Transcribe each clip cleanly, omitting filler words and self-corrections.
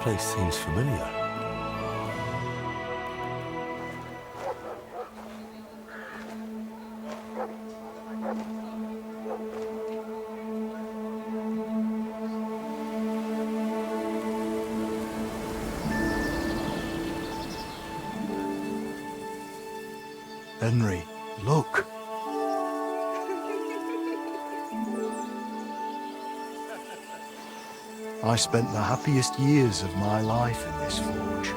place seems familiar. Henry, look. I spent the happiest years of my life in this forge.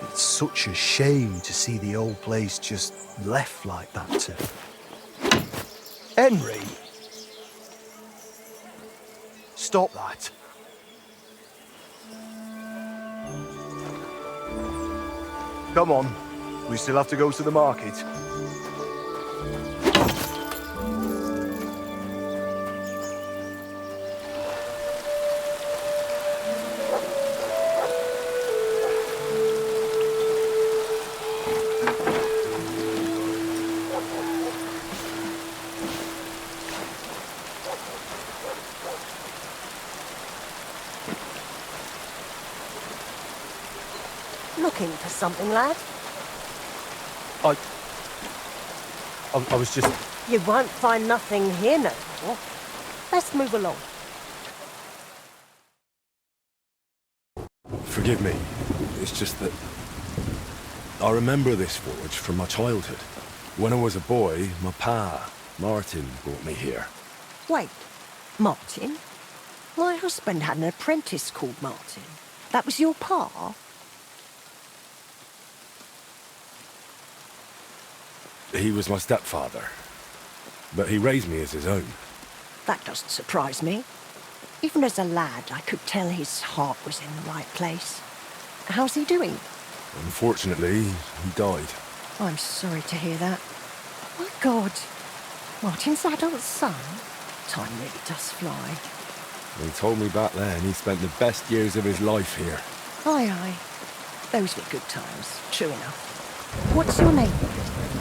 It's such a shame to see the old place just left like that to... Henry! Stop that. Come on, we still have to go to the market. Looking for something, lad? I was just... You won't find nothing here no more. Let's move along. Forgive me. It's just that... I remember this forge from my childhood. When I was a boy, my pa, Martin, brought me here. Wait, Martin? My husband had an apprentice called Martin. That was your pa? He was my stepfather, but he raised me as his own. That doesn't surprise me. Even as a lad, I could tell his heart was in the right place. How's he doing? Unfortunately, he died. I'm sorry to hear that. My God, Martin's adult son? Time really does fly. He told me back then he spent the best years of his life here. Aye, aye. Those were good times, true enough. What's your name?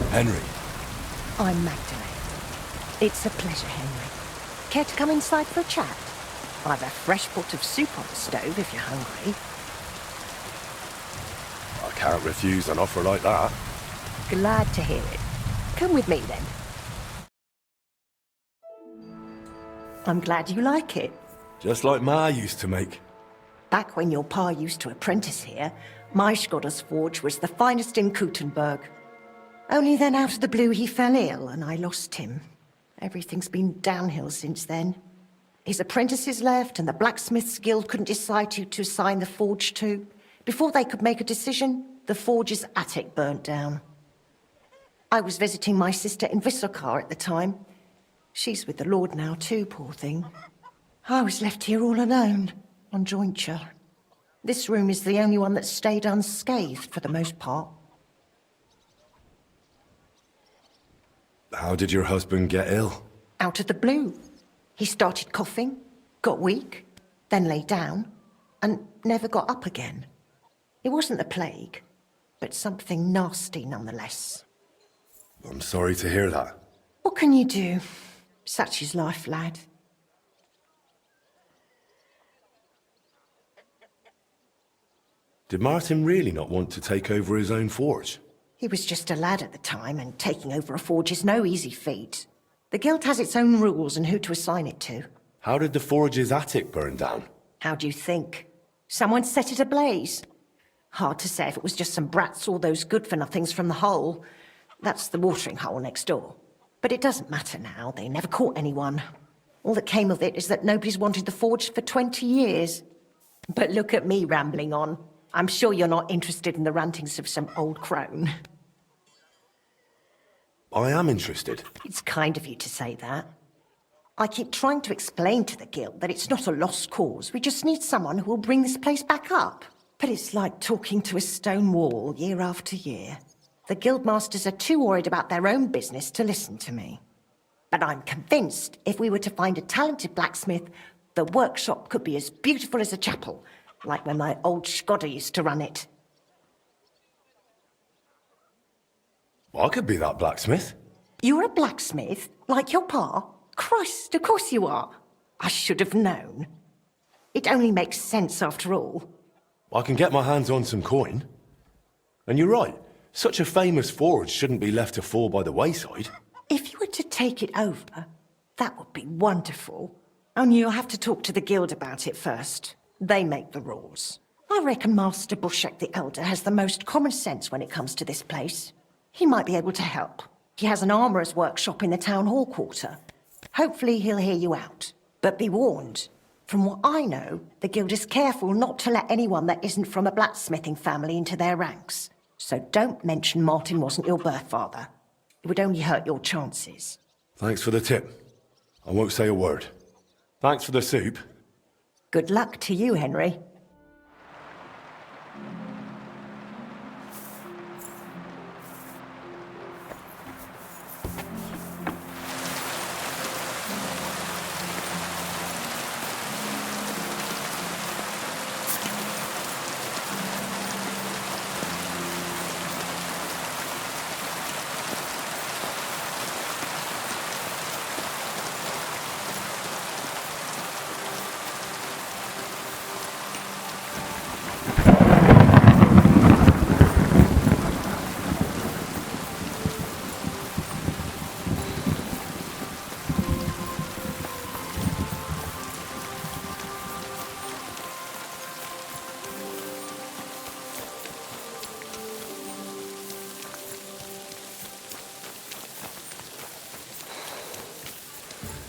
Henry. I'm Magdalene. It's a pleasure, Henry. Care to come inside for a chat? I've a fresh pot of soup on the stove if you're hungry. I can't refuse an offer like that. Glad to hear it. Come with me, then. I'm glad you like it. Just like Ma used to make. Back when your pa used to apprentice here, my Skodder's forge was the finest in Kuttenberg. Only then out of the blue he fell ill and I lost him. Everything's been downhill since then. His apprentices left and the blacksmith's guild couldn't decide who to assign the forge to. Before they could make a decision, the forge's attic burnt down. I was visiting my sister in Visokar at the time. She's with the Lord now too, poor thing. I was left here all alone, on jointure. This room is the only one that stayed unscathed for the most part. How did your husband get ill? Out of the blue. He started coughing, got weak, then lay down, and never got up again. It wasn't the plague, but something nasty nonetheless. I'm sorry to hear that. What can you do? Such is life, lad. Did Martin really not want to take over his own forge? He was just a lad at the time, and taking over a forge is no easy feat. The guild has its own rules and who to assign it to. How did the forge's attic burn down? How do you think? Someone set it ablaze. Hard to say if it was just some brats or those good-for-nothings from the hole. That's the watering hole next door. But it doesn't matter now, they never caught anyone. All that came of it is that nobody's wanted the forge for 20 years. But look at me rambling on. I'm sure you're not interested in the rantings of some old crone. I am interested. It's kind of you to say that. I keep trying to explain to the guild that it's not a lost cause. We just need someone who will bring this place back up. But it's like talking to a stone wall year after year. The guildmasters are too worried about their own business to listen to me. But I'm convinced if we were to find a talented blacksmith, the workshop could be as beautiful as a chapel, like when my old Skodder used to run it. I could be that blacksmith. You're a blacksmith, like your pa? Christ, of course you are. I should have known. It only makes sense after all. I can get my hands on some coin. And you're right, such a famous forge shouldn't be left to fall by the wayside. If you were to take it over, that would be wonderful. Only you'll have to talk to the guild about it first. They make the rules. I reckon Master Bushek the Elder has the most common sense when it comes to this place. He might be able to help. He has an armourer's workshop in the town hall quarter. Hopefully he'll hear you out. But be warned, from what I know, the guild is careful not to let anyone that isn't from a blacksmithing family into their ranks. So don't mention Martin wasn't your birth father. It would only hurt your chances. Thanks for the tip. I won't say a word. Thanks for the soup. Good luck to you, Henry.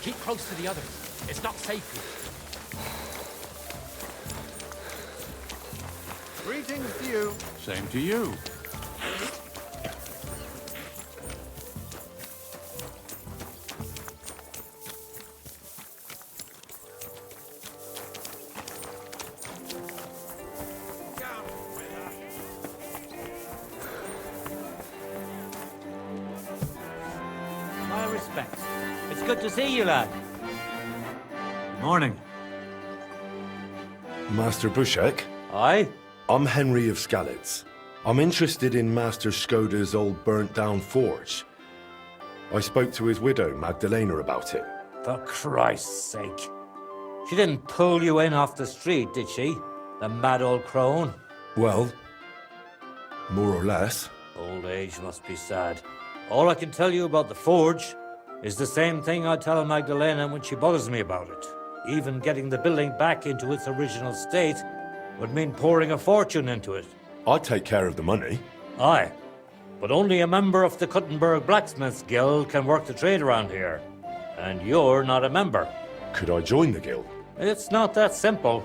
Keep close to the others. It's not safe here. Greetings to you. Same to you. My respects. It's good to see you, lad. Morning. Master Bushek, Aye? I'm Henry of Skalitz. I'm interested in Master Skoda's old burnt-down forge. I spoke to his widow, Magdalena, about it. For Christ's sake. She didn't pull you in off the street, did she? The mad old crone? Well, more or less. Old age must be sad. All I can tell you about the forge is the same thing I tell Magdalena when she bothers me about it. Even getting the building back into its original state would mean pouring a fortune into it. I'd take care of the money. Aye, but only a member of the Kuttenberg Blacksmiths Guild can work the trade around here. And you're not a member. Could I join the guild? It's not that simple.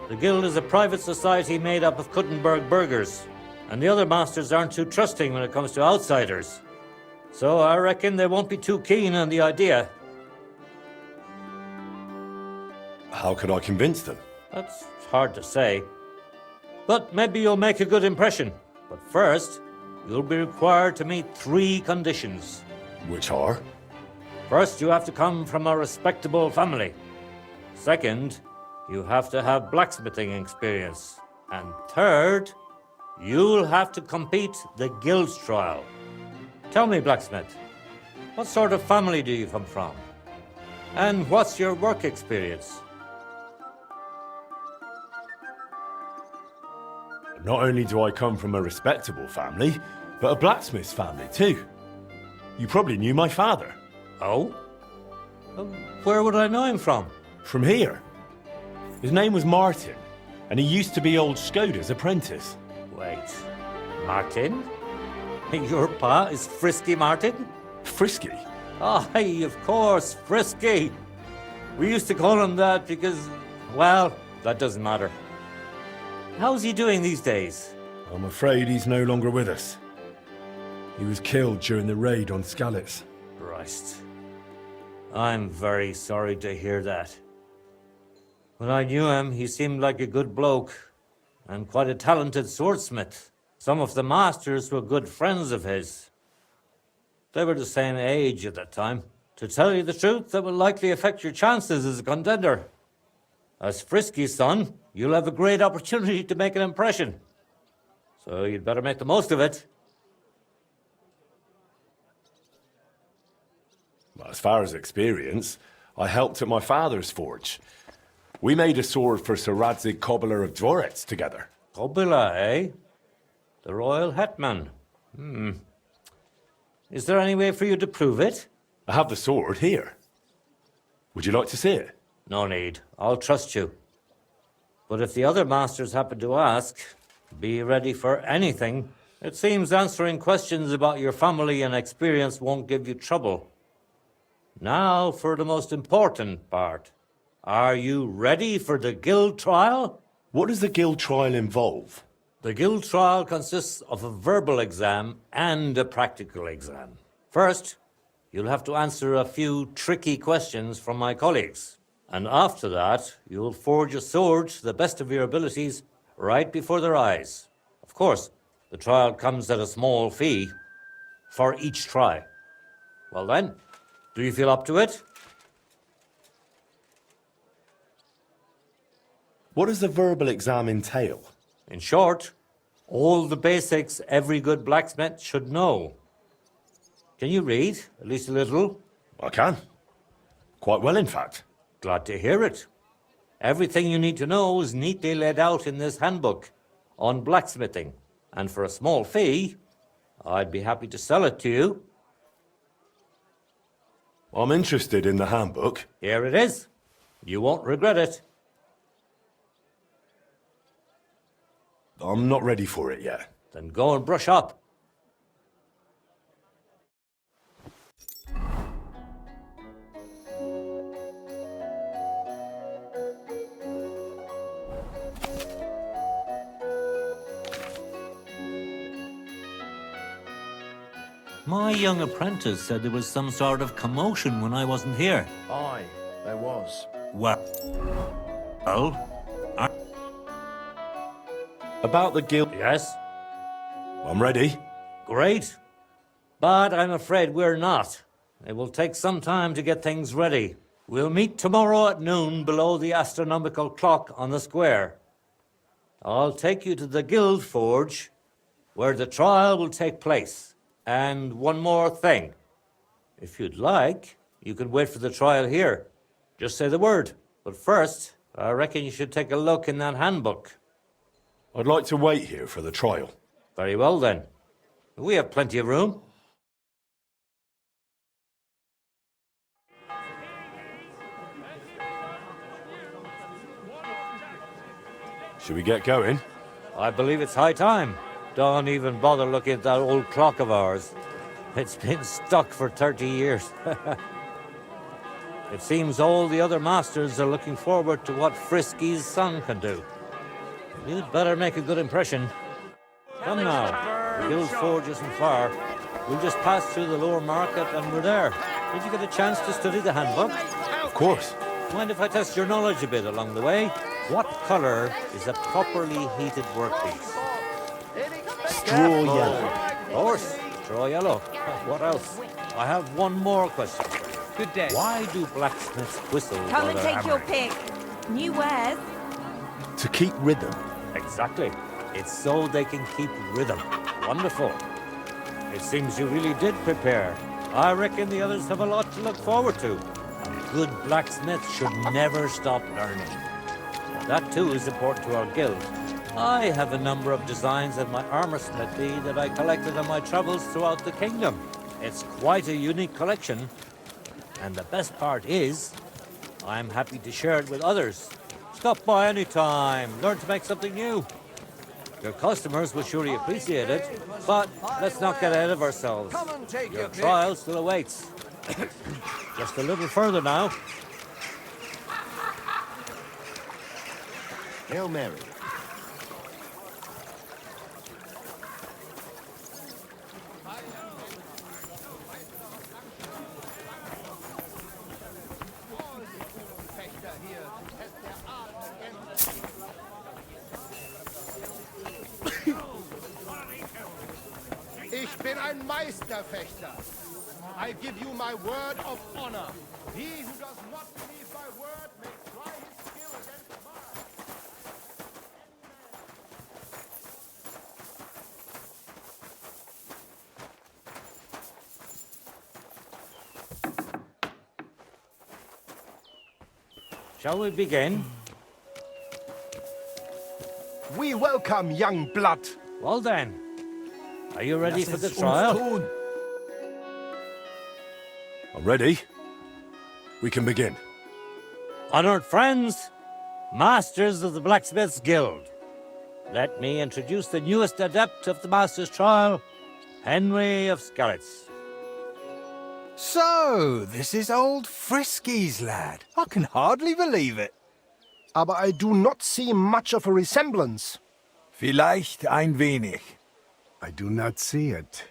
The guild is a private society made up of Kuttenberg burghers, and the other masters aren't too trusting when it comes to outsiders. So I reckon they won't be too keen on the idea. How could I convince them? That's hard to say. But maybe you'll make a good impression. But first, you'll be required to meet 3 conditions. Which are? First, you have to come from a respectable family. Second, you have to have blacksmithing experience. And third, you'll have to compete the guild's trial. Tell me, blacksmith, what sort of family do you come from? And what's your work experience? Not only do I come from a respectable family, but a blacksmith's family too. You probably knew my father. Oh? Where would I know him from? From here. His name was Martin, and he used to be old Skoda's apprentice. Wait, Martin? Your pa is Frisky Martin? Frisky? Aye, of course, Frisky. We used to call him that because, well, that doesn't matter. How's he doing these days? I'm afraid he's no longer with us. He was killed during the raid on Skalitz. Christ. I'm very sorry to hear that. When I knew him, he seemed like a good bloke and quite a talented swordsmith. Some of the masters were good friends of his. They were the same age at that time. To tell you the truth, that will likely affect your chances as a contender. As Frisky's son, you'll have a great opportunity to make an impression. So you'd better make the most of it. As far as experience, I helped at my father's forge. We made a sword for Sir Radzig Cobbler of Dvorets together. Kobila, eh? The royal hetman. Is there any way for you to prove it? I have the sword here. Would you like to see it? No need. I'll trust you. But if the other masters happen to ask, be ready for anything. It seems answering questions about your family and experience won't give you trouble. Now for the most important part. Are you ready for the guild trial? What does the guild trial involve? The guild trial consists of a verbal exam and a practical exam. First, you'll have to answer a few tricky questions from my colleagues. And after that, you'll forge a sword to the best of your abilities right before their eyes. Of course, the trial comes at a small fee for each try. Well then, do you feel up to it? What does the verbal exam entail? In short, all the basics every good blacksmith should know. Can you read, at least a little? I can. Quite well, in fact. Glad to hear it. Everything you need to know is neatly laid out in this handbook on blacksmithing. And for a small fee, I'd be happy to sell it to you. I'm interested in the handbook. Here it is. You won't regret it. I'm not ready for it yet. Then go and brush up. My young apprentice said there was some sort of commotion when I wasn't here. Aye, there was. Well, About the guild... yes, I'm ready. great. But I'm afraid we're not. It will take some time to get things ready. We'll meet tomorrow at noon below the astronomical clock on the square. I'll take you to the guild forge, where the trial will take place. And one more thing. If you'd like, you can wait for the trial here. Just say the word. But first, I reckon you should take a look in that handbook. I'd like to wait here for the trial. Very well, then. We have plenty of room. Should we get going? I believe it's high time. Don't even bother looking at that old clock of ours. It's been stuck for 30 years. It seems all the other masters are looking forward to what Frisky's son can do. You'd better make a good impression. Come now. The guild forge isn't far. We'll just pass through the lower market and we're there. Did you get a chance to study the handbook? Of course. Mind if I test your knowledge a bit along the way? What colour is a properly heated workpiece? Straw yellow. Of course, straw yellow. What else? I have one more question. Good day. Why do blacksmiths whistle Come while and they're take your hammering? pick. New wares? To keep rhythm. Exactly. It's so they can keep rhythm. Wonderful. It seems you really did prepare. I reckon the others have a lot to look forward to. A good blacksmith should never stop learning. That too is important to our guild. I have a number of designs in my armor smithy that I collected on my travels throughout the kingdom. It's quite a unique collection. And the best part is, I'm happy to share it with others. Stop by any time. Learn to make something new. Your customers will surely appreciate it, but let's not get ahead of ourselves. Your trial still awaits. Just a little further now. Hail Mary. Ich bin ein Meisterfechter. I give you my word of honor. He who does not believe my word may try his skill against mine. Shall we begin? We welcome young blood. Well then, are you ready for the trial? I'm ready. We can begin. Honored friends, masters of the Blacksmith's Guild, let me introduce the newest adept of the Master's Trial, Henry of Skalitz. So, this is old Frisky's lad. I can hardly believe it. Aber I do not see much of a resemblance. Vielleicht ein wenig. I do not see it.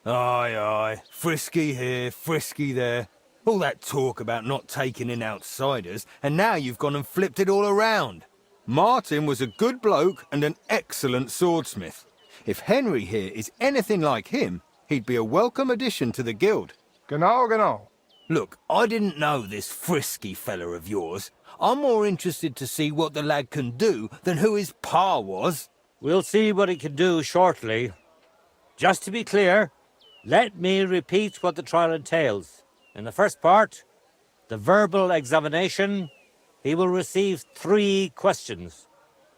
Aye, aye. Frisky here, Frisky there. All that talk about not taking in outsiders, and now you've gone and flipped it all around. Martin was a good bloke and an excellent swordsmith. If Henry here is anything like him, he'd be a welcome addition to the guild. Genau, genau. Look, I didn't know this Frisky fella of yours. I'm more interested to see what the lad can do than who his pa was. We'll see what he can do shortly. Just to be clear, let me repeat what the trial entails. In the first part, the verbal examination, he will receive 3 questions.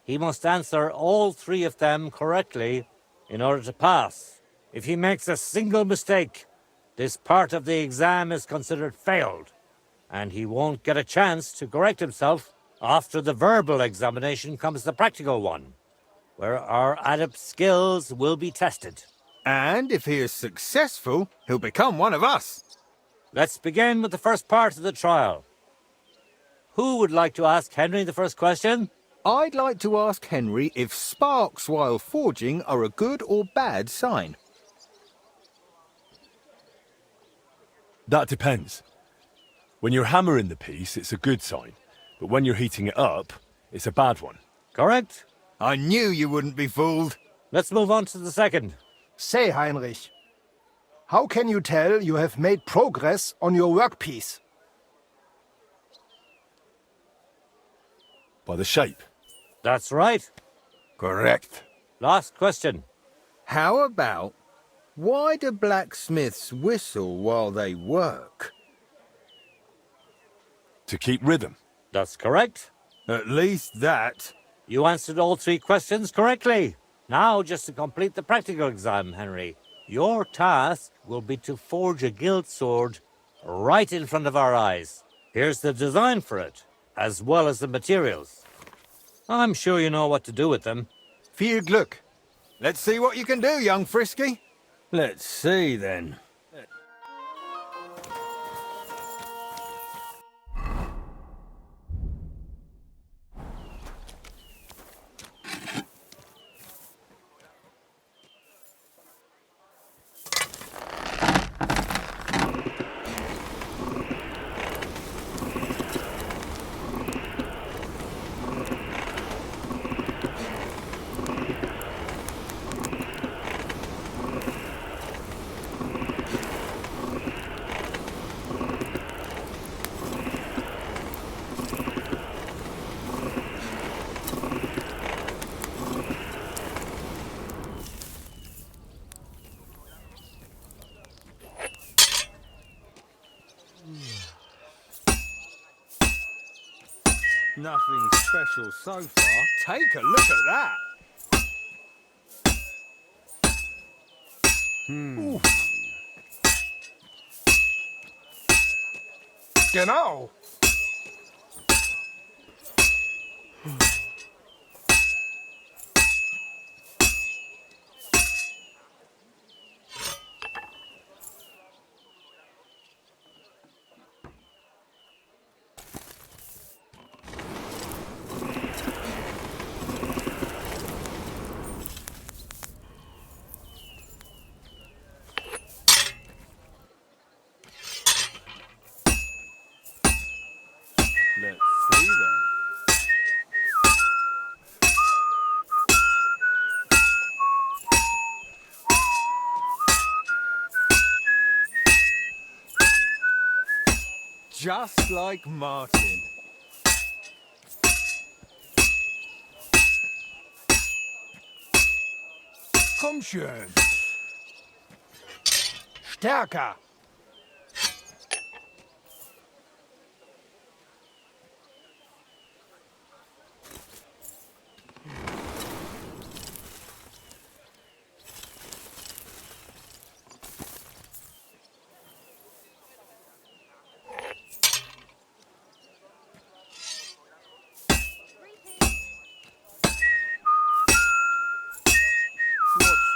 He must answer all 3 of them correctly in order to pass. If he makes a single mistake, this part of the exam is considered failed, and he won't get a chance to correct himself. After the verbal examination comes the practical one, where our adept skills will be tested. And if he is successful, he'll become one of us. Let's begin with the first part of the trial. Who would like to ask Henry the first question? I'd like to ask Henry if sparks while forging are a good or bad sign. That depends. When you're hammering the piece, it's a good sign. But when you're heating it up, it's a bad one. Correct? I knew you wouldn't be fooled. Let's move on to the second. Say, Heinrich, how can you tell you have made progress on your workpiece? By the shape. That's right. Correct. Last question. How about, why do blacksmiths whistle while they work? To keep rhythm. That's correct. At least that. You answered all 3 questions correctly. Now, just to complete the practical exam, Henry, your task will be to forge a guild sword right in front of our eyes. Here's the design for it, as well as the materials. I'm sure you know what to do with them. Viel Glück. Let's see what you can do, young Frisky. Let's see, then. Nothing special so far. Take a look at that. Genau. Let's see, then. Just like Martin. Komm schön. Stärker.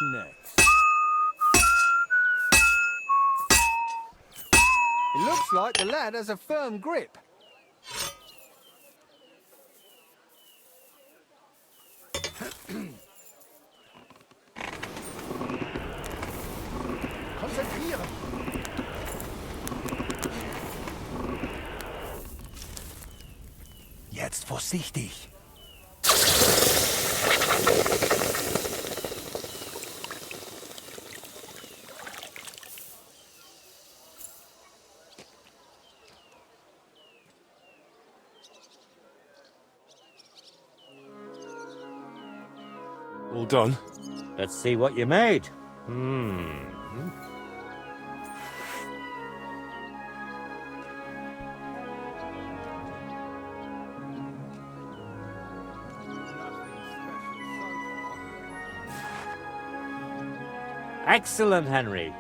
next? It looks like the lad has a firm grip. Konzentrieren! Jetzt vorsichtig. All done? Let's see what you made. Excellent, Henry.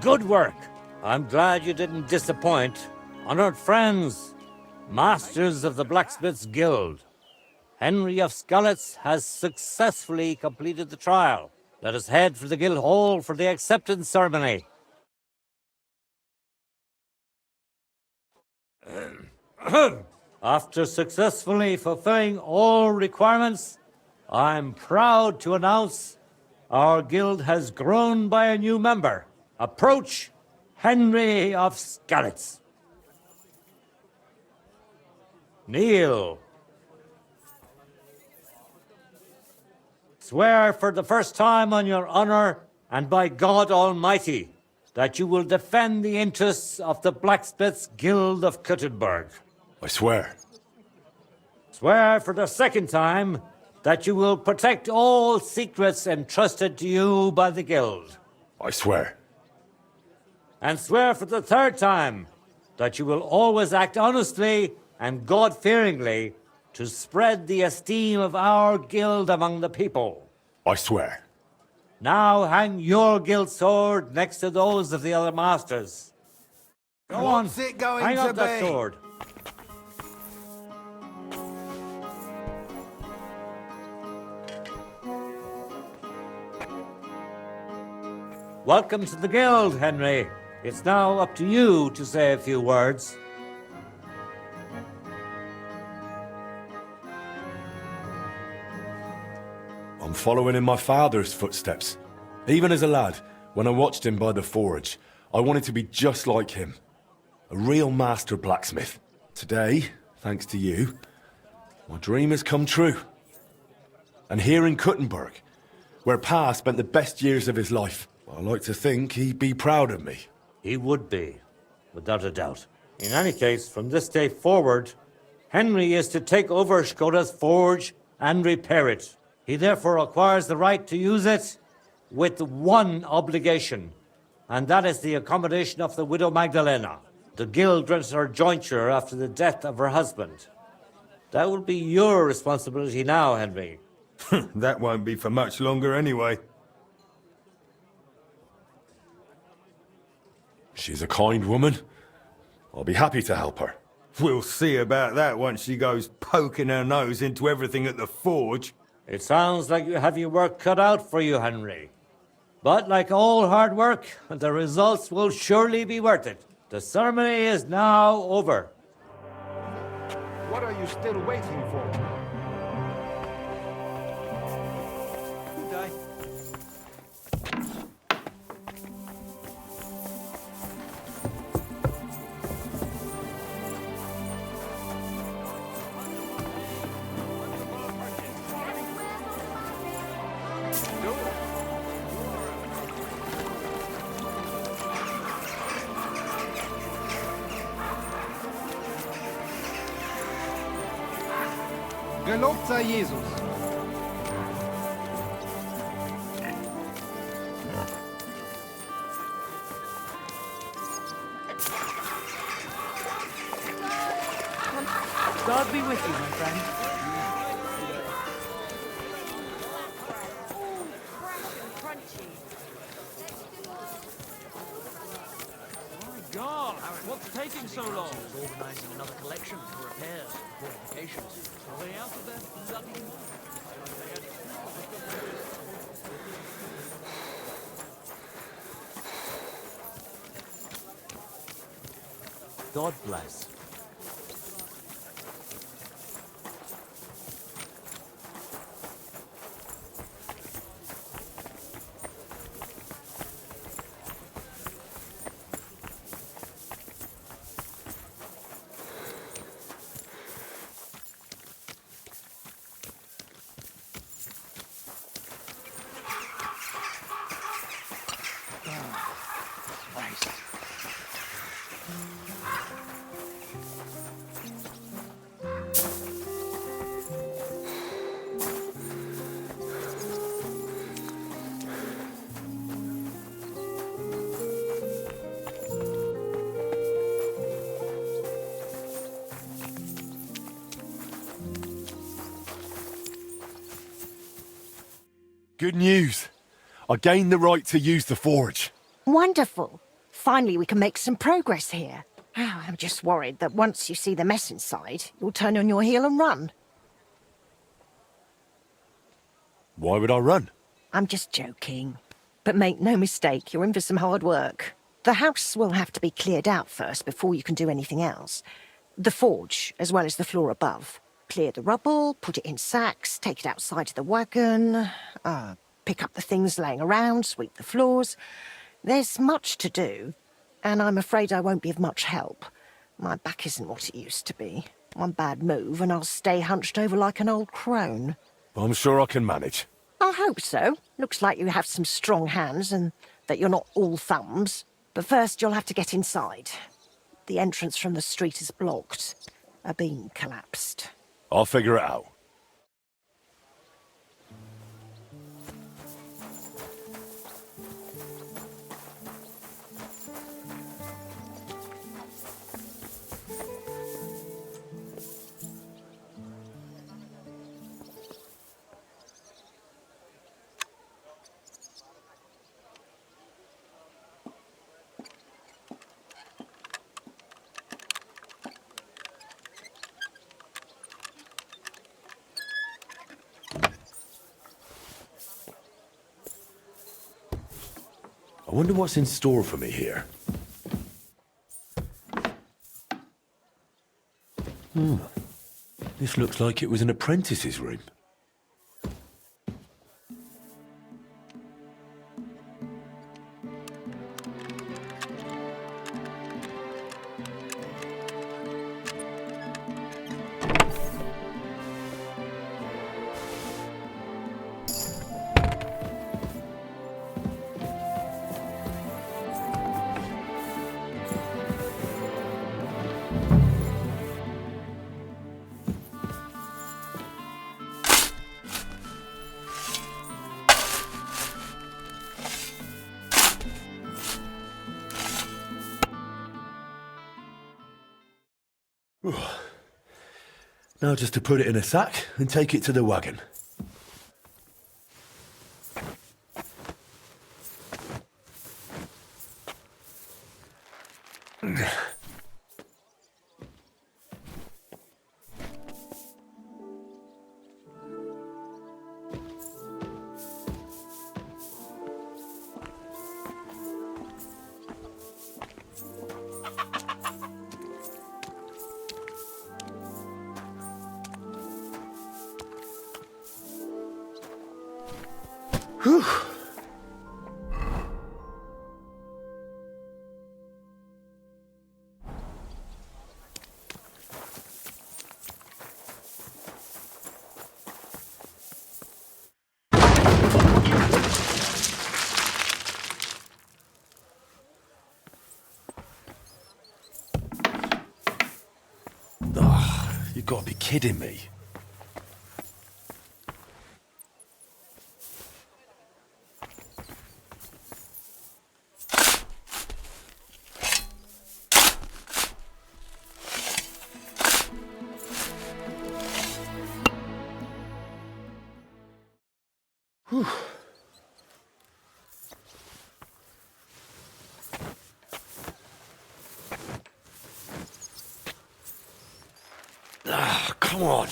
Good work. I'm glad you didn't disappoint. Honored friends, masters of the Blacksmith's Guild, Henry of Skalitz has successfully completed the trial. Let us head for the guild hall for the acceptance ceremony. After successfully fulfilling all requirements, I'm proud to announce our guild has grown by a new member. Approach Henry of Skalitz. Kneel. Swear for the first time on your honor and by God Almighty that you will defend the interests of the Blacksmith's Guild of Kuttenberg. I swear. Swear for the second time that you will protect all secrets entrusted to you by the Guild. I swear. And swear for the third time that you will always act honestly and God-fearingly to spread the esteem of our guild among the people. I swear. Now hang your guild sword next to those of the other masters. Go on, What's it going hang to up that be? sword. Welcome to the guild, Henry. It's now up to you to say a few words. I'm following in my father's footsteps. Even as a lad, when I watched him by the forge, I wanted to be just like him. A real master blacksmith. Today, thanks to you, my dream has come true. And here in Kuttenberg, where Pa spent the best years of his life, I like to think he'd be proud of me. He would be, without a doubt. In any case, from this day forward, Henry is to take over Skoda's forge and repair it. He therefore acquires the right to use it with one obligation, and that is the accommodation of the widow Magdalena. The guild rents her jointure after the death of her husband. That will be your responsibility now, Henry. That won't be for much longer anyway. She's a kind woman. I'll be happy to help her. We'll see about that once she goes poking her nose into everything at the forge. It sounds like you have your work cut out for you, Henry. But like all hard work, the results will surely be worth it. The ceremony is now over. What are you still waiting for? Good day. Gelobt sei Jesus. God be with you, my friend. God, what's taking so long? Organising another collection for repairs, fortifications. Are they out of there? God bless. Good news. I gained the right to use the forge. Wonderful. Finally, we can make some progress here. I'm just worried that once you see the mess inside, you'll turn on your heel and run. Why would I run? I'm just joking. But make no mistake, you're in for some hard work. The house will have to be cleared out first before you can do anything else. The forge, as well as the floor above. Clear the rubble, put it in sacks, take it outside to the wagon, pick up the things laying around, sweep the floors. There's much to do, and I'm afraid I won't be of much help. My back isn't what it used to be. One bad move and I'll stay hunched over like an old crone. I'm sure I can manage. I hope so. Looks like you have some strong hands and that you're not all thumbs. But first you'll have to get inside. The entrance from the street is blocked. A beam collapsed. I'll figure it out. I wonder what's in store for me here. This looks like it was an apprentice's room. Now just to put it in a sack and take it to the wagon. Whew. You've got to be kidding me. Whew. Come on.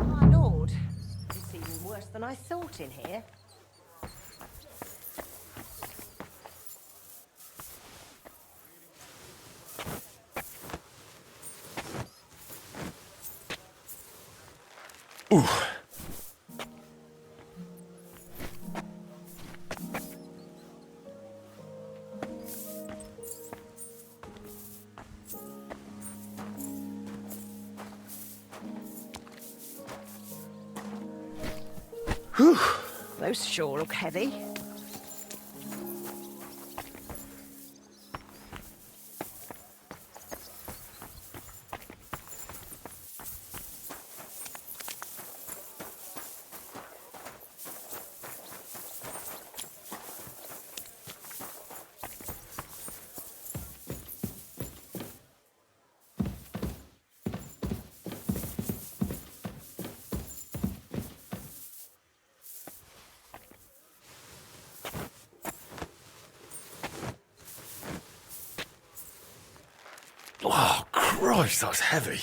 My lord, it's even worse than I thought in here. Those sure look heavy. Oh, Christ, that's heavy.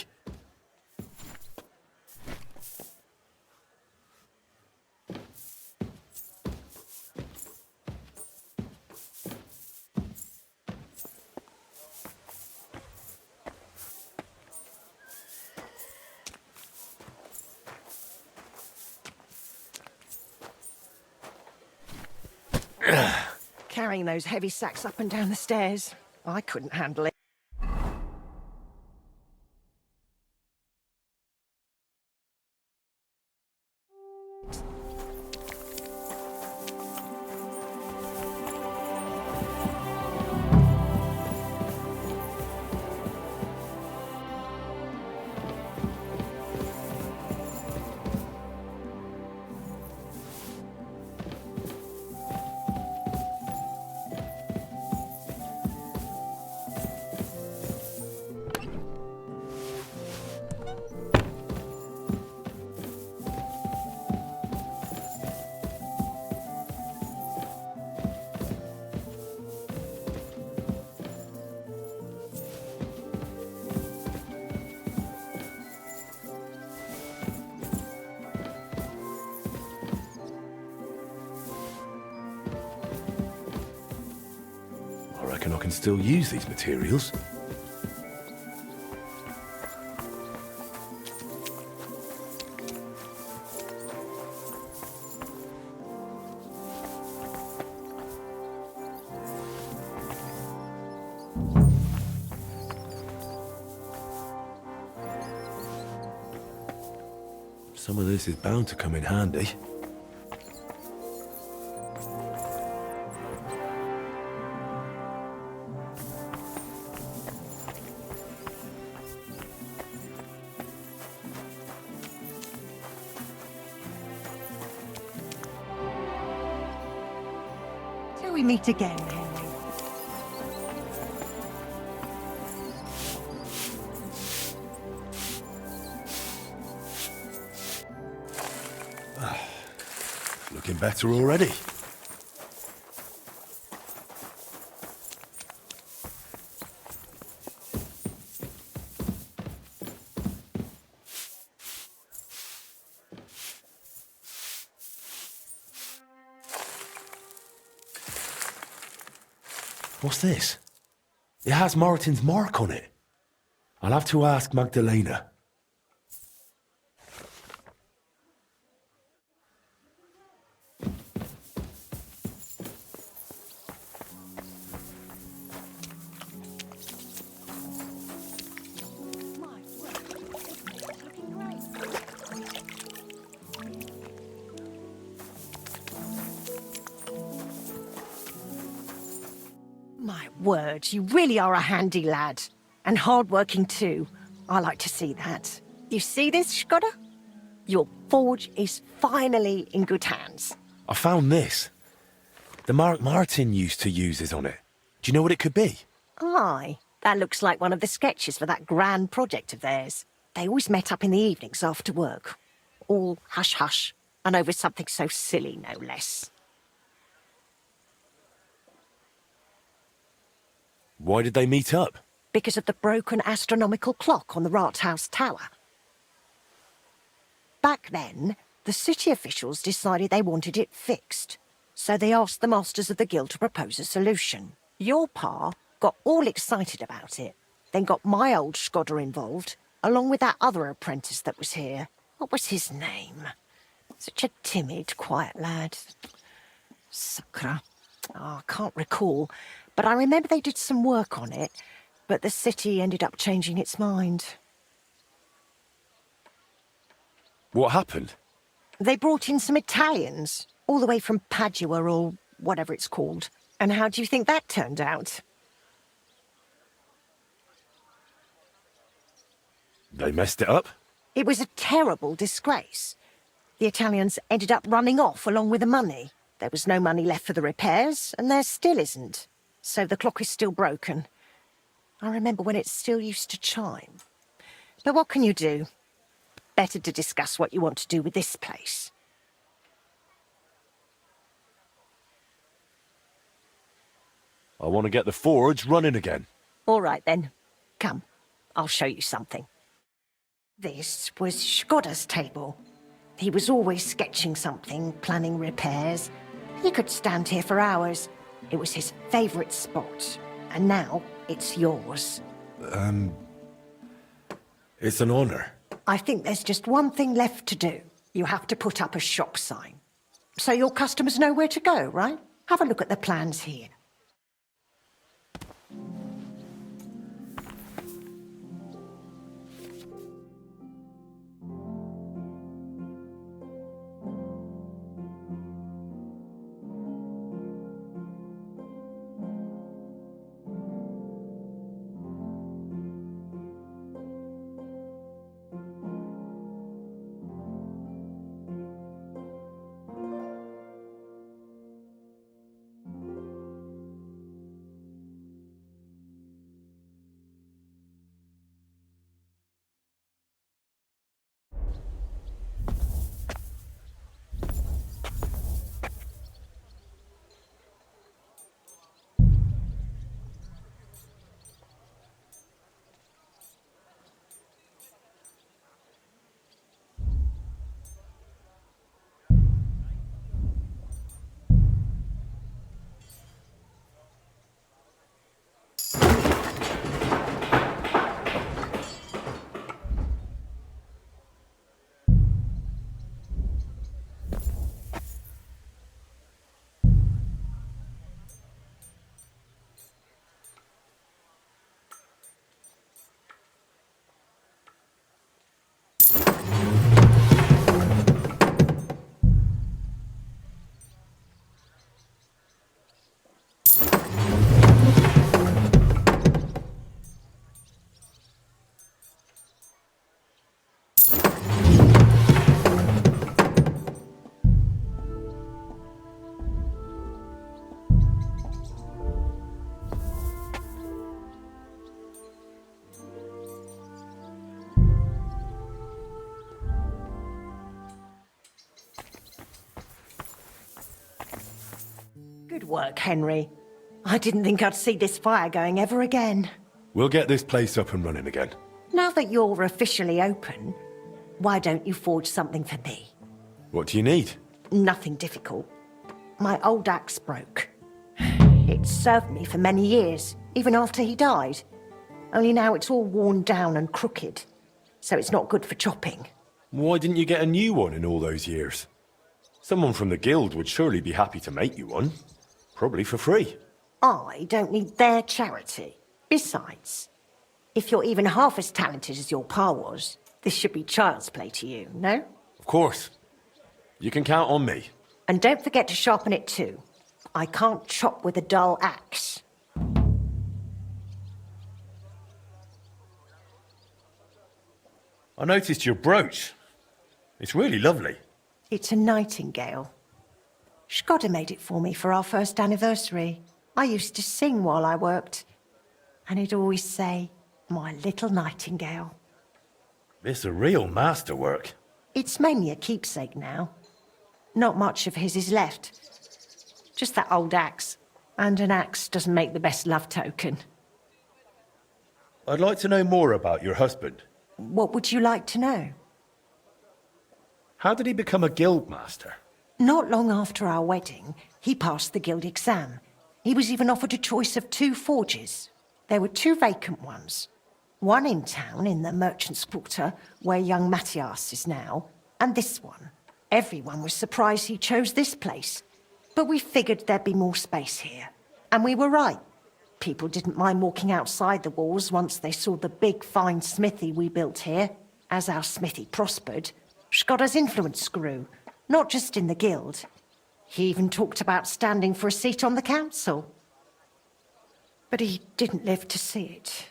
Carrying those heavy sacks up and down the stairs, I couldn't handle it. I reckon I can still use these materials. Some of this is bound to come in handy. Till we meet again, Henry. Looking better already. What's this? It has Martin's mark on it. I'll have to ask Magdalena. My word, you really are a handy lad. And hard-working too. I like to see that. You see this, Skoda? Your forge is finally in good hands. I found this. The mark Martin used to use is on it. Do you know what it could be? Aye, that looks like one of the sketches for that grand project of theirs. They always met up in the evenings after work. All hush-hush, and over something so silly, no less. Why did they meet up? Because of the broken astronomical clock on the Rathaus Tower. Back then, the city officials decided they wanted it fixed, so they asked the masters of the guild to propose a solution. Your pa got all excited about it, then got my old Skoda involved, along with that other apprentice that was here. What was his name? Such a timid, quiet lad. Sakra. Oh, I can't recall, but I remember they did some work on it, but the city ended up changing its mind. What happened? They brought in some Italians, all the way from Padua or whatever it's called. And how do you think that turned out? They messed it up? It was a terrible disgrace. The Italians ended up running off along with the money. There was no money left for the repairs, and there still isn't. So the clock is still broken. I remember when it still used to chime. But what can you do? Better to discuss what you want to do with this place. I want to get the forge running again. All right, then. Come, I'll show you something. This was Skoda's table. He was always sketching something, planning repairs. He could stand here for hours. It was his favourite spot. And now it's yours. It's an honor. I think there's just one thing left to do. You have to put up a shop sign. So your customers know where to go, right? Have a look at the plans here. Good work, Henry. I didn't think I'd see this fire going ever again. We'll get this place up and running again. Now that you're officially open, why don't you forge something for me? What do you need? Nothing difficult. My old axe broke. It It served me for many years, even after he died. Only now it's all worn down and crooked, so it's not good for chopping. Why didn't you get a new one in all those years? Someone from the guild would surely be happy to make you one. Probably for free. I don't need their charity. Besides, if you're even half as talented as your pa was, this should be child's play to you, no? Of course. You can count on me. And don't forget to sharpen it too. I can't chop with a dull axe. I noticed your brooch. It's really lovely. It's a nightingale. Shkoda made it for me for our first anniversary. I used to sing while I worked, and he'd always say, "My little nightingale." It's a real masterwork. It's mainly a keepsake now. Not much of his is left. Just that old axe. And an axe doesn't make the best love token. I'd like to know more about your husband. What would you like to know? How did he become a guild master? Not long after our wedding, he passed the guild exam. He was even offered a choice of 2 forges. There were 2 vacant ones. One in town, in the merchant's quarter, where young Matthias is now, and this one. Everyone was surprised he chose this place. But we figured there'd be more space here. And we were right. People didn't mind walking outside the walls once they saw the big, fine smithy we built here. As our smithy prospered, Shkoda's influence grew, not just in the guild. He even talked about standing for a seat on the council. But he didn't live to see it.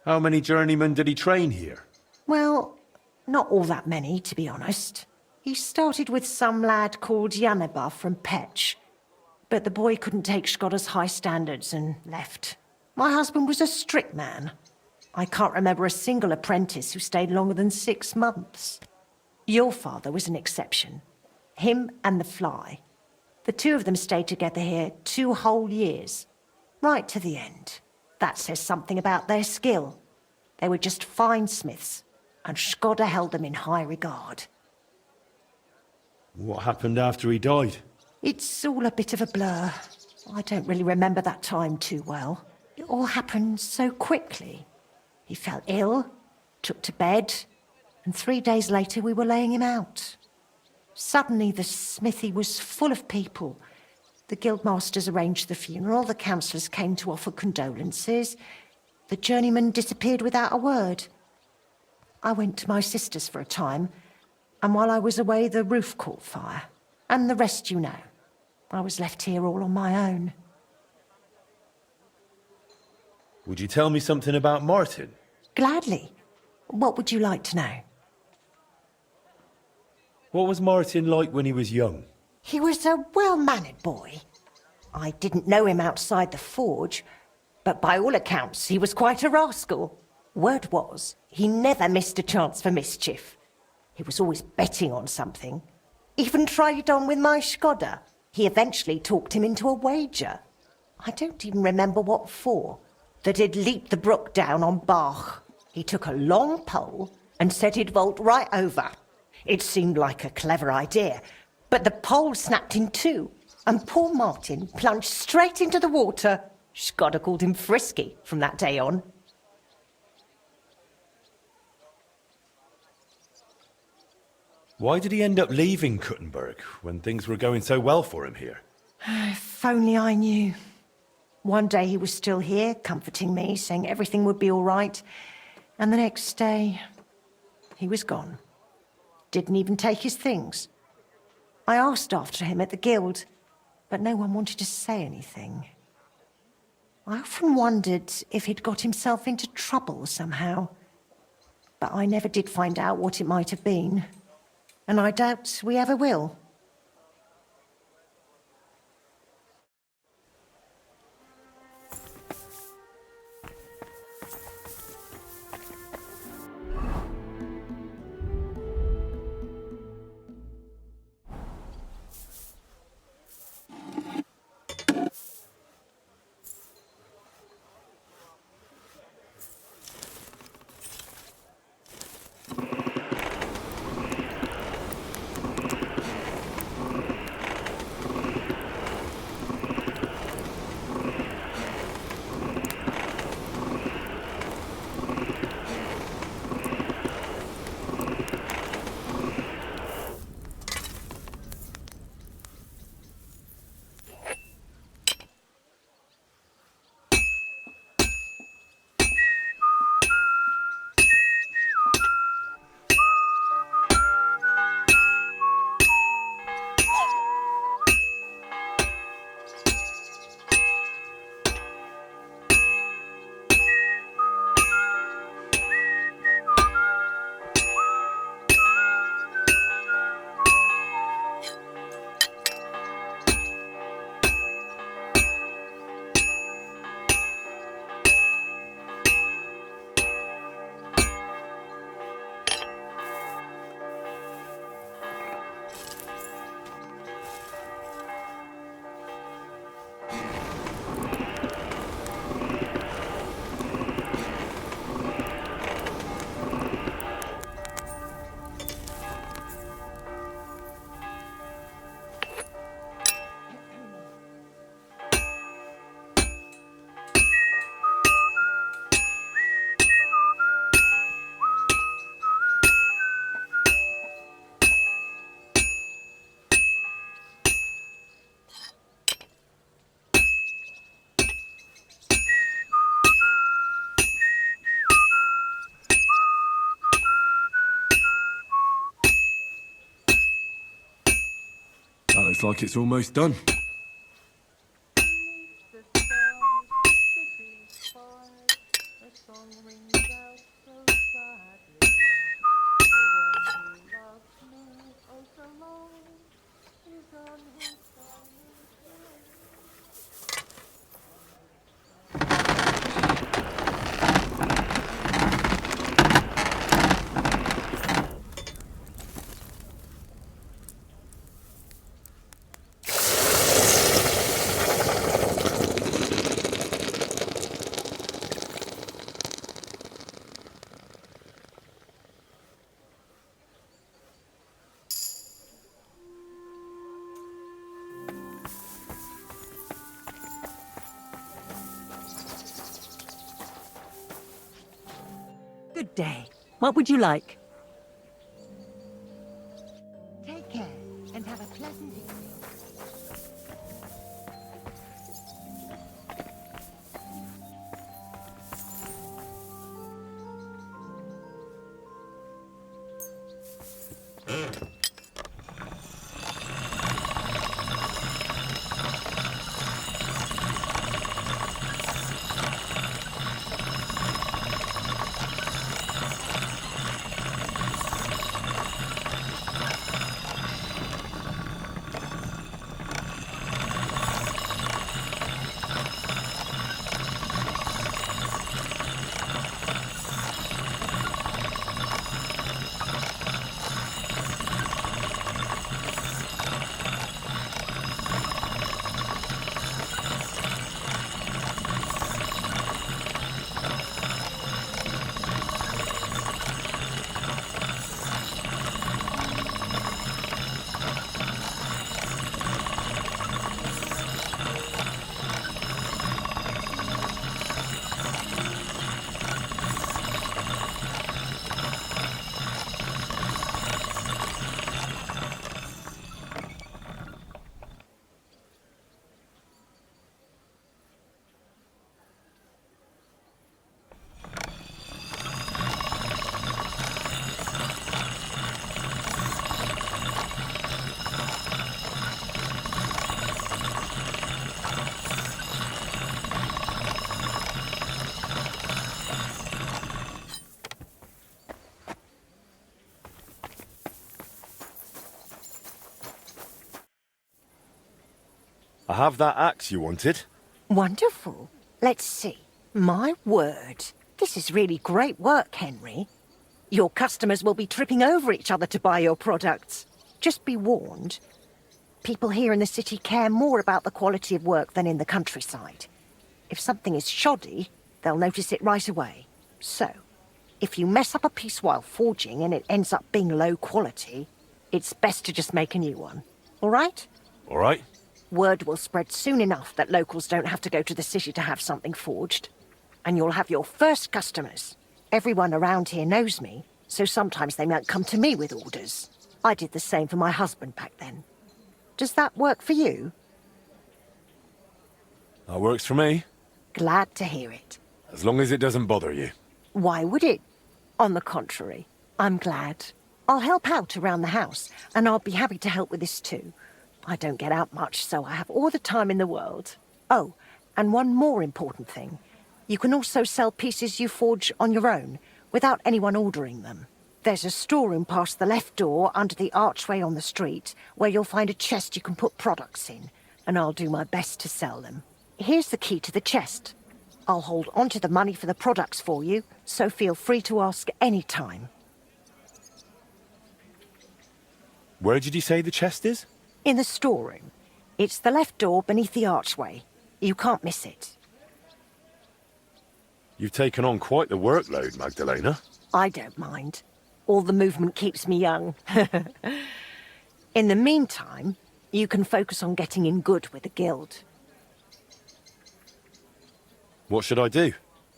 How many journeymen did he train here? Well, not all that many, to be honest. He started with some lad called Yaneba from Petch. But the boy couldn't take Shkoda's high standards and left. My husband was a strict man. I can't remember a single apprentice who stayed longer than 6 months. Your father was an exception. Him and the fly. The 2 of them stayed together here 2 whole years. Right to the end. That says something about their skill. They were just fine smiths, and Shkoda held them in high regard. What happened after he died? It's all a bit of a blur. I don't really remember that time too well. It all happened so quickly. He fell ill, took to bed, and 3 days later we were laying him out. Suddenly the smithy was full of people. The guildmasters arranged the funeral, the councillors came to offer condolences. The journeyman disappeared without a word. I went to my sister's for a time, and while I was away the roof caught fire. And the rest you know. I was left here all on my own. Would you tell me something about Martin? Gladly. What would you like to know? What was Martin like when he was young? He was a well-mannered boy. I didn't know him outside the forge, but by all accounts he was quite a rascal. Word was, he never missed a chance for mischief. He was always betting on something. Even tried it on with my Shkoda. He eventually talked him into a wager. I don't even remember what for. That he'd leap the brook down on Bach. He took a long pole and said he'd vault right over. It seemed like a clever idea, but the pole snapped in 2, and poor Martin plunged straight into the water. Shkoda called him Frisky from that day on. Why did he end up leaving Kuttenberg when things were going so well for him here? If only I knew. One day he was still here, comforting me, saying everything would be all right. And the next day, he was gone. Didn't even take his things. I asked after him at the guild, but no one wanted to say anything. I often wondered if he'd got himself into trouble somehow. But I never did find out what it might have been. And I doubt we ever will. looks like it's almost done. Good day. What would you like? Take care and have a pleasant evening. I have that axe you wanted. Wonderful. Let's see. My word. This is really great work, Henry. Your customers will be tripping over each other to buy your products. Just be warned. People here in the city care more about the quality of work than in the countryside. If something is shoddy, they'll notice it right away. So, if you mess up a piece while forging and it ends up being low quality, it's best to just make a new one. All right? All right. Word will spread soon enough that locals don't have to go to the city to have something forged. And you'll have your first customers. Everyone around here knows me, so sometimes they might come to me with orders. I did the same for my husband back then. Does that work for you? That works for me. Glad to hear it. As long as it doesn't bother you. Why would it? On the contrary, I'm glad. I'll help out around the house, and I'll be happy to help with this too. I don't get out much, so I have all the time in the world. Oh, and one more important thing. You can also sell pieces you forge on your own, without anyone ordering them. There's a storeroom past the left door under the archway on the street, where you'll find a chest you can put products in, and I'll do my best to sell them. Here's the key to the chest. I'll hold onto the money for the products for you, so feel free to ask any time. Where did you say the chest is? In the storeroom. It's the left door beneath the archway. You can't miss it. You've taken on quite the workload, Magdalena. I don't mind. All the movement keeps me young. In the meantime, you can focus on getting in good with the guild. What should I do?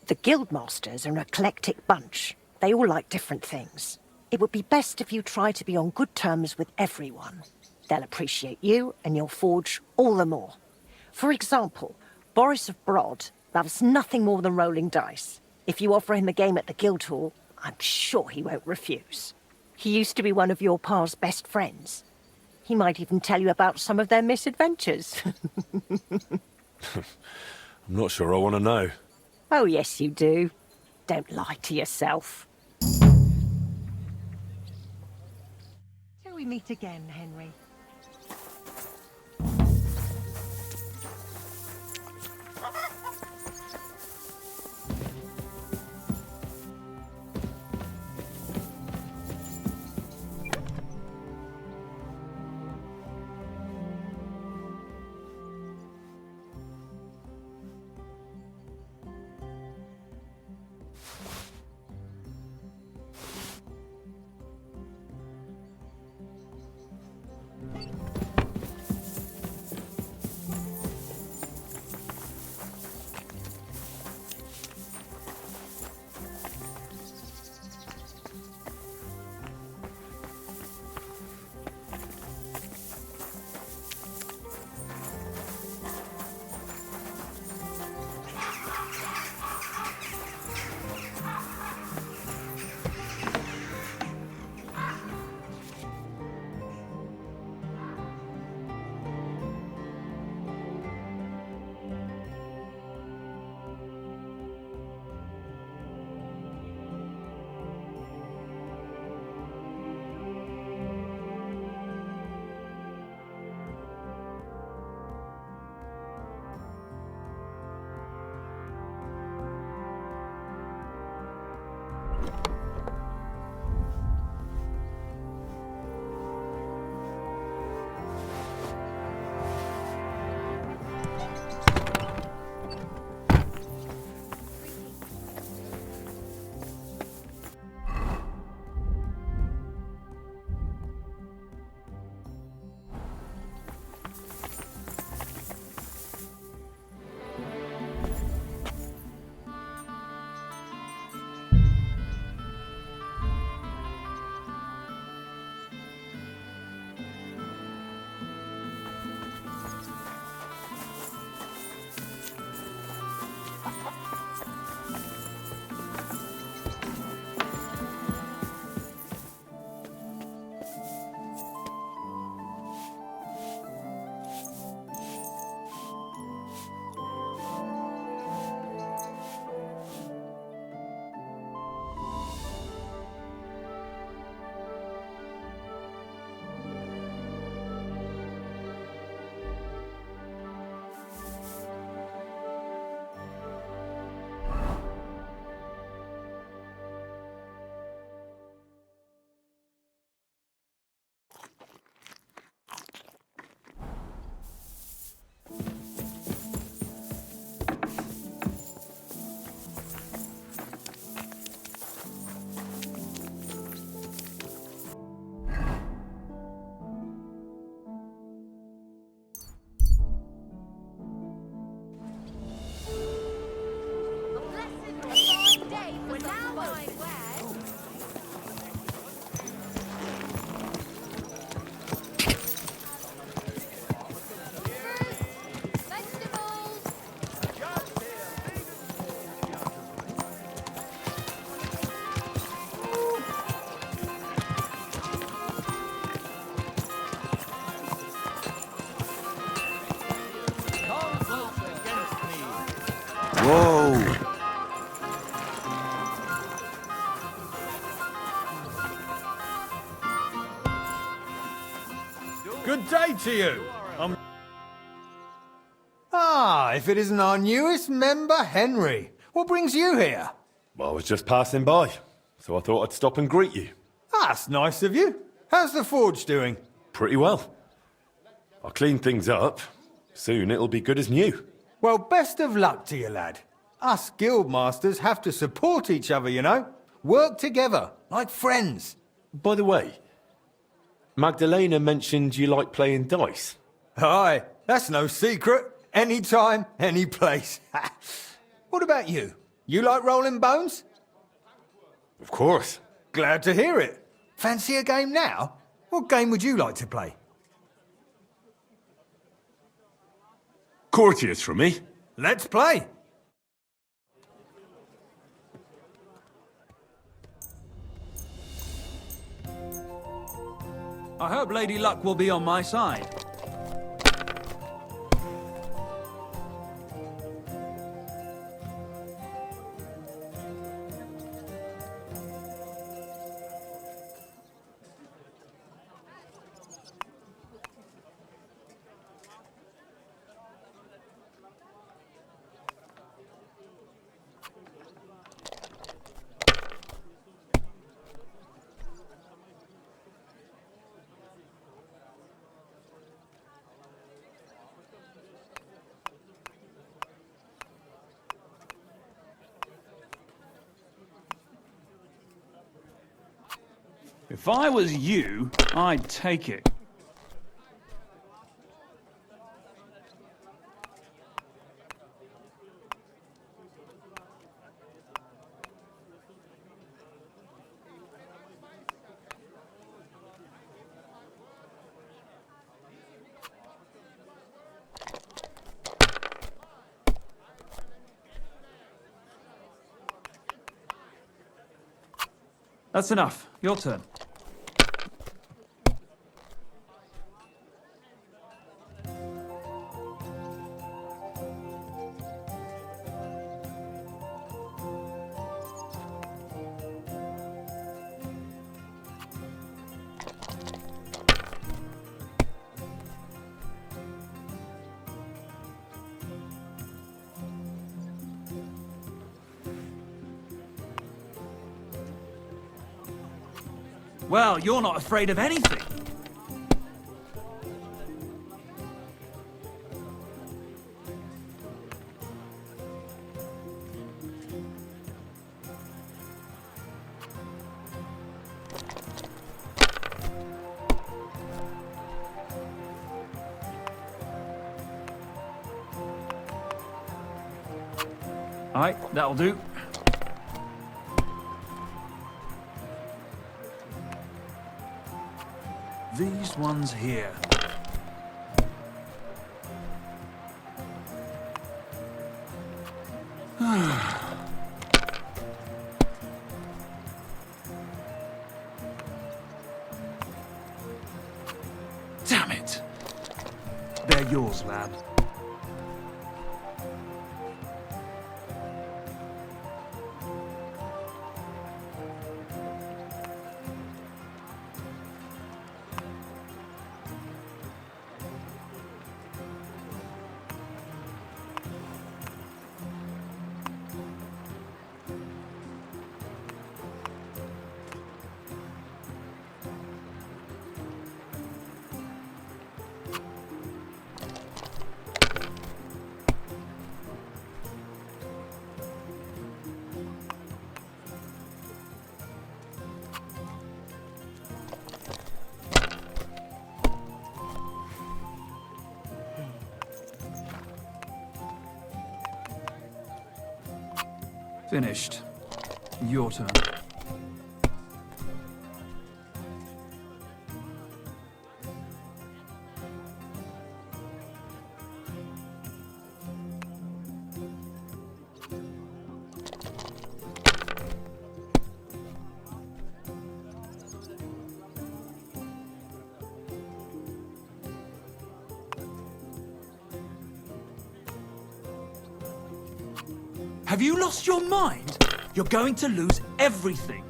The guildmasters are an eclectic bunch. They all like different things. It would be best if you try to be on good terms with everyone. They'll appreciate you, and you'll forge all the more. For example, Boris of Brod loves nothing more than rolling dice. If you offer him a game at the Guildhall, I'm sure he won't refuse. He used to be one of your pa's best friends. He might even tell you about some of their misadventures. I'm not sure I want to know. Oh, yes, you do. Don't lie to yourself. Shall we meet again, Henry? Whoa! Good day to you. If it isn't our newest member, Henry. What brings you here? Well, I was just passing by, so I thought I'd stop and greet you. That's nice of you. How's the forge doing? Pretty well. I'll clean things up. Soon it'll be good as new. Well, best of luck to you, lad. Us guildmasters have to support each other, you know? Work together, like friends. By the way, Magdalena mentioned you like playing dice. Aye, that's no secret. Anytime, any place. What about you? You like rolling bones? Of course. Glad to hear it. Fancy a game now? What game would you like to play? Courtiers for me. Let's play. I hope Lady Luck will be on my side. If I was you, I'd take it. That's enough. Your turn. Well, you're not afraid of anything. All right, that'll do. These ones here. Damn it! They're yours, lad. Finished. Your turn. Have you lost your mind? You're going to lose everything.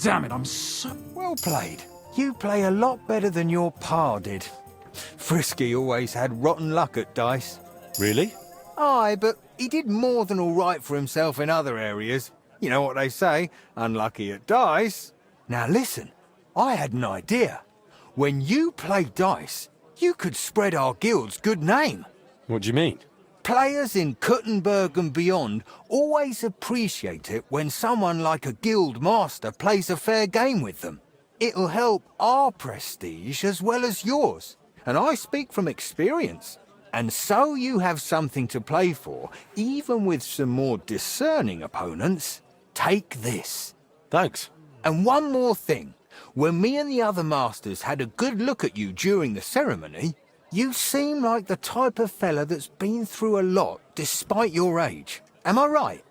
damn it, I'm so... Well played. You play a lot better than your pa did. Frisky always had rotten luck at dice. Really? Aye, but he did more than all right for himself in other areas. You know what they say, unlucky at dice. Now listen, I had an idea. When you play dice, you could spread our guild's good name. What do you mean? Players in Kuttenberg and beyond always appreciate it when someone like a guild master plays a fair game with them. It'll help our prestige as well as yours, and I speak from experience. And so you have something to play for, even with some more discerning opponents. Take this. Thanks. And one more thing. When me and the other masters had a good look at you during the ceremony, you seem like the type of fella that's been through a lot despite your age. Am I right?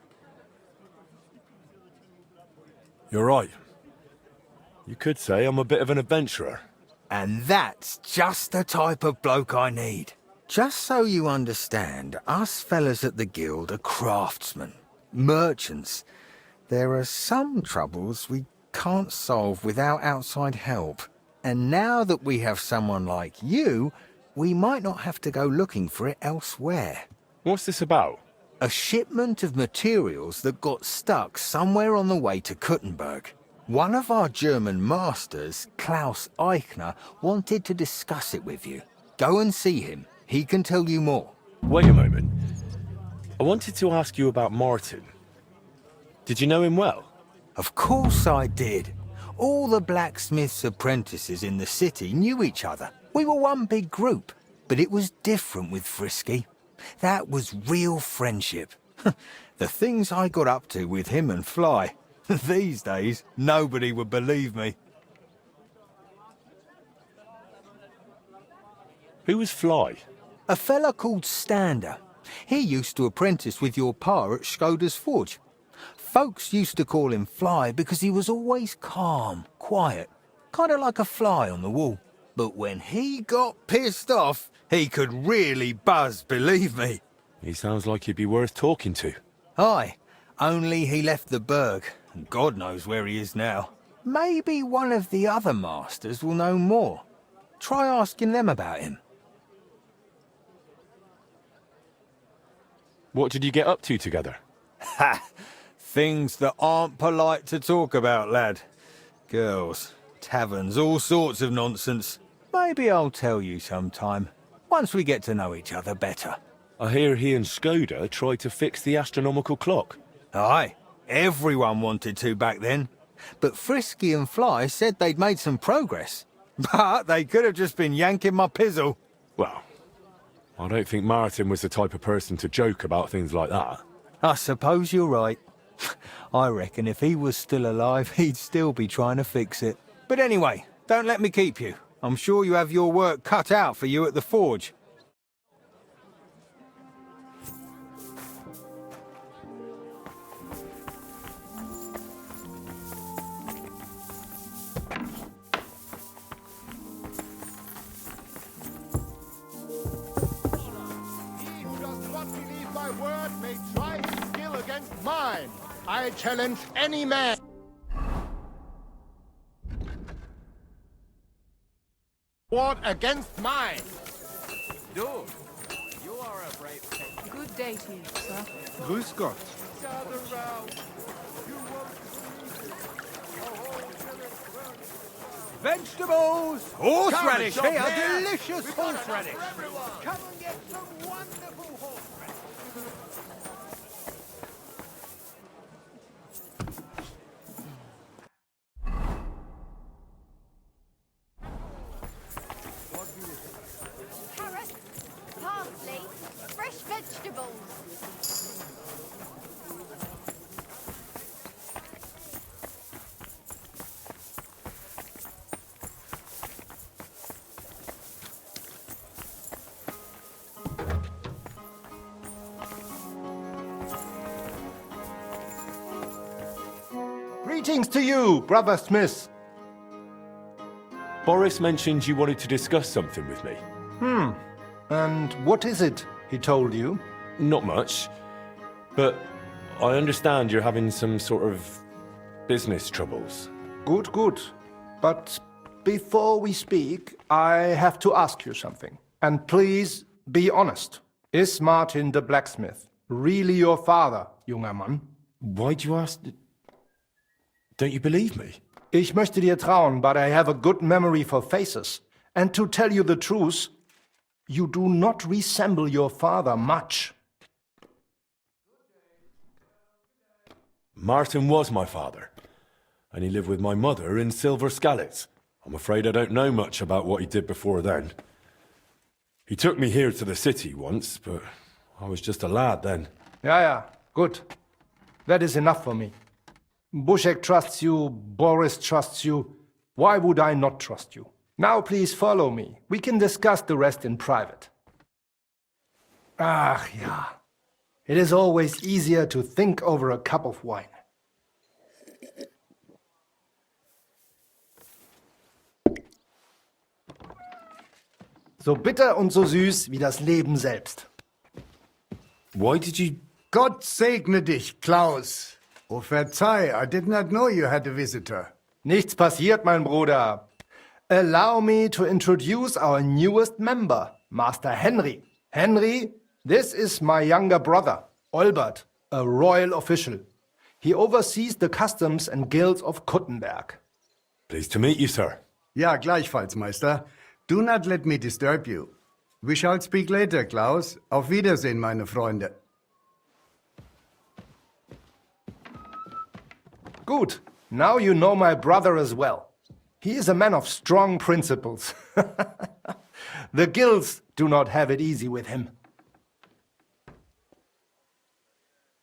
You're right. You could say I'm a bit of an adventurer. And that's just the type of bloke I need. Just so you understand, us fellas at the guild are craftsmen, merchants. There are some troubles we can't solve without outside help. And now that we have someone like you, we might not have to go looking for it elsewhere. What's this about? A shipment of materials that got stuck somewhere on the way to Kuttenberg. One of our German masters, Klaus Eichner, wanted to discuss it with you. Go and see him. He can tell you more. Wait a moment. I wanted to ask you about Martin. Did you know him well? Of course I did. All the blacksmith's apprentices in the city knew each other. We were one big group, but it was different with Frisky. That was real friendship. The things I got up to with him and Fly. These days, nobody would believe me. Who was Fly? A fella called Stander. He used to apprentice with your pa at Skoda's Forge. Folks used to call him Fly because he was always calm, quiet, kind of like a fly on the wall. But when he got pissed off, he could really buzz, believe me. He sounds like he'd be worth talking to. Aye, only he left the burg, and God knows where he is now. Maybe one of the other masters will know more. Try asking them about him. What did you get up to together? Ha! Things that aren't polite to talk about, lad. Girls, taverns, all sorts of nonsense. Maybe I'll tell you sometime, once we get to know each other better. I hear he and Skoda tried to fix the astronomical clock. Aye, everyone wanted to back then. But Frisky and Fly said they'd made some progress. But they could have just been yanking my pizzle. Well, I don't think Martin was the type of person to joke about things like that. I suppose you're right. I reckon if he was still alive, he'd still be trying to fix it. But anyway, don't let me keep you. I'm sure you have your work cut out for you at the forge. He who does not believe my word may try his skill against mine. I challenge any man. Ward against mine. Dude, you are a brave man. Good day to you, sir. Grüß Gott. Gather round. You won't Vegetables! Horseradish Come and here, shop here. delicious We've got enough horseradish. for everyone. Come and get some wonderful horseradish. Carrots, parsley, fresh vegetables. Greetings to you, Brother Smith. Boris mentioned you wanted to discuss something with me. And what is it he told you? Not much, but I understand you're having some sort of business troubles. Good, good. But before we speak, I have to ask you something. And please be honest. Is Martin the blacksmith really your father, junger Mann? Why do you ask? Don't you believe me? Ich möchte dir trauen, but I have a good memory for faces. And to tell you the truth, you do not resemble your father much. Martin was my father, and he lived with my mother in Silver Skallets. I'm afraid I don't know much about what he did before then. He took me here to the city once, but I was just a lad then. Yeah, good. That is enough for me. Bushek trusts you, Boris trusts you. Why would I not trust you? Now please follow me. We can discuss the rest in private. Ach, ja. It is always easier to think over a cup of wine. So bitter und so süß wie das Leben selbst. Why did you... Gott segne dich, Klaus. Oh, verzeih, I did not know you had a visitor. Nichts passiert, mein Bruder. Allow me to introduce our newest member, Master Henry. Henry, this is my younger brother, Olbert, a royal official. He oversees the customs and guilds of Kuttenberg. Pleased to meet you, sir. Ja, gleichfalls, Meister. Do not let me disturb you. We shall speak later, Klaus. Auf Wiedersehen, meine Freunde. Good. Now you know my brother as well. He is a man of strong principles. The guilds do not have it easy with him.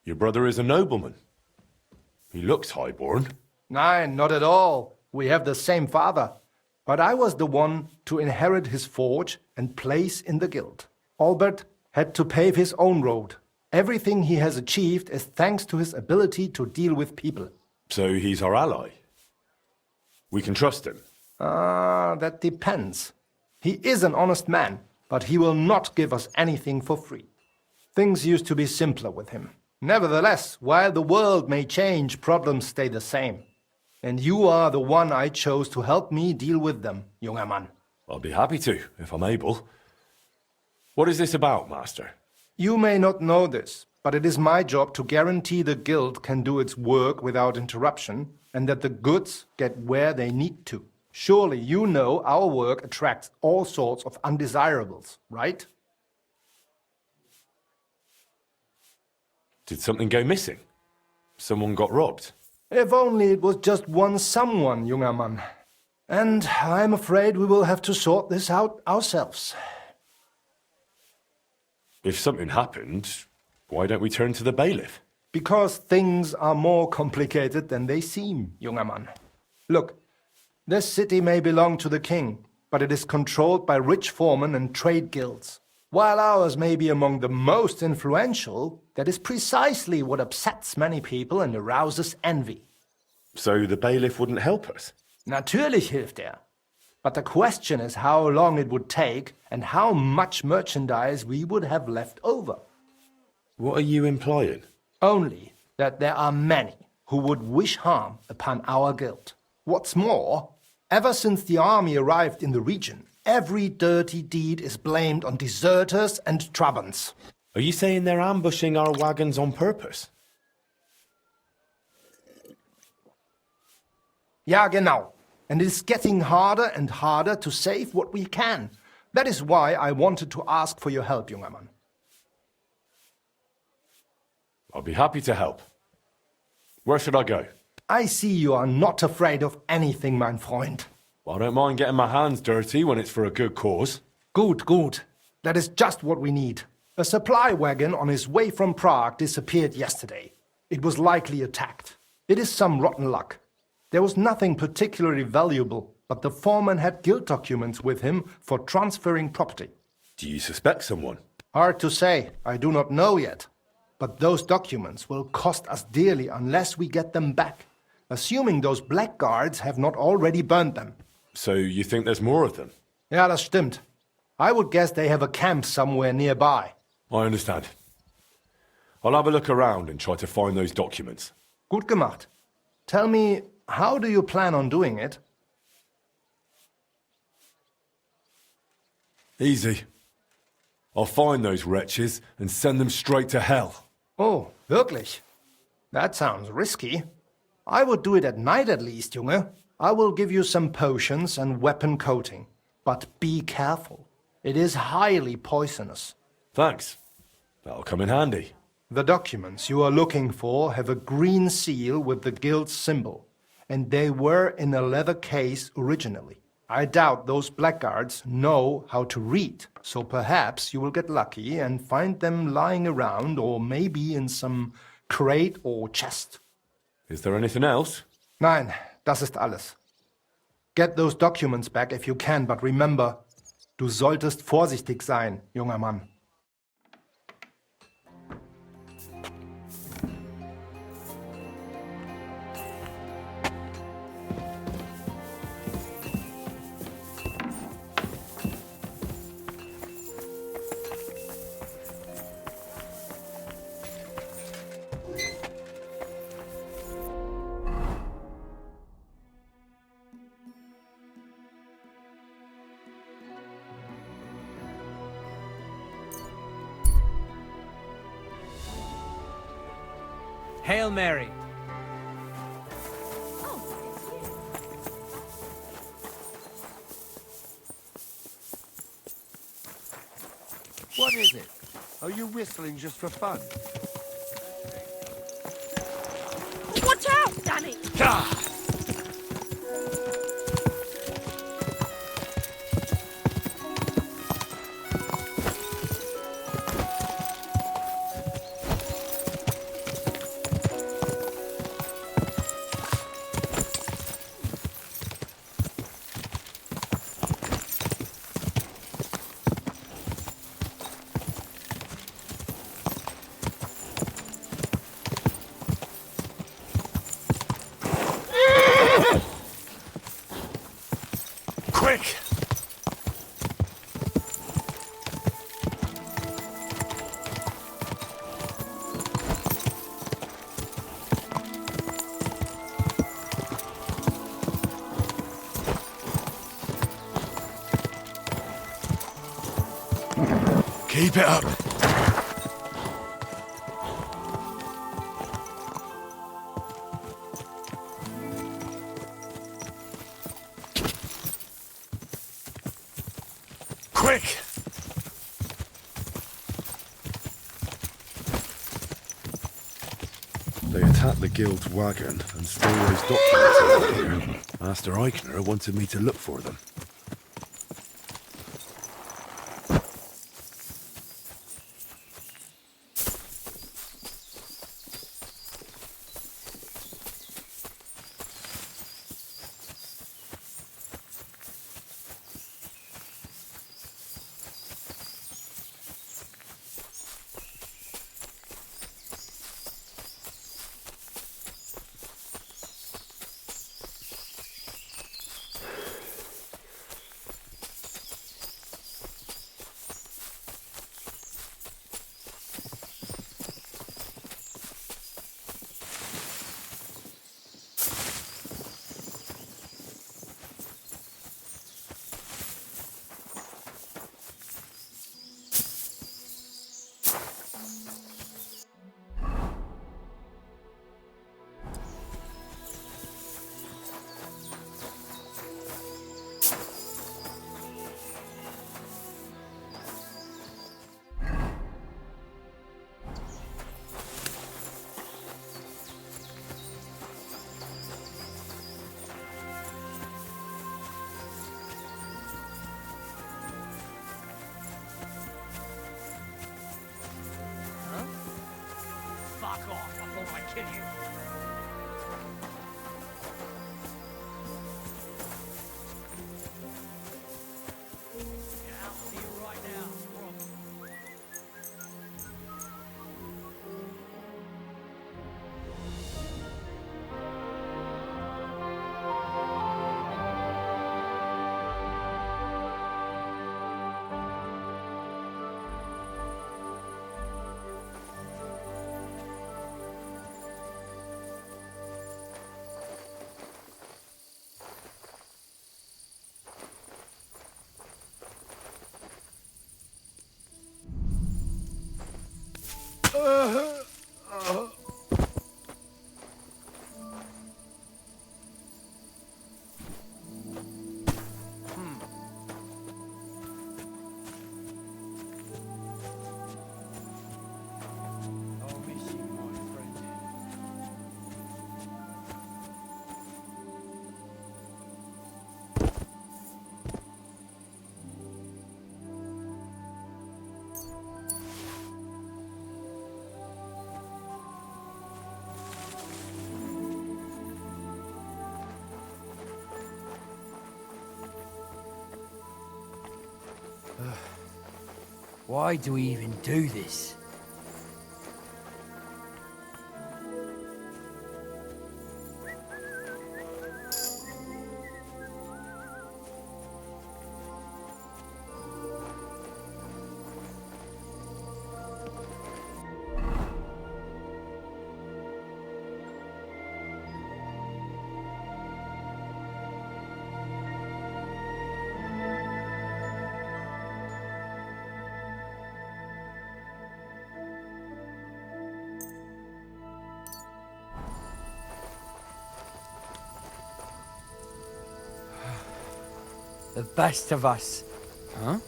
Your brother is a nobleman. He looks highborn. Nein, not at all. We have the same father. But I was the one to inherit his forge and place in the guild. Albert had to pave his own road. Everything he has achieved is thanks to his ability to deal with people. So he's our ally. We can trust him. That depends. He is an honest man, but he will not give us anything for free. Things used to be simpler with him. Nevertheless, while the world may change, problems stay the same. And you are the one I chose to help me deal with them, junger Mann. I'll be happy to, if I'm able. What is this about, Master? You may not know this, but it is my job to guarantee the guild can do its work without interruption, and that the goods get where they need to. Surely you know our work attracts all sorts of undesirables, right? Did something go missing? Someone got robbed? If only it was just one someone, junger Mann. And I'm afraid we will have to sort this out ourselves. If something happened, why don't we turn to the bailiff? Because things are more complicated than they seem, junger Mann. Look, this city may belong to the king, but it is controlled by rich foremen and trade guilds. While ours may be among the most influential, that is precisely what upsets many people and arouses envy. So the bailiff wouldn't help us? Natürlich hilft er. But the question is how long it would take and how much merchandise we would have left over. What are you implying? Only that there are many who would wish harm upon our guild. What's more, ever since the army arrived in the region, every dirty deed is blamed on deserters and Trabants. Are you saying they're ambushing our wagons on purpose? Ja, genau. And it is getting harder and harder to save what we can. That is why I wanted to ask for your help, junger Mann. I'll be happy to help. Where should I go? I see you are not afraid of anything, mein Freund. Well, I don't mind getting my hands dirty when it's for a good cause. Good, good. That is just what we need. A supply wagon on his way from Prague disappeared yesterday. It was likely attacked. It is some rotten luck. There was nothing particularly valuable, but the foreman had guild documents with him for transferring property. Do you suspect someone? Hard to say. I do not know yet. But those documents will cost us dearly unless we get them back, assuming those blackguards have not already burned them. So you think there's more of them? Ja, das stimmt. I would guess they have a camp somewhere nearby. I understand. I'll have a look around and try to find those documents. Gut gemacht. Tell me, how do you plan on doing it? Easy. I'll find those wretches and send them straight to hell. Oh, wirklich? That sounds risky. I would do it at night at least, Junge. I will give you some potions and weapon coating. But be careful. It is highly poisonous. Thanks. That'll come in handy. The documents you are looking for have a green seal with the guild's symbol, and they were in a leather case originally. I doubt those blackguards know how to read, so perhaps you will get lucky and find them lying around or maybe in some crate or chest. Is there anything else? Nein, das ist alles. Get those documents back if you can, but remember, du solltest vorsichtig sein, junger Mann. Hail Mary. What is it? Are you whistling just for fun? Watch out, Danny! Quick! Keep it up. Quick! They attacked the guild's wagon and stole those documents over here. Master Eichner wanted me to look for them. Fuck off, I thought I'd kill you. Yeah, I'll see you right now. Why do we even do this? The best of us. Huh?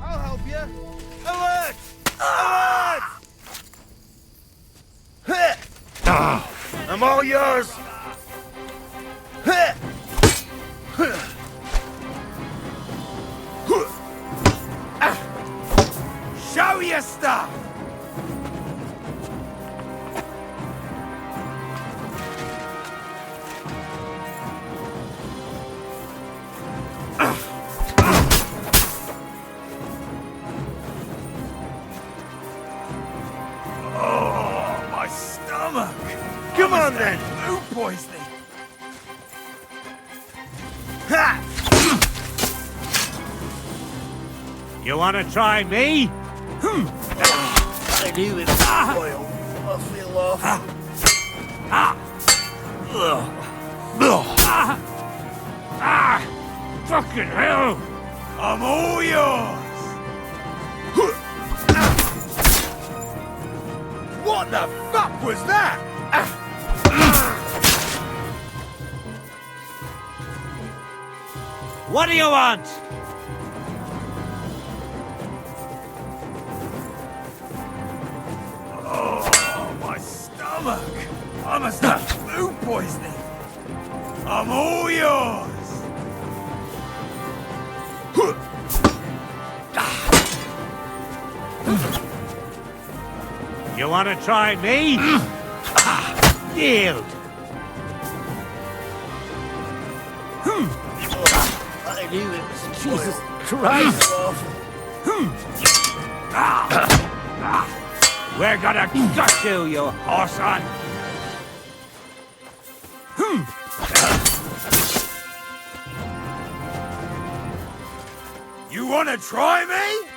I'll help you. Alert! Alert! I'm all yours. Show your stuff. Oh, my stomach! Come on then! Food poisoning! Ha! You want to try me? I knew it was oil. I feel awful. Fucking hell! I'm all yours! What the fuck was that? What do you want? Oh, my stomach! I must have food poisoning. I'm all yours! You want to try me? Yield! I knew it was Jesus Christ! We're gonna gut you, you horse-on! You wanna try me?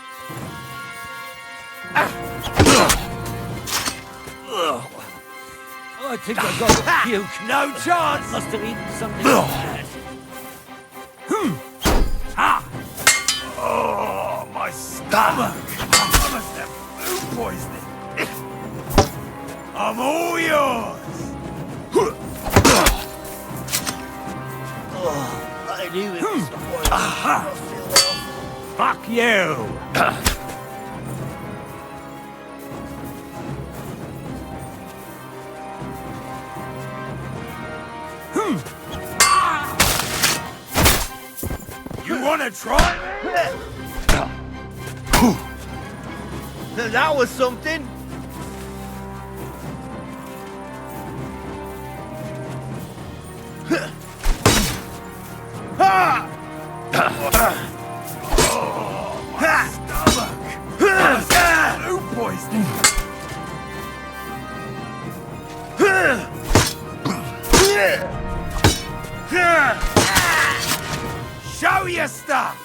I think I got a puke. No chance! Must have eaten something bad. Oh, my stomach! I must have food poisoning. I'm all yours! I knew it was oil. I feel awful. Fuck you! You wanna try me? That was something. Oh, my stomach! Food poisoning! Show your stuff!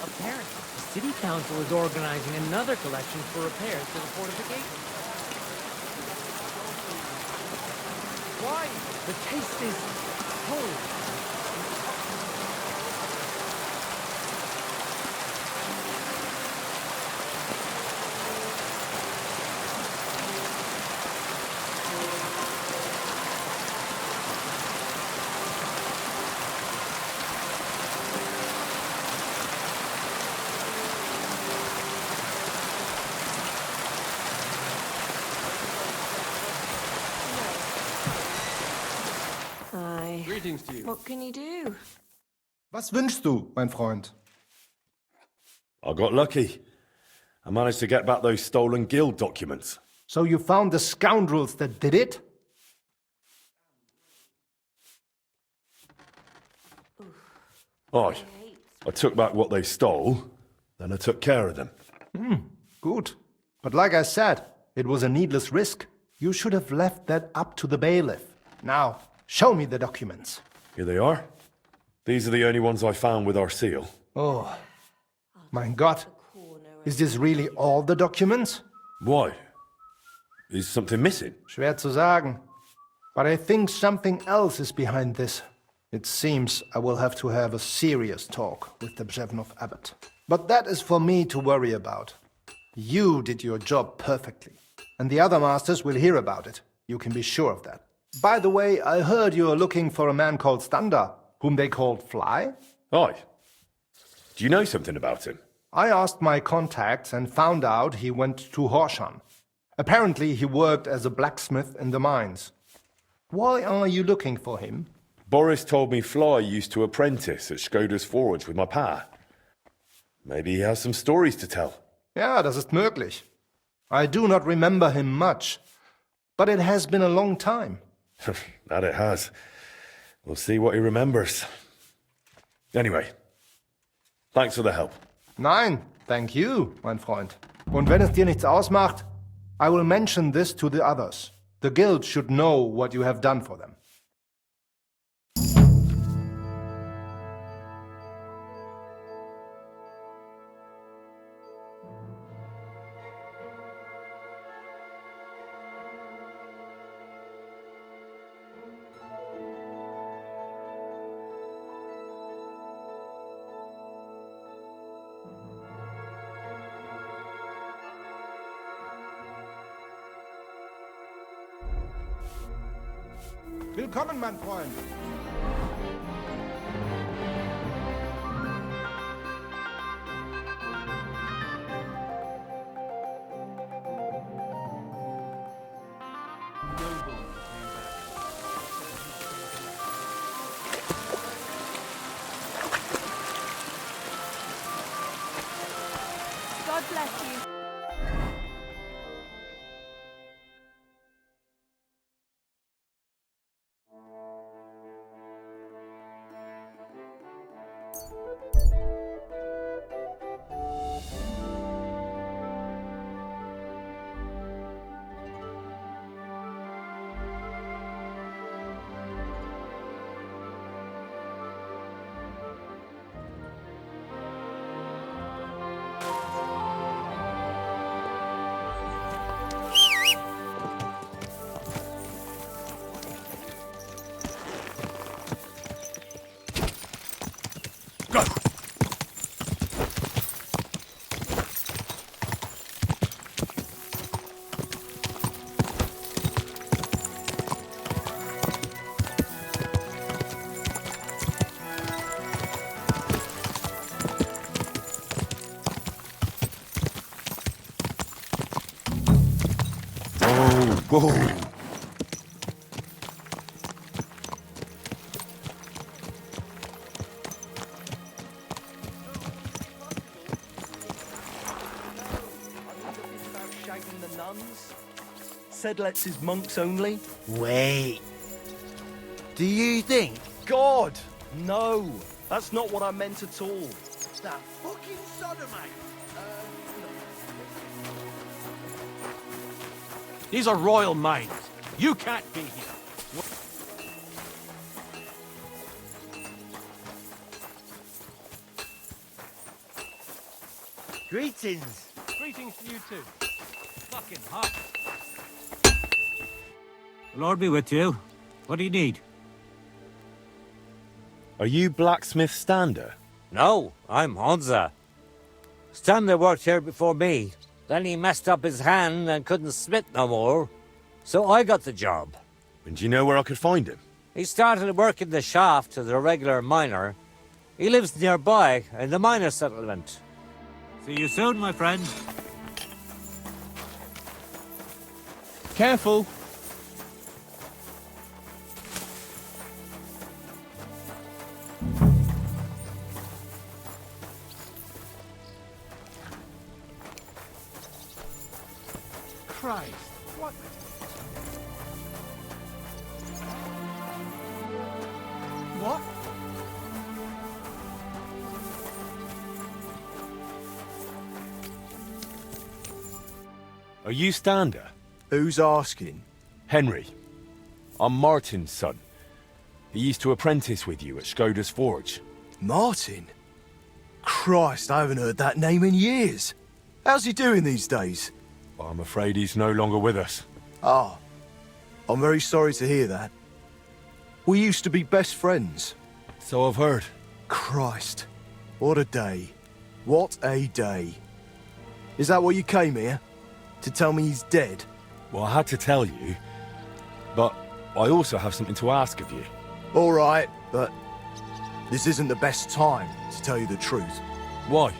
Apparently, the city council is organizing another collection for repairs to the fortification. Why? The taste is cold. Greetings to you. What can you do? Was wünschst du, mein Freund? I got lucky. I managed to get back those stolen guild documents. So you found the scoundrels that did it? Aye. I took back what they stole, then I took care of them. Good. But like I said, it was a needless risk. You should have left that up to the bailiff. Now, show me the documents. Here they are. These are the only ones I found with our seal. Oh, mein Gott. Is this really all the documents? Why? Is something missing? Schwer zu sagen. But I think something else is behind this. It seems I will have to have a serious talk with the Brzevnov abbot. But that is for me to worry about. You did your job perfectly. And the other masters will hear about it. You can be sure of that. By the way, I heard you are looking for a man called Standa, whom they called Fly? Aye. Do you know something about him? I asked my contacts and found out he went to Horshan. Apparently he worked as a blacksmith in the mines. Why are you looking for him? Boris told me Fly used to apprentice at Skoda's forge with my pa. Maybe he has some stories to tell. Ja, das ist möglich. I do not remember him much, but it has been a long time. That it has. We'll see what he remembers. Anyway, thanks for the help. Nein, thank you, mein Freund. Und wenn es dir nichts ausmacht, I will mention this to the others. The guild should know what you have done for them. Willkommen, mein Freund. God bless you. Whoa. Shagging the nuns? Said lets his monks only? Wait. Do you think? God! No! That's not what I meant at all. That fucking sodomite! These are royal mines. You can't be here. Greetings. Greetings to you too. Fucking hot. The Lord be with you. What do you need? Are you blacksmith Stander? No, I'm Honza. Stander worked here before me. Then he messed up his hand and couldn't smith no more. So I got the job. And do you know where I could find him? He started working the shaft as a regular miner. He lives nearby in the miner settlement. See you soon, my friend. Careful. Christ, what? What? Are you Stander? Who's asking? Henry. I'm Martin's son. He used to apprentice with you at Skoda's Forge. Martin? Christ, I haven't heard that name in years. How's he doing these days? I'm afraid he's no longer with us. Ah, I'm very sorry to hear that. We used to be best friends. So I've heard. Christ, what a day. What a day. Is that why you came here? To tell me he's dead? Well, I had to tell you, but I also have something to ask of you. All right, but this isn't the best time, to tell you the truth. Why?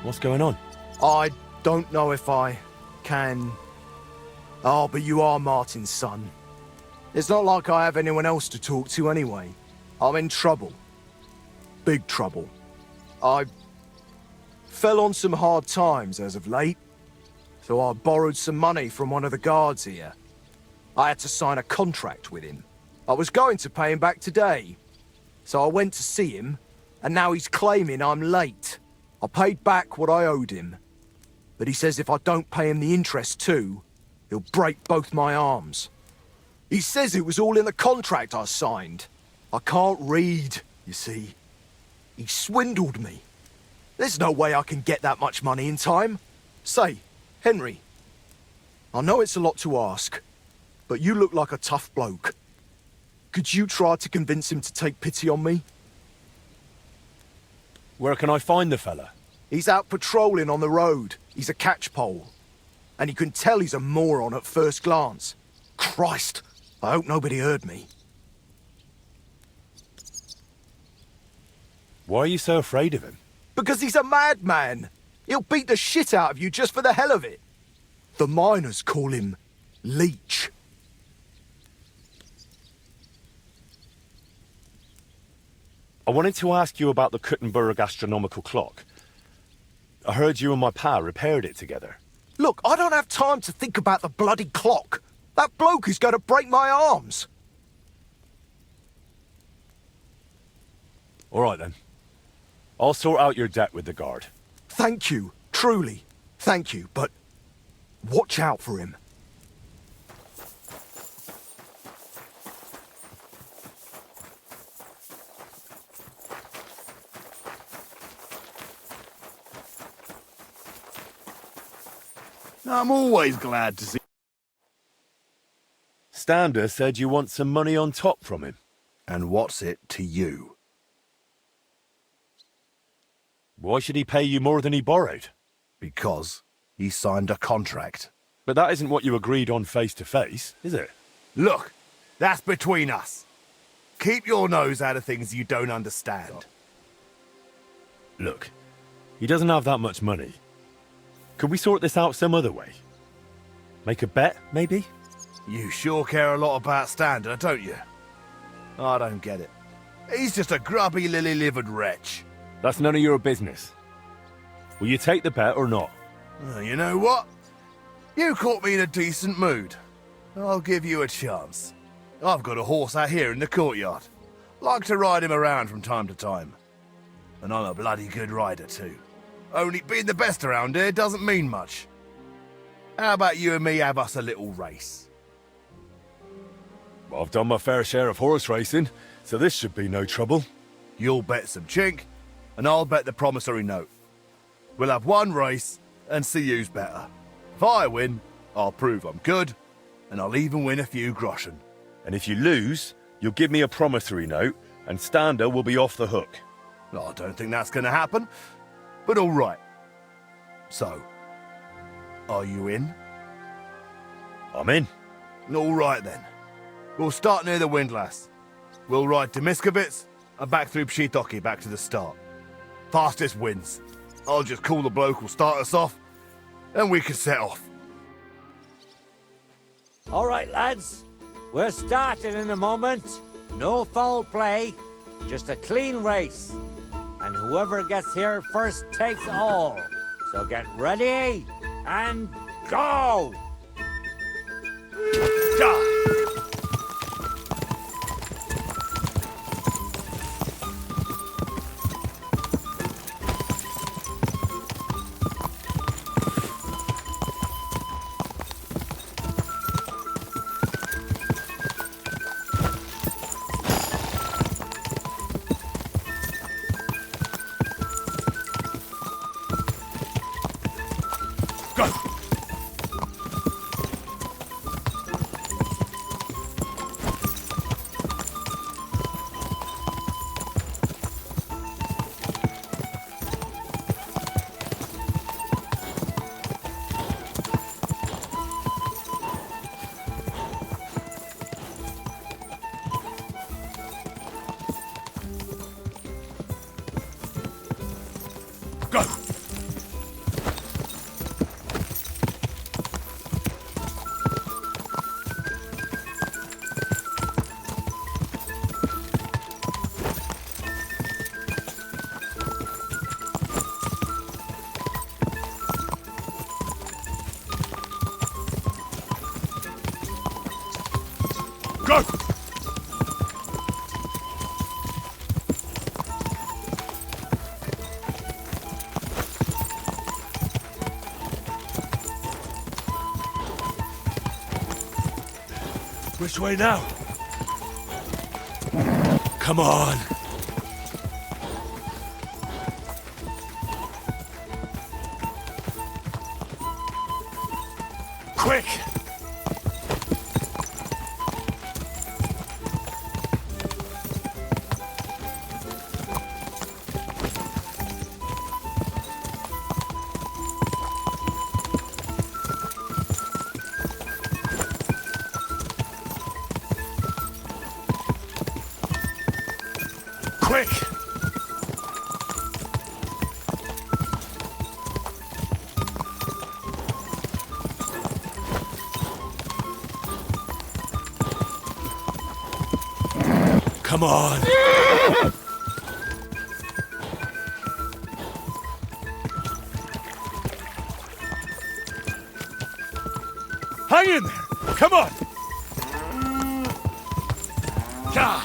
What's going on? I don't know if I can... Oh, but you are Martin's son. It's not like I have anyone else to talk to anyway. I'm in trouble. Big trouble. I fell on some hard times as of late, so I borrowed some money from one of the guards here. I had to sign a contract with him. I was going to pay him back today, so I went to see him, and now he's claiming I'm late. I paid back what I owed him, but he says if I don't pay him the interest too, he'll break both my arms. He says it was all in the contract I signed. I can't read, you see. He swindled me. There's no way I can get that much money in time. Say, Henry, I know it's a lot to ask, but you look like a tough bloke. Could you try to convince him to take pity on me? Where can I find the fella? He's out patrolling on the road. He's a catchpole. And you can tell he's a moron at first glance. Christ, I hope nobody heard me. Why are you so afraid of him? Because he's a madman. He'll beat the shit out of you just for the hell of it. The miners call him Leech. I wanted to ask you about the Kuttenberg astronomical clock. I heard you and my pa repaired it together. Look, I don't have time to think about the bloody clock. That bloke is going to break my arms. All right, then. I'll sort out your debt with the guard. Thank you, truly. Thank you, but watch out for him. I'm always glad to see... Stander said you want some money on top from him. And what's it to you? Why should he pay you more than he borrowed? Because he signed a contract. But that isn't what you agreed on face to face, is it? Look, that's between us. Keep your nose out of things you don't understand. Look, he doesn't have that much money. Could we sort this out some other way? Make a bet, maybe? You sure care a lot about Stander, don't you? I don't get it. He's just a grubby, lily-livered wretch. That's none of your business. Will you take the bet or not? You know what? You caught me in a decent mood. I'll give you a chance. I've got a horse out here in the courtyard. Like to ride him around from time to time. And I'm a bloody good rider too. Only being the best around here doesn't mean much. How about you and me have us a little race? I've done my fair share of horse racing, so this should be no trouble. You'll bet some chink, and I'll bet the promissory note. We'll have one race and see who's better. If I win, I'll prove I'm good, and I'll even win a few groschen. And if you lose, you'll give me a promissory note, and Stander will be off the hook. I don't think that's going to happen, but all right. So, are you in? I'm in. All right then. We'll start near the windlass. We'll ride to Miskovitz and back through Pshitoki back to the start. Fastest wins. I'll just call the bloke who'll start us off, and we can set off. All right, lads. We're starting in a moment. No foul play, just a clean race. And whoever gets here first takes all. So get ready and go! Go! Which way now? Come on. Quick! Quick! Come on! Hang in there! Come on! Yeah.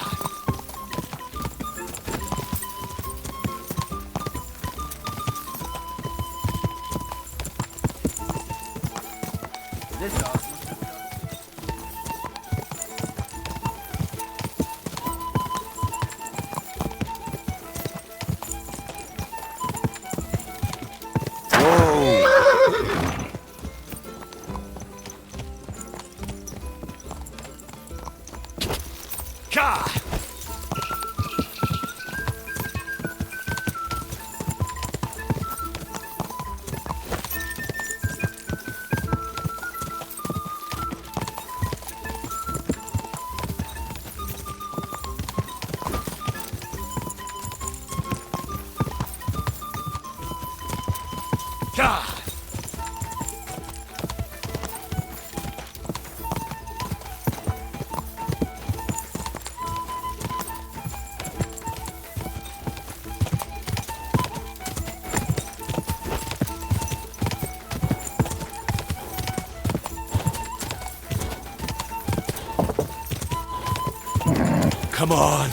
Come on.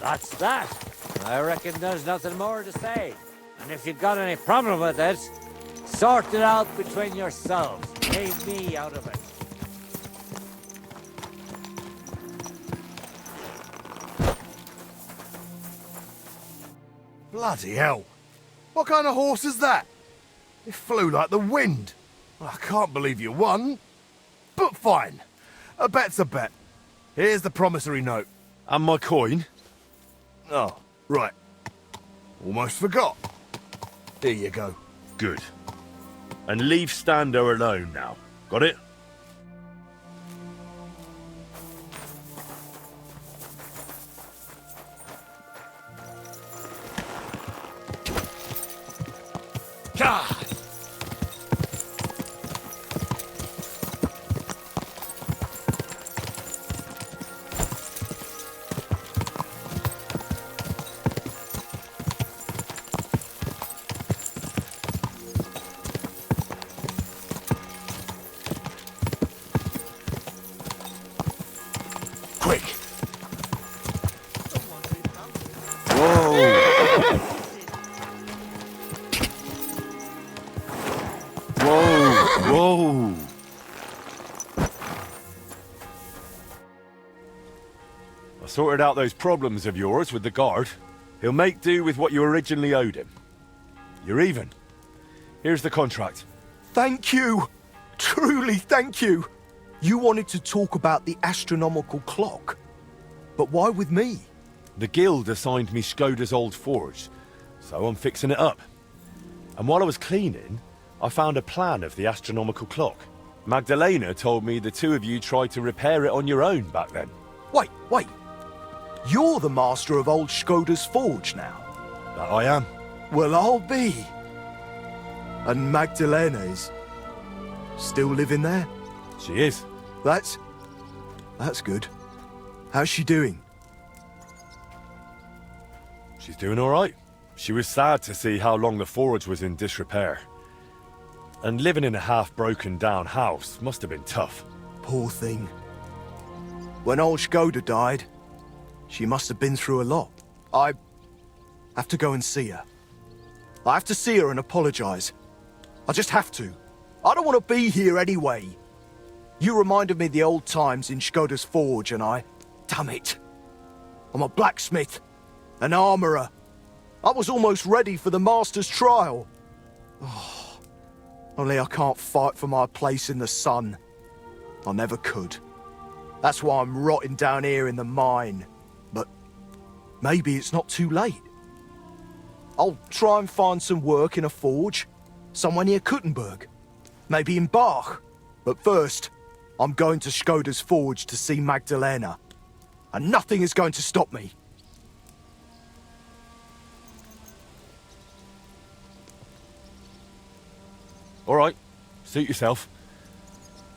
That's that. I reckon there's nothing more to say. And if you've got any problem with it, sort it out between yourselves. Leave me out of it. Bloody hell. What kind of horse is that? It flew like the wind. I can't believe you won. But fine. A bet's a bet. Here's the promissory note. And my coin? Oh, right. Almost forgot. Here you go. Good. And leave Stando alone now. Got it? God! Quick! Whoa! I sorted out those problems of yours with the guard. He'll make do with what you originally owed him. You're even. Here's the contract. Thank you. Truly thank you. You wanted to talk about the astronomical clock. But why with me? The guild assigned me Skoda's old forge, so I'm fixing it up. And while I was cleaning, I found a plan of the astronomical clock. Magdalena told me the two of you tried to repair it on your own back then. Wait. You're the master of old Skoda's forge now. That I am. Well, I'll be. And Magdalena is still living there? She is. That's good. How's she doing? She's doing all right. She was sad to see how long the forge was in disrepair. And living in a half-broken down house must have been tough. Poor thing. When old Skoda died, she must have been through a lot. I have to go and see her. I have to see her and apologize. I just have to. I don't want to be here anyway. You reminded me of the old times in Skoda's forge and damn it. I'm a blacksmith, an armourer. I was almost ready for the master's trial. Oh, only I can't fight for my place in the sun. I never could. That's why I'm rotting down here in the mine. But maybe it's not too late. I'll try and find some work in a forge, somewhere near Kuttenberg. Maybe in Bach. But first, I'm going to Skoda's forge to see Magdalena. And nothing is going to stop me. All right, suit yourself.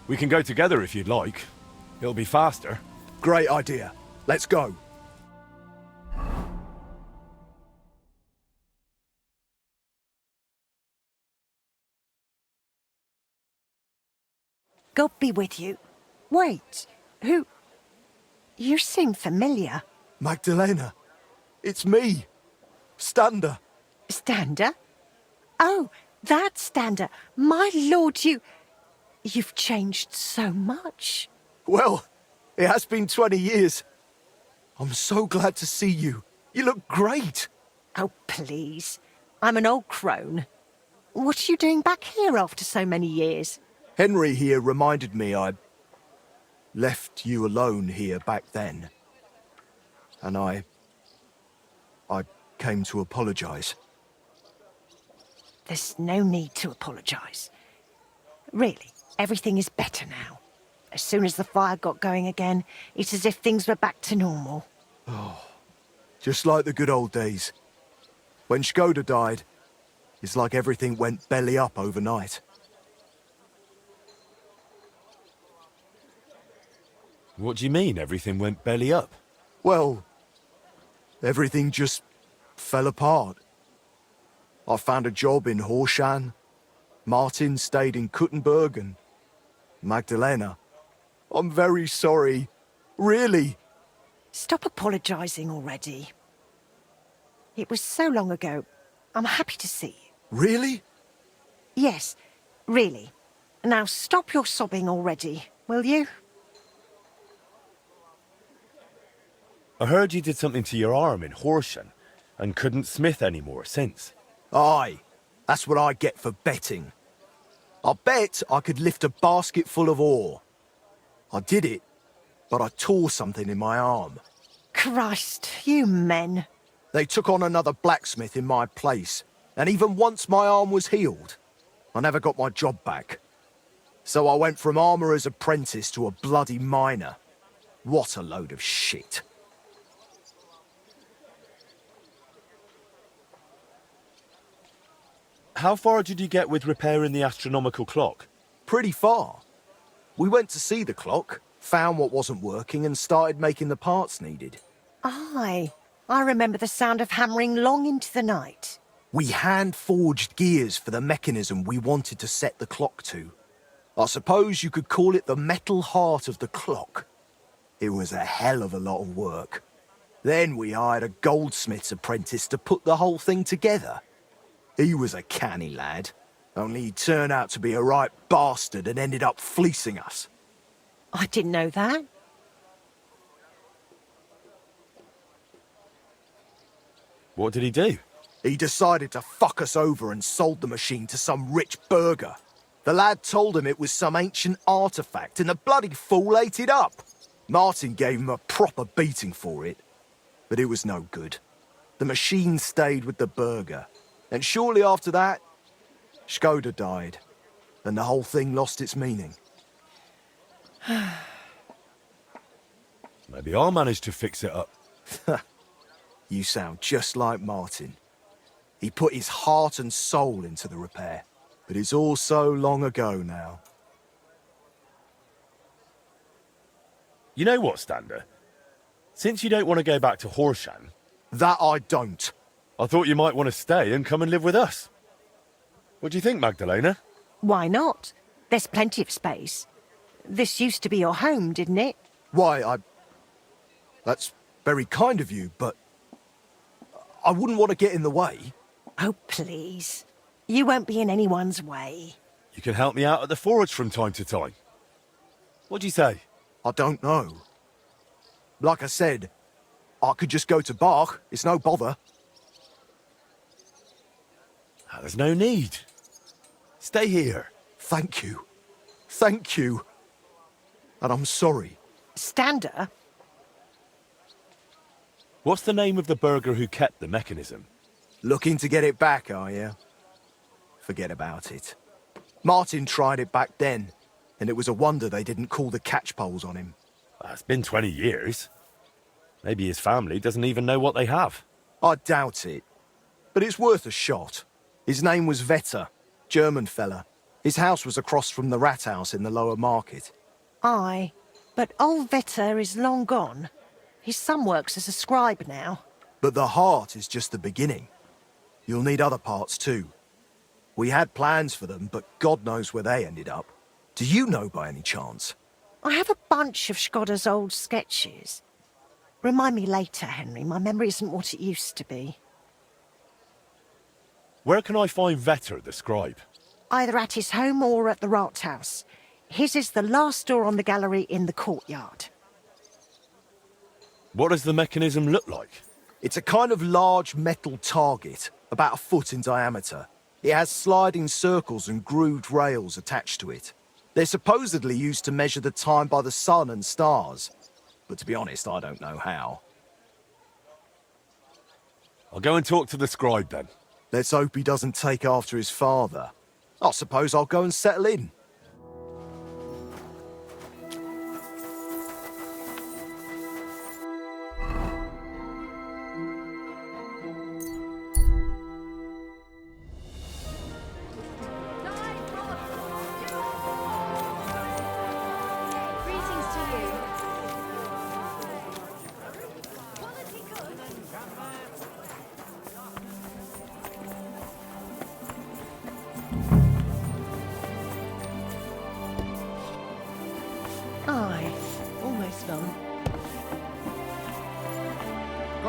We can go together if you'd like. It'll be faster. Great idea. Let's go. God be with you. Wait, who? You seem familiar. Magdalena, it's me. Stander. Stander? Oh, that Stander. My lord, you've changed so much. Well, it has been 20 years. I'm so glad to see you. You look great. Oh, please. I'm an old crone. What are you doing back here after so many years? Henry here reminded me I left you alone here back then. And I came to apologise. There's no need to apologise. Really, everything is better now. As soon as the fire got going again, it's as if things were back to normal. Oh, just like the good old days. When Skoda died, it's like everything went belly up overnight. What do you mean everything went belly up? Well, everything just fell apart. I found a job in Horshan. Martin stayed in Kuttenberg and Magdalena. I'm very sorry. Really. Stop apologising already. It was so long ago. I'm happy to see you. Really? Yes, really. Now stop your sobbing already, will you? I heard you did something to your arm in Horsham and couldn't smith anymore since. Aye, that's what I get for betting. I bet I could lift a basket full of ore. I did it, but I tore something in my arm. Christ, you men. They took on another blacksmith in my place, and even once my arm was healed, I never got my job back. So I went from armourer's apprentice to a bloody miner. What a load of shit. How far did you get with repairing the astronomical clock? Pretty far. We went to see the clock, found what wasn't working, and started making the parts needed. Aye, I remember the sound of hammering long into the night. We hand-forged gears for the mechanism we wanted to set the clock to. I suppose you could call it the metal heart of the clock. It was a hell of a lot of work. Then we hired a goldsmith's apprentice to put the whole thing together. He was a canny lad, only he turned out to be a right bastard and ended up fleecing us. I didn't know that. What did he do? He decided to fuck us over and sold the machine to some rich burgher. The lad told him it was some ancient artifact, and the bloody fool ate it up. Martin gave him a proper beating for it, but it was no good. The machine stayed with the burgher, and shortly after that, Skoda died, and the whole thing lost its meaning. Maybe I'll manage to fix it up. You sound just like Martin. He put his heart and soul into the repair, but it's all so long ago now. You know what, Stander? Since you don't want to go back to Horsham... That I don't. I thought you might want to stay and come and live with us. What do you think, Magdalena? Why not? There's plenty of space. This used to be your home, didn't it? Why, That's very kind of you, but... I wouldn't want to get in the way. Oh, please. You won't be in anyone's way. You can help me out at the forge from time to time. What do you say? I don't know. Like I said, I could just go to Bach. It's no bother. There's no need. Stay here. Thank you. Thank you. And I'm sorry. Stander? What's the name of the burgher who kept the mechanism? Looking to get it back, are you? Forget about it. Martin tried it back then, and it was a wonder they didn't call the catchpoles on him. It's been 20 years. Maybe his family doesn't even know what they have. I doubt it. But it's worth a shot. His name was Vetter, German fella. His house was across from the rat house in the lower market. Aye, but old Vetter is long gone. His son works as a scribe now. But the heart is just the beginning. You'll need other parts too. We had plans for them, but God knows where they ended up. Do you know by any chance? I have a bunch of Skoda's old sketches. Remind me later, Henry. My memory isn't what it used to be. Where can I find Vetter, the scribe? Either at his home or at the Rathaus. His is the last door on the gallery in the courtyard. What does the mechanism look like? It's a kind of large metal target, about a foot in diameter. It has sliding circles and grooved rails attached to it. They're supposedly used to measure the time by the sun and stars. But to be honest, I don't know how. I'll go and talk to the scribe then. Let's hope he doesn't take after his father. I suppose I'll go and settle in.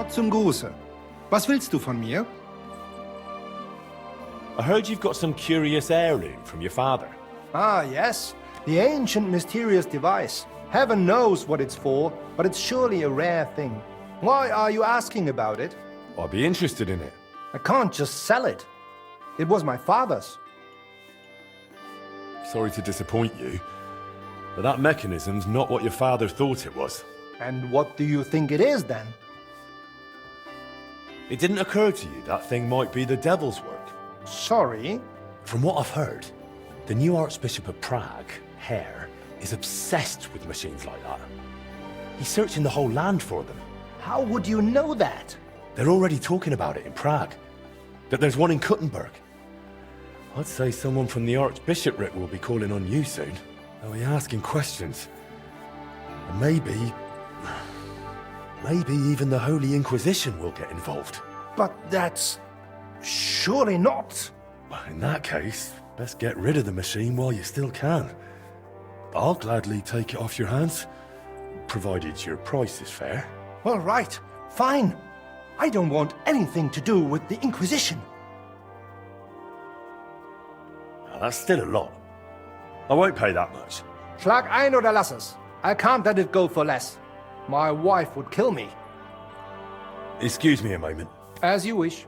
Wort zum Gruße. Was willst du von mir? I heard you've got some curious heirloom from your father. Ah, yes. The ancient mysterious device. Heaven knows what it's for, but it's surely a rare thing. Why are you asking about it? I'd be interested in it. I can't just sell it. It was my father's. Sorry to disappoint you, but that mechanism's not what your father thought it was. And what do you think it is, then? It didn't occur to you that thing might be the devil's work? Sorry? From what I've heard, the new Archbishop of Prague, Hare, is obsessed with machines like that. He's searching the whole land for them. How would you know that? They're already talking about it in Prague. That there's one in Kuttenberg. I'd say someone from the Archbishopric will be calling on you soon. They'll be asking questions. And maybe even the Holy Inquisition will get involved. But that's... surely not. Well, in that case, best get rid of the machine while you still can. I'll gladly take it off your hands, provided your price is fair. All right, fine. I don't want anything to do with the Inquisition. Now, that's still a lot. I won't pay that much. Schlag ein oder lass es. I can't let it go for less. My wife would kill me. Excuse me a moment. As you wish.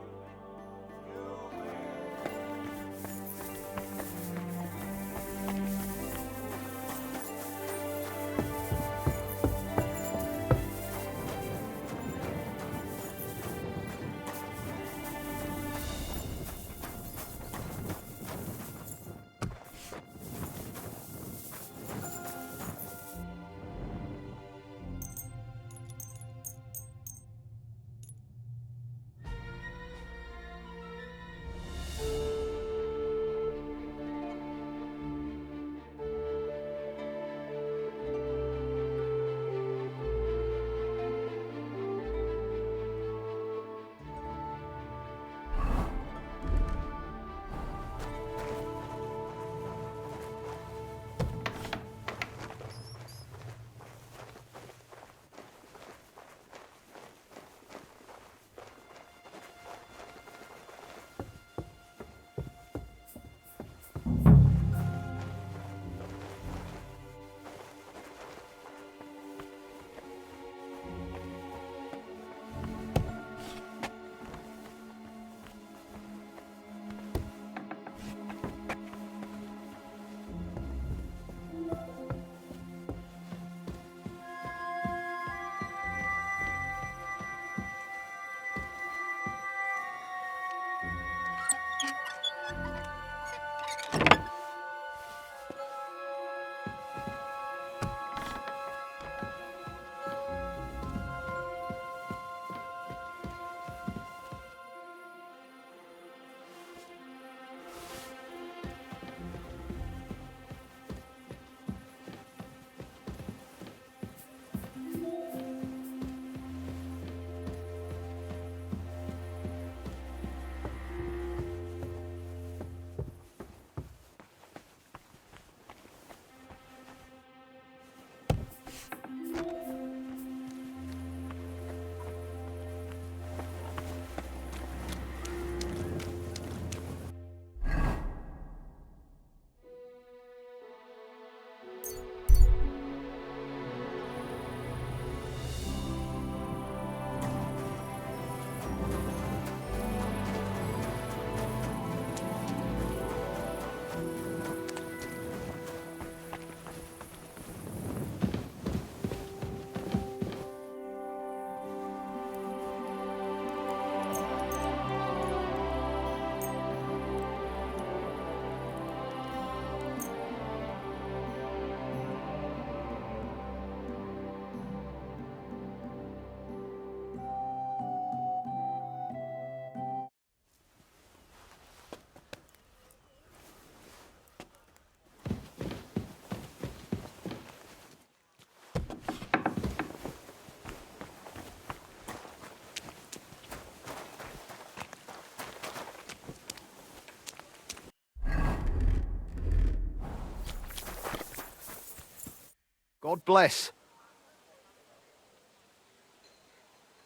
God bless.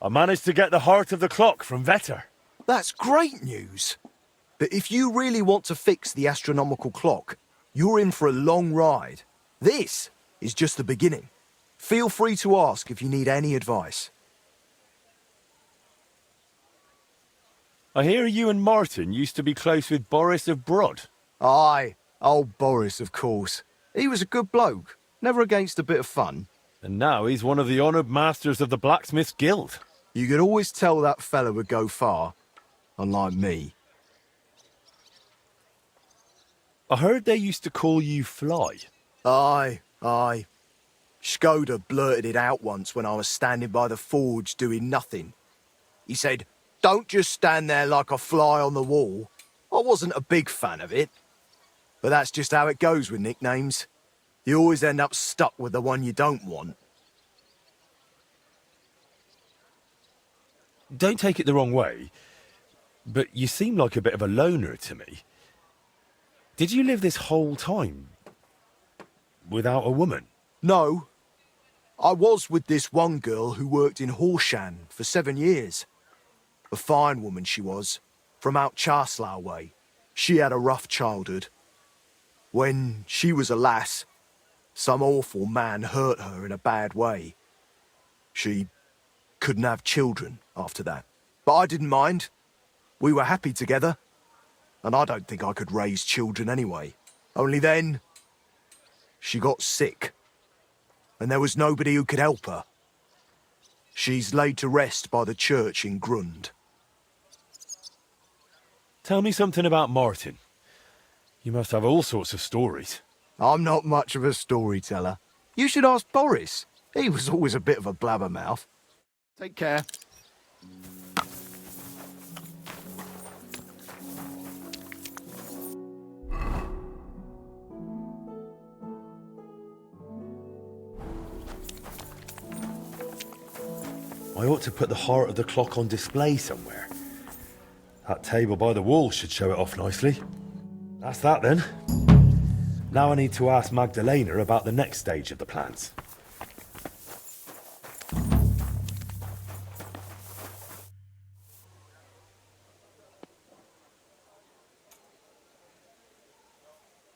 I managed to get the heart of the clock from Vetter. That's great news. But if you really want to fix the astronomical clock, you're in for a long ride. This is just the beginning. Feel free to ask if you need any advice. I hear you and Martin used to be close with Boris of Brod. Aye, old Boris, of course. He was a good bloke, never against a bit of fun. And now he's one of the honoured masters of the Blacksmith's Guild. You could always tell that fella would go far, unlike me. I heard they used to call you Fly. Aye. Skoda blurted it out once when I was standing by the forge doing nothing. He said, "Don't just stand there like a fly on the wall." I wasn't a big fan of it. But that's just how it goes with nicknames. You always end up stuck with the one you don't want. Don't take it the wrong way, but you seem like a bit of a loner to me. Did you live this whole time without a woman? No. I was with this one girl who worked in Horsham for 7 years. A fine woman she was, from out Charslow way. She had a rough childhood. When she was a lass, some awful man hurt her in a bad way. She couldn't have children after that. But I didn't mind. We were happy together. And I don't think I could raise children anyway. Only then, she got sick. And there was nobody who could help her. She's laid to rest by the church in Grund. Tell me something about Martin. You must have all sorts of stories. I'm not much of a storyteller. You should ask Boris. He was always a bit of a blabbermouth. Take care. I ought to put the heart of the clock on display somewhere. That table by the wall should show it off nicely. That's that then. Now I need to ask Magdalena about the next stage of the plans.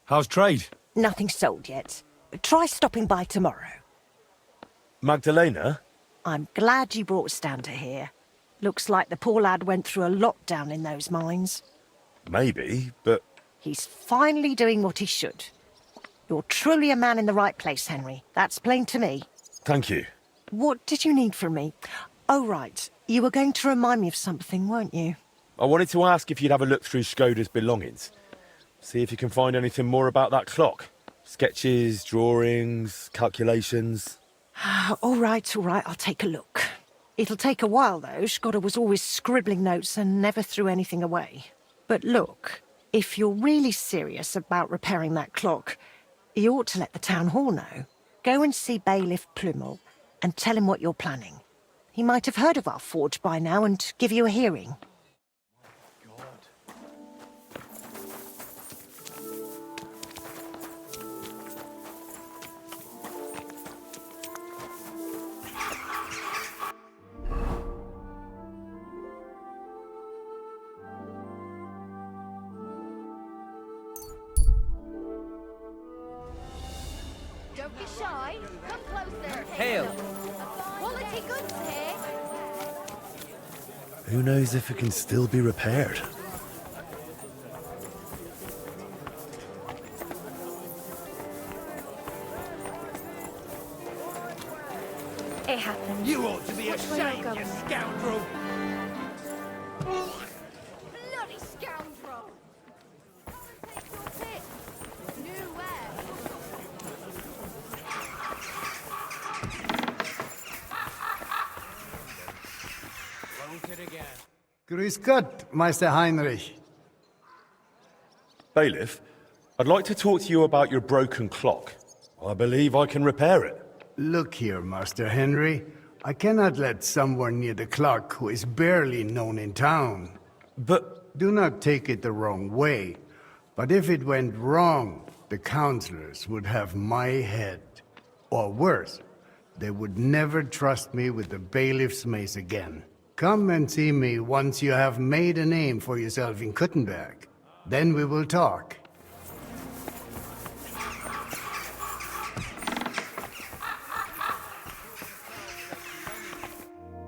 How's trade? Nothing sold yet. Try stopping by tomorrow. Magdalena? I'm glad you brought Stander here. Looks like the poor lad went through a lot down in those mines. Maybe, but... He's finally doing what he should. You're truly a man in the right place, Henry. That's plain to me. Thank you. What did you need from me? Oh, right. You were going to remind me of something, weren't you? I wanted to ask if you'd have a look through Skoda's belongings. See if you can find anything more about that clock. Sketches, drawings, calculations... All right, I'll take a look. It'll take a while, though. Skoda was always scribbling notes and never threw anything away. But look, if you're really serious about repairing that clock, you ought to let the town hall know. Go and see Bailiff Plumel and tell him what you're planning. He might have heard of our forge by now and give you a hearing. Don't be shy. Come closer. Hail. Quality goods here. Who knows if it can still be repaired? It happens. You ought to be Which way ashamed, you're you going? scoundrel! Bloody scoundrel! Come and take your pick. New where? Won't it again. Grüß Gott, Meister Heinrich. Bailiff, I'd like to talk to you about your broken clock. I believe I can repair it. Look here, Master Henry. I cannot let someone near the clock who is barely known in town. But... Do not take it the wrong way. But if it went wrong, the councillors would have my head. Or worse, they would never trust me with the bailiff's mace again. Come and see me once you have made a name for yourself in Kuttenberg. Then we will talk.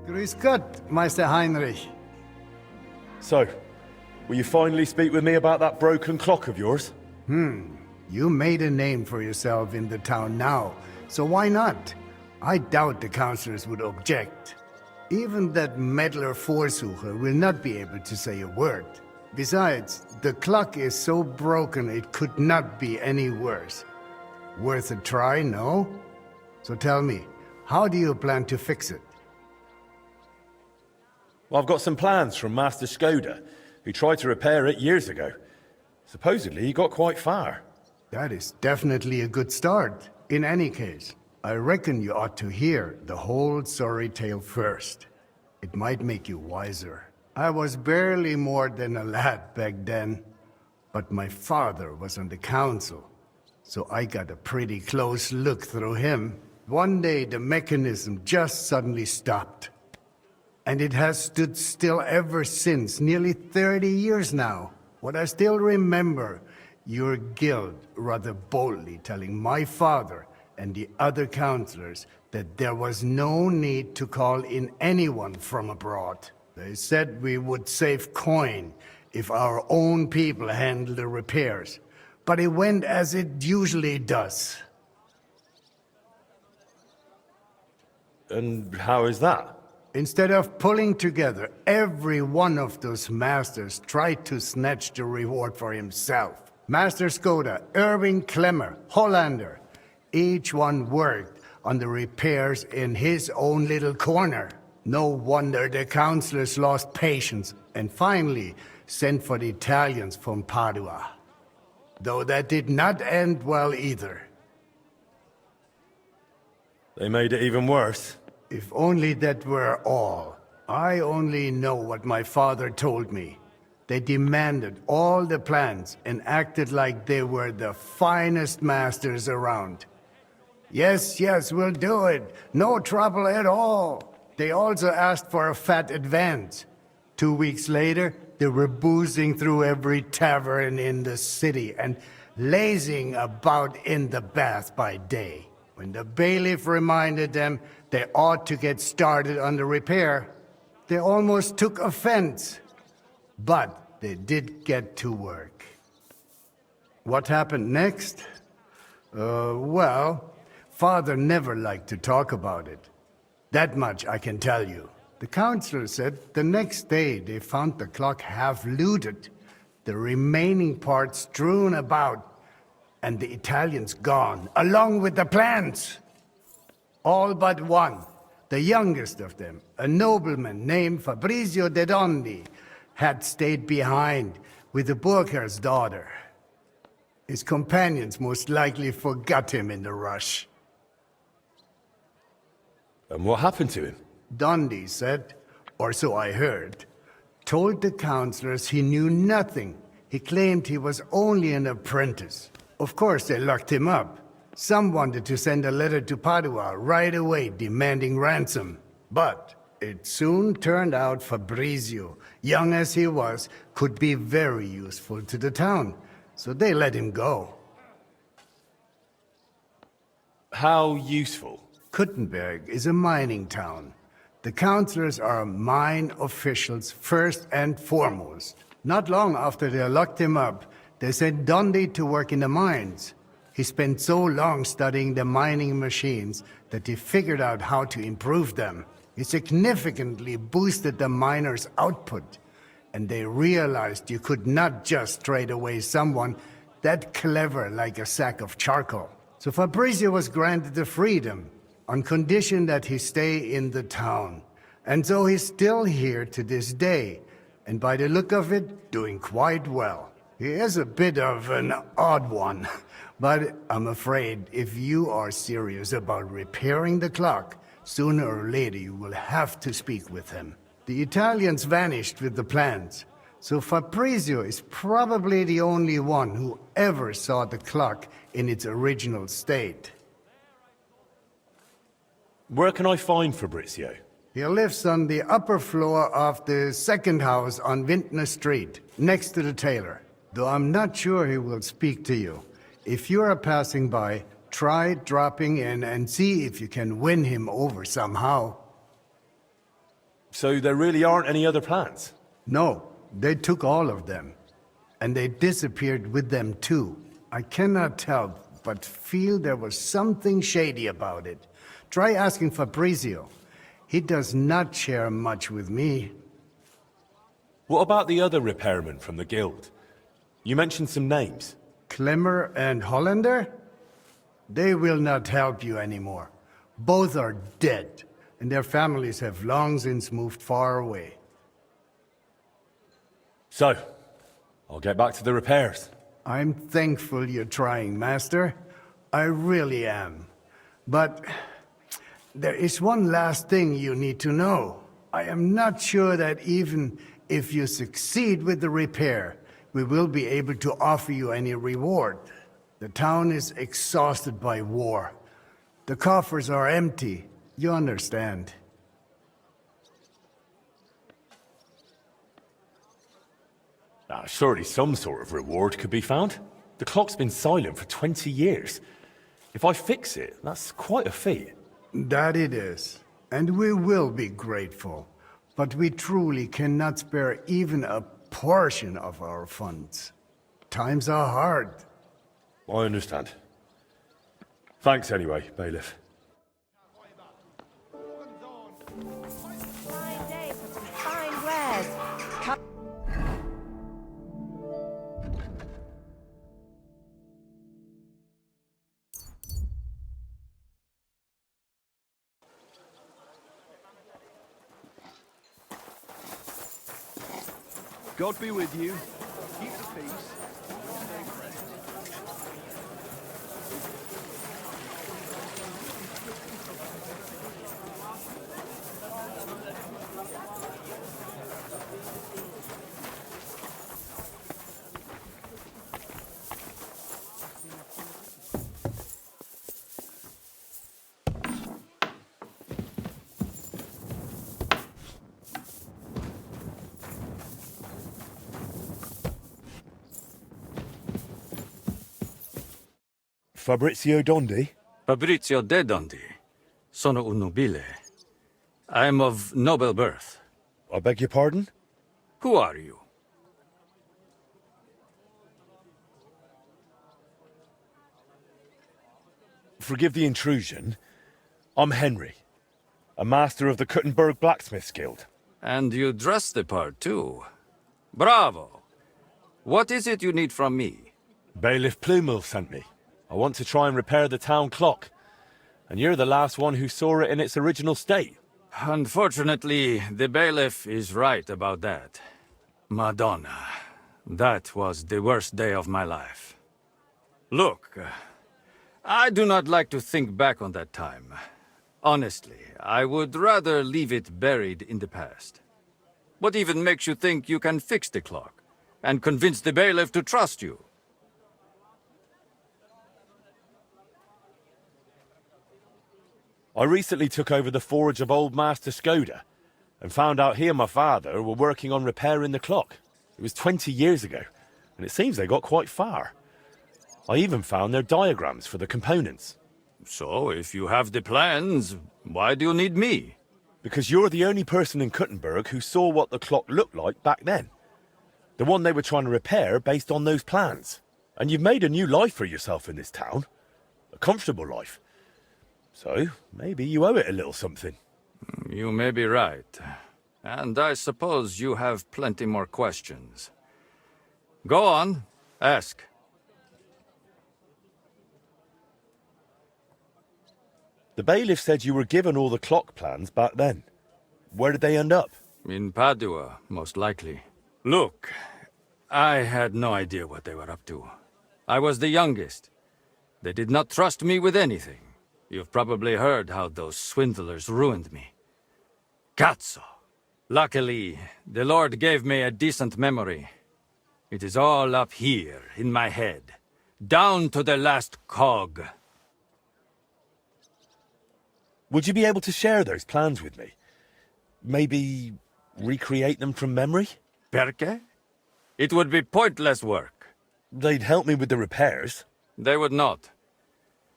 Grüß Gott, Meister Heinrich. So, will you finally speak with me about that broken clock of yours? You made a name for yourself in the town now, so why not? I doubt the councillors would object. Even that meddler Vorsucher will not be able to say a word. Besides, the clock is so broken it could not be any worse. Worth a try, no? So tell me, how do you plan to fix it? Well, I've got some plans from Master Skoda, who tried to repair it years ago. Supposedly, he got quite far. That is definitely a good start. In any case, I reckon you ought to hear the whole sorry tale first. It might make you wiser. I was barely more than a lad back then, but my father was on the council, so I got a pretty close look through him. One day the mechanism just suddenly stopped. And it has stood still ever since, nearly 30 years now. What I still remember, your guild rather boldly telling my father and the other councillors that there was no need to call in anyone from abroad. They said we would save coin if our own people handled the repairs. But it went as it usually does. And how is that? Instead of pulling together, every one of those masters tried to snatch the reward for himself. Master Skoda, Irving Klemmer, Hollander, each one worked on the repairs in his own little corner. No wonder the councillors lost patience and finally sent for the Italians from Padua. Though that did not end well either. They made it even worse. If only that were all. I only know what my father told me. They demanded all the plans and acted like they were the finest masters around. Yes, yes, we'll do it. No trouble at all. They also asked for a fat advance. 2 weeks later, they were boozing through every tavern in the city and lazing about in the bath by day. When the bailiff reminded them they ought to get started on the repair, they almost took offense. But they did get to work. What happened next? Well, Father never liked to talk about it. That much I can tell you. The councillor said the next day they found the clock half looted, the remaining parts strewn about, and the Italians gone, along with the plans. All but one, the youngest of them, a nobleman named Fabrizio de Dondi, had stayed behind with the Burkhar's daughter. His companions most likely forgot him in the rush. And what happened to him? Dondi said, or so I heard, told the councillors he knew nothing. He claimed he was only an apprentice. Of course, they locked him up. Some wanted to send a letter to Padua right away demanding ransom. But it soon turned out Fabrizio, young as he was, could be very useful to the town. So they let him go. How useful? Kuttenberg is a mining town. The councillors are mine officials first and foremost. Not long after they locked him up, they sent Dondi to work in the mines. He spent so long studying the mining machines that he figured out how to improve them. He significantly boosted the miners' output, and they realized you could not just trade away someone that clever like a sack of charcoal. So Fabrizio was granted the freedom, on condition that he stay in the town. And so he's still here to this day, and by the look of it, doing quite well. He is a bit of an odd one, but I'm afraid if you are serious about repairing the clock, sooner or later you will have to speak with him. The Italians vanished with the plans, so Fabrizio is probably the only one who ever saw the clock in its original state. Where can I find Fabrizio? He lives on the upper floor of the second house on Vintner Street, next to the tailor. Though I'm not sure he will speak to you. If you are passing by, try dropping in and see if you can win him over somehow. So there really aren't any other plans? No, they took all of them. And they disappeared with them too. I cannot help but feel there was something shady about it. Try asking Fabrizio. He does not share much with me. What about the other repairmen from the guild? You mentioned some names. Klemmer and Hollander? They will not help you anymore. Both are dead, and their families have long since moved far away. So, I'll get back to the repairs. I'm thankful you're trying, Master. I really am. But there is one last thing you need to know. I am not sure that even if you succeed with the repair, we will be able to offer you any reward. The town is exhausted by war. The coffers are empty. You understand. Surely some sort of reward could be found. The clock's been silent for 20 years. If I fix it, that's quite a feat. That it is. And we will be grateful. But we truly cannot spare even a portion of our funds. Times are hard. I understand. Thanks anyway, bailiff. Fine day for some fine wares. God be with you. Keep the peace. Fabrizio Dondi? Fabrizio de Dondi. Sono un nobile. I am of noble birth. I beg your pardon? Who are you? Forgive the intrusion. I'm Henry, a master of the Kuttenberg Blacksmiths Guild. And you dress the part, too. Bravo! What is it you need from me? Bailiff Plumel sent me. I want to try and repair the town clock. And you're the last one who saw it in its original state. Unfortunately, the bailiff is right about that. Madonna, that was the worst day of my life. Look, I do not like to think back on that time. Honestly, I would rather leave it buried in the past. What even makes you think you can fix the clock and convince the bailiff to trust you? I recently took over the forge of old Master Skoda and found out he and my father were working on repairing the clock. It was 20 years ago, and it seems they got quite far. I even found their diagrams for the components. So, if you have the plans, why do you need me? Because you're the only person in Kuttenberg who saw what the clock looked like back then. The one they were trying to repair based on those plans. And you've made a new life for yourself in this town. A comfortable life. So, maybe you owe it a little something. You may be right. And I suppose you have plenty more questions. Go on, ask. The bailiff said you were given all the clock plans back then. Where did they end up? In Padua, most likely. Look, I had no idea what they were up to. I was the youngest. They did not trust me with anything. You've probably heard how those swindlers ruined me. Cazzo! Luckily, the Lord gave me a decent memory. It is all up here, in my head. Down to the last cog. Would you be able to share those plans with me? Maybe recreate them from memory? Perché? It would be pointless work. They'd help me with the repairs. They would not.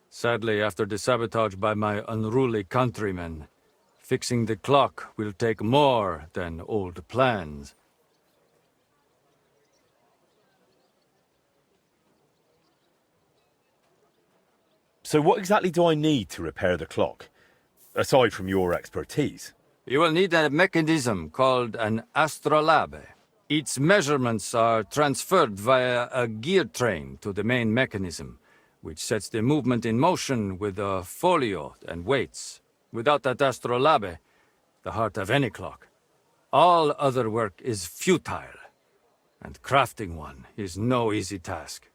Sadly, after the sabotage by my unruly countrymen, fixing the clock will take more than old plans. So what exactly do I need to repair the clock? Aside from your expertise. You will need a mechanism called an astrolabe. Its measurements are transferred via a gear train to the main mechanism, which sets the movement in motion with a folio and weights. Without that astrolabe, the heart of any clock, all other work is futile, and crafting one is no easy task.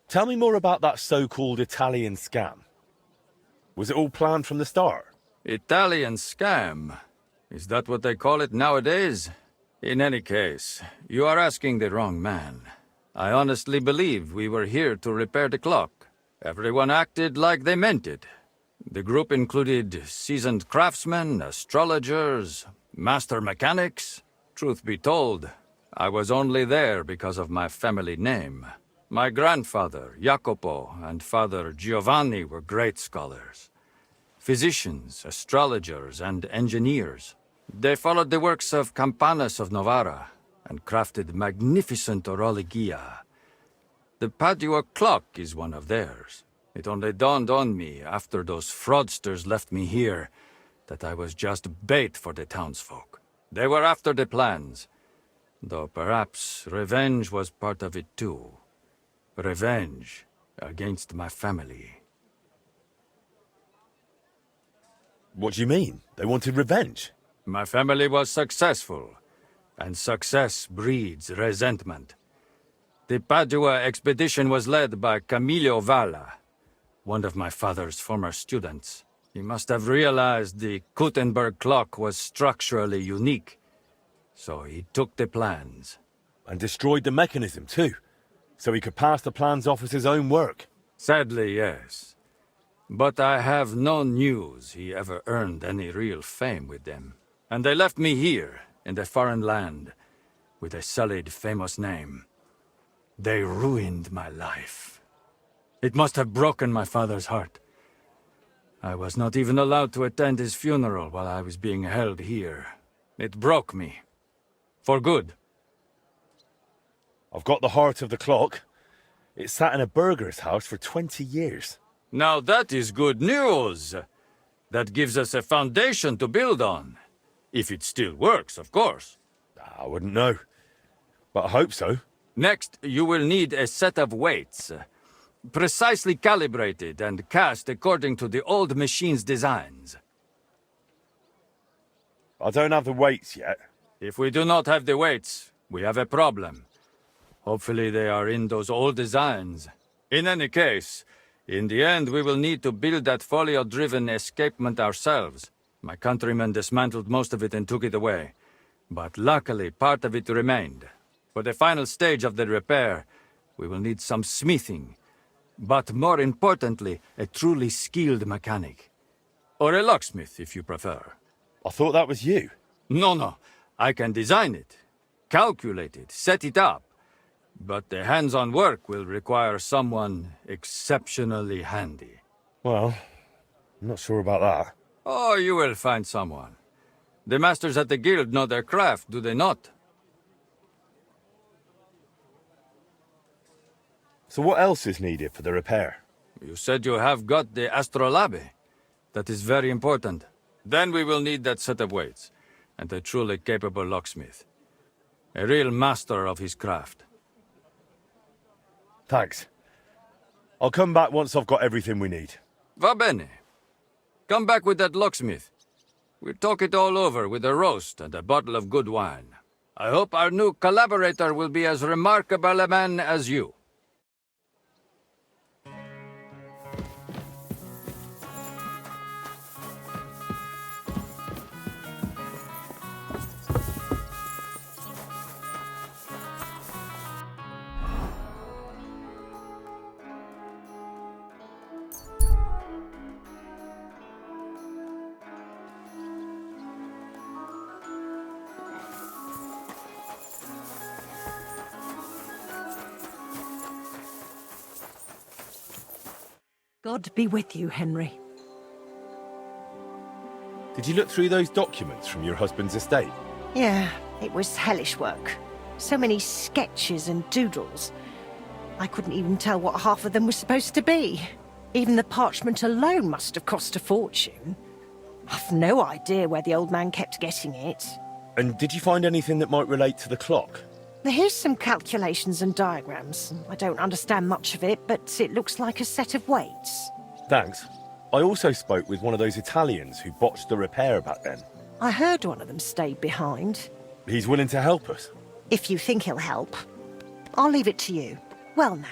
Tell me more about that so-called Italian scam. Was it all planned from the start? Italian scam? Is that what they call it nowadays? In any case, you are asking the wrong man. I honestly believe we were here to repair the clock. Everyone acted like they meant it. The group included seasoned craftsmen, astrologers, master mechanics. Truth be told, I was only there because of my family name. My grandfather, Jacopo, and father, Giovanni, were great scholars. Physicians, astrologers, and engineers. They followed the works of Campanus of Novara and crafted magnificent orologia. The Padua clock is one of theirs. It only dawned on me after those fraudsters left me here that I was just bait for the townsfolk. They were after the plans, though perhaps revenge was part of it too. Revenge against my family. What do you mean? They wanted revenge? My family was successful, and success breeds resentment. The Padua expedition was led by Camillo Valla, one of my father's former students. He must have realized the Kuttenberg clock was structurally unique, so he took the plans. And destroyed the mechanism too, so he could pass the plans off as his own work? Sadly, yes. But I have no news he ever earned any real fame with them. And they left me here, in the foreign land, with a sullied, famous name. They ruined my life. It must have broken my father's heart. I was not even allowed to attend his funeral while I was being held here. It broke me. For good. I've got the heart of the clock. It sat in a burgher's house for 20 years. Now that is good news. That gives us a foundation to build on. If it still works, of course. I wouldn't know, but I hope so. Next, you will need a set of weights. Precisely calibrated and cast according to the old machine's designs. I don't have the weights yet. If we do not have the weights, we have a problem. Hopefully they are in those old designs. In any case, in the end we will need to build that folio-driven escapement ourselves. My countrymen dismantled most of it and took it away. But luckily, part of it remained. For the final stage of the repair, we will need some smithing. But more importantly, a truly skilled mechanic. Or a locksmith, if you prefer. I thought that was you. No. I can design it, calculate it, set it up. But the hands-on work will require someone exceptionally handy. Well, I'm not sure about that. Oh, you will find someone. The masters at the guild know their craft, do they not? So what else is needed for the repair? You said you have got the astrolabe. That is very important. Then we will need that set of weights, and a truly capable locksmith. A real master of his craft. Thanks. I'll come back once I've got everything we need. Va bene. Come back with that locksmith. We'll talk it all over with a roast and a bottle of good wine. I hope our new collaborator will be as remarkable a man as you. God be with you, Henry. Did you look through those documents from your husband's estate? Yeah, it was hellish work. So many sketches and doodles. I couldn't even tell what half of them was supposed to be. Even the parchment alone must have cost a fortune. I've no idea where the old man kept getting it. And did you find anything that might relate to the clock? Here's some calculations and diagrams. I don't understand much of it, but it looks like a set of weights. Thanks. I also spoke with one of those Italians who botched the repair back then. I heard one of them stayed behind. He's willing to help us. If you think he'll help. I'll leave it to you. Well now,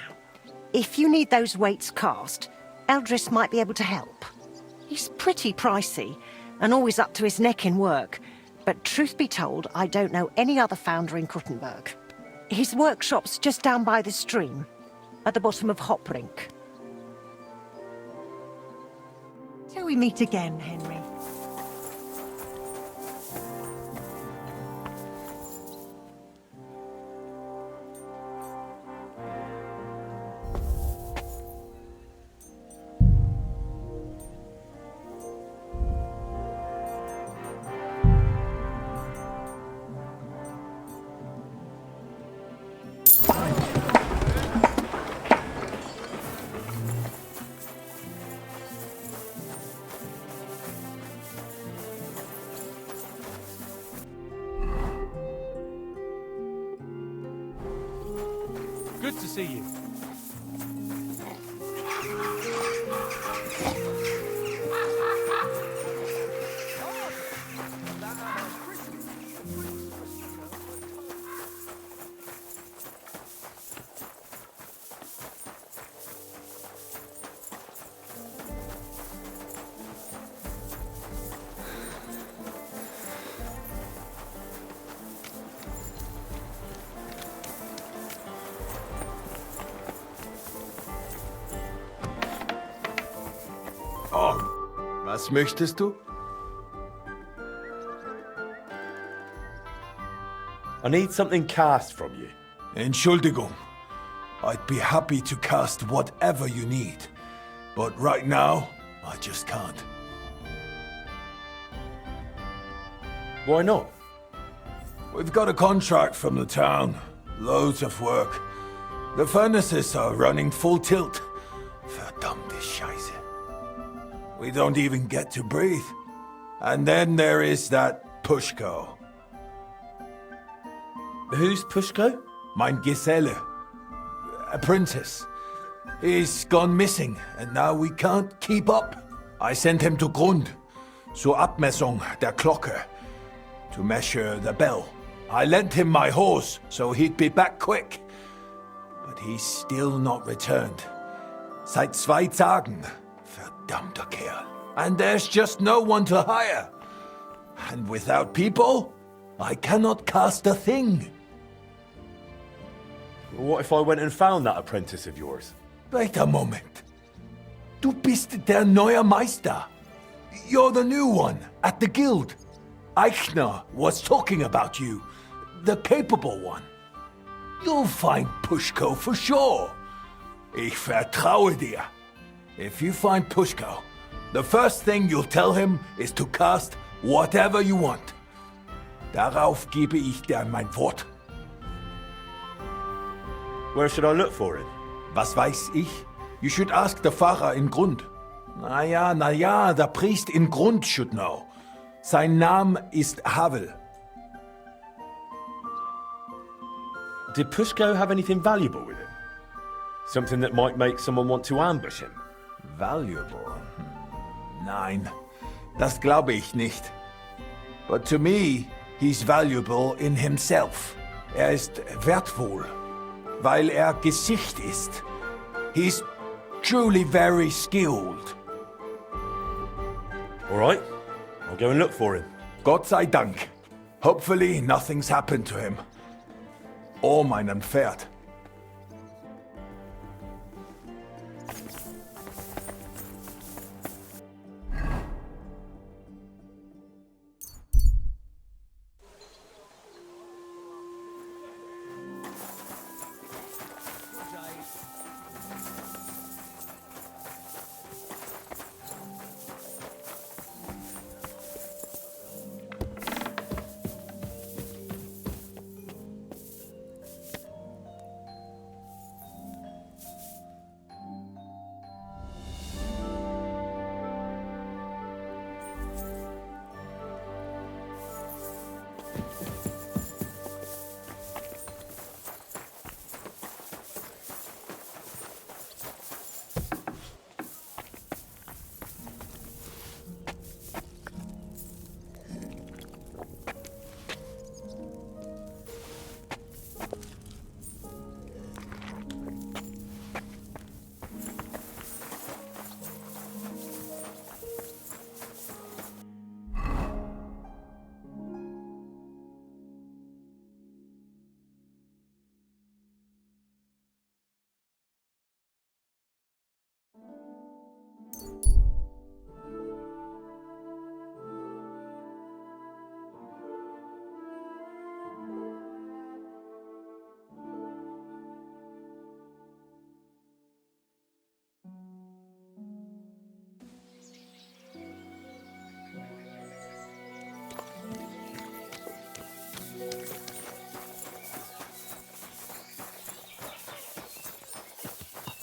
if you need those weights cast, Eldris might be able to help. He's pretty pricey, and always up to his neck in work. But truth be told, I don't know any other founder in Kuttenberg. His workshop's just down by the stream, at the bottom of Hoprink. Till we meet again, Henry. Good to see you. Oh, was möchtest du? I need something cast from you. Entschuldigung. I'd be happy to cast whatever you need. But right now, I just can't. Why not? We've got a contract from the town. Loads of work. The furnaces are running full tilt. Verdammte Scheiße. We don't even get to breathe. And then there is that Pushko. Who's Pushko? Mein Geselle. Apprentice. He's gone missing, and now we can't keep up. I sent him to Grund, zur Abmessung der Glocke, to measure the bell. I lent him my horse, so he'd be back quick. But he's still not returned. Seit 2 Tagen. Verdammter Kerl. And there's just no one to hire. And without people, I cannot cast a thing. What if I went and found that apprentice of yours? Wait a moment. Du bist der neue Meister. You're the new one at the guild. Eichner was talking about you. The capable one. You'll find Pushko for sure. Ich vertraue dir. If you find Pushko, the first thing you'll tell him is to cast whatever you want. Darauf gebe ich dir mein Wort. Where should I look for him? Was weiß ich? You should ask the Pfarrer in Grund. Na ja, the priest in Grund should know. Sein Name ist Havel. Did Pushko have anything valuable with him? Something that might make someone want to ambush him? Valuable? Nein, das glaube ich nicht. But to me, he's valuable in himself. Er ist wertvoll, weil er Gesicht ist. He's truly very skilled. All right, I'll go and look for him. Gott sei Dank. Hopefully nothing's happened to him. Or meinem Pferd.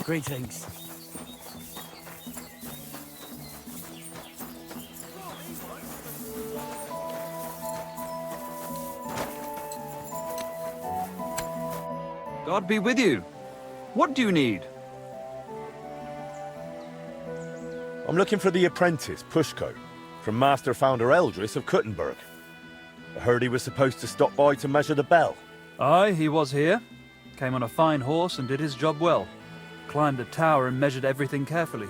Greetings. God be with you. What do you need? I'm looking for the apprentice, Pushko, from Master Founder Eldris of Kuttenberg. I heard he was supposed to stop by to measure the bell. Aye, he was here. Came on a fine horse and did his job well. Climbed the tower and measured everything carefully.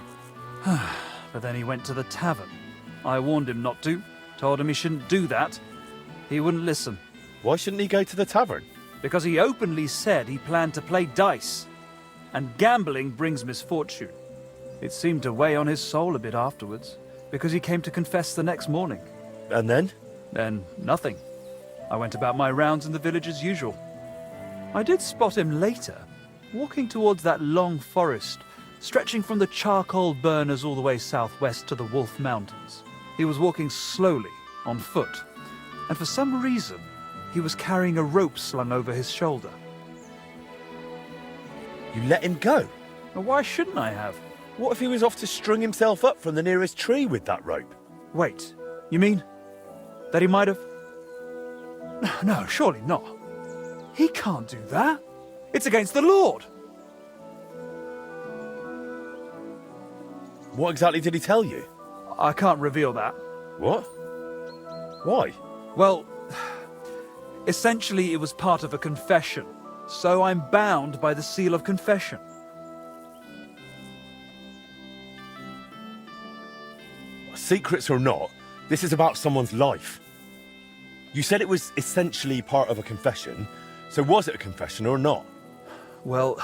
But then he went to the tavern. I warned him not to. Told him he shouldn't do that. He wouldn't listen. Why shouldn't he go to the tavern? Because he openly said he planned to play dice. And gambling brings misfortune. It seemed to weigh on his soul a bit afterwards, because he came to confess the next morning. And then? Then nothing. I went about my rounds in the village as usual. I did spot him later, walking towards that long forest, stretching from the charcoal burners all the way southwest to the Wolf Mountains. He was walking slowly, on foot, and for some reason, he was carrying a rope slung over his shoulder. You let him go? Well, why shouldn't I have? What if he was off to string himself up from the nearest tree with that rope? Wait, you mean that he might have... No, surely not. He can't do that. It's against the Lord. What exactly did he tell you? I can't reveal that. What? Why? Well, essentially it was part of a confession, so I'm bound by the seal of confession. Secrets or not, this is about someone's life. You said it was essentially part of a confession, so was it a confession or not? Well,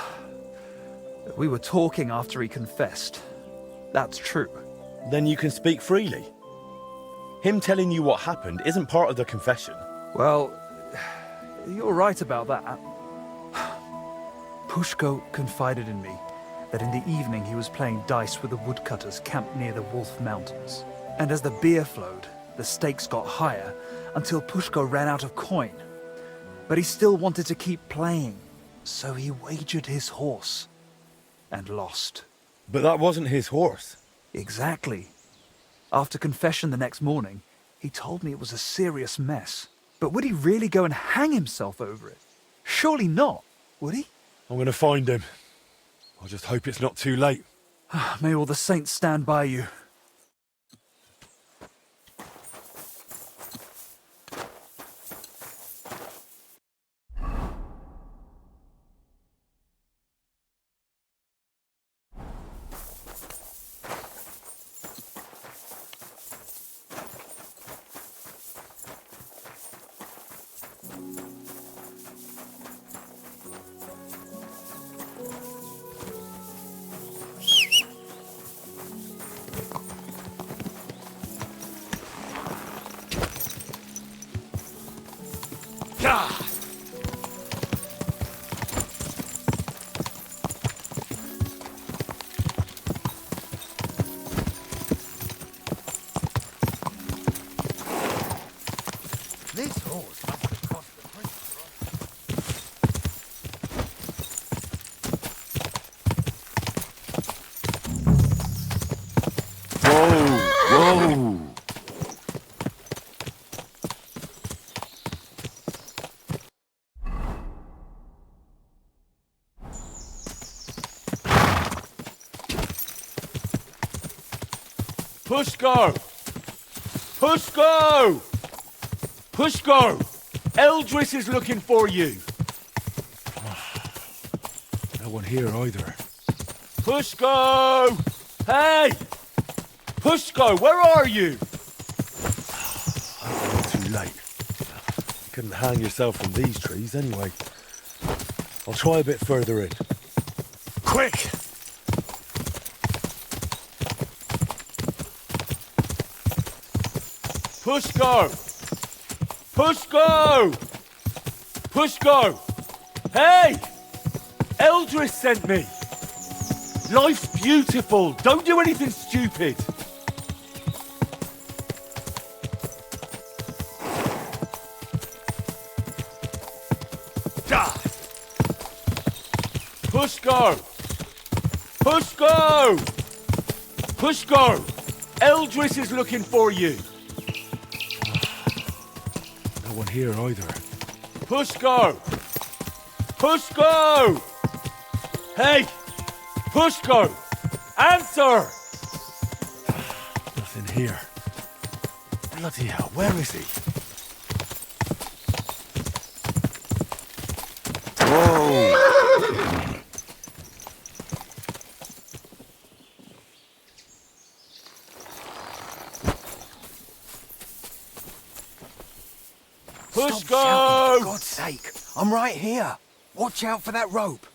we were talking after he confessed. That's true. Then you can speak freely. Him telling you what happened isn't part of the confession. Well, you're right about that. Pushko confided in me that in the evening he was playing dice with the woodcutters camped near the Wolf Mountains. And as the beer flowed, the stakes got higher until Pushko ran out of coin. But he still wanted to keep playing, so he wagered his horse and lost. But that wasn't his horse. Exactly. After confession the next morning, he told me it was a serious mess. But would he really go and hang himself over it? Surely not, would he? I'm going to find him. I just hope it's not too late. May all the saints stand by you. This horse must have crossed the bridge. Whoa! Pushko! Pushko! Pushko! Eldris is looking for you! No one here either. Pushko! Hey! Pushko, where are you? Too late. You couldn't hang yourself from these trees anyway. I'll try a bit further in. Quick! Pushko! Pushko! Pushko! Hey! Eldris sent me! Life's beautiful! Don't do anything stupid! Pushko! Pushko! Pushko! Eldris is looking for you. No one here either. Pushko! Pushko! Hey! Pushko! Answer! Nothing here. Bloody hell, where is he? Whoa! Pushko! For God's sake, I'm right here. Watch out for that rope.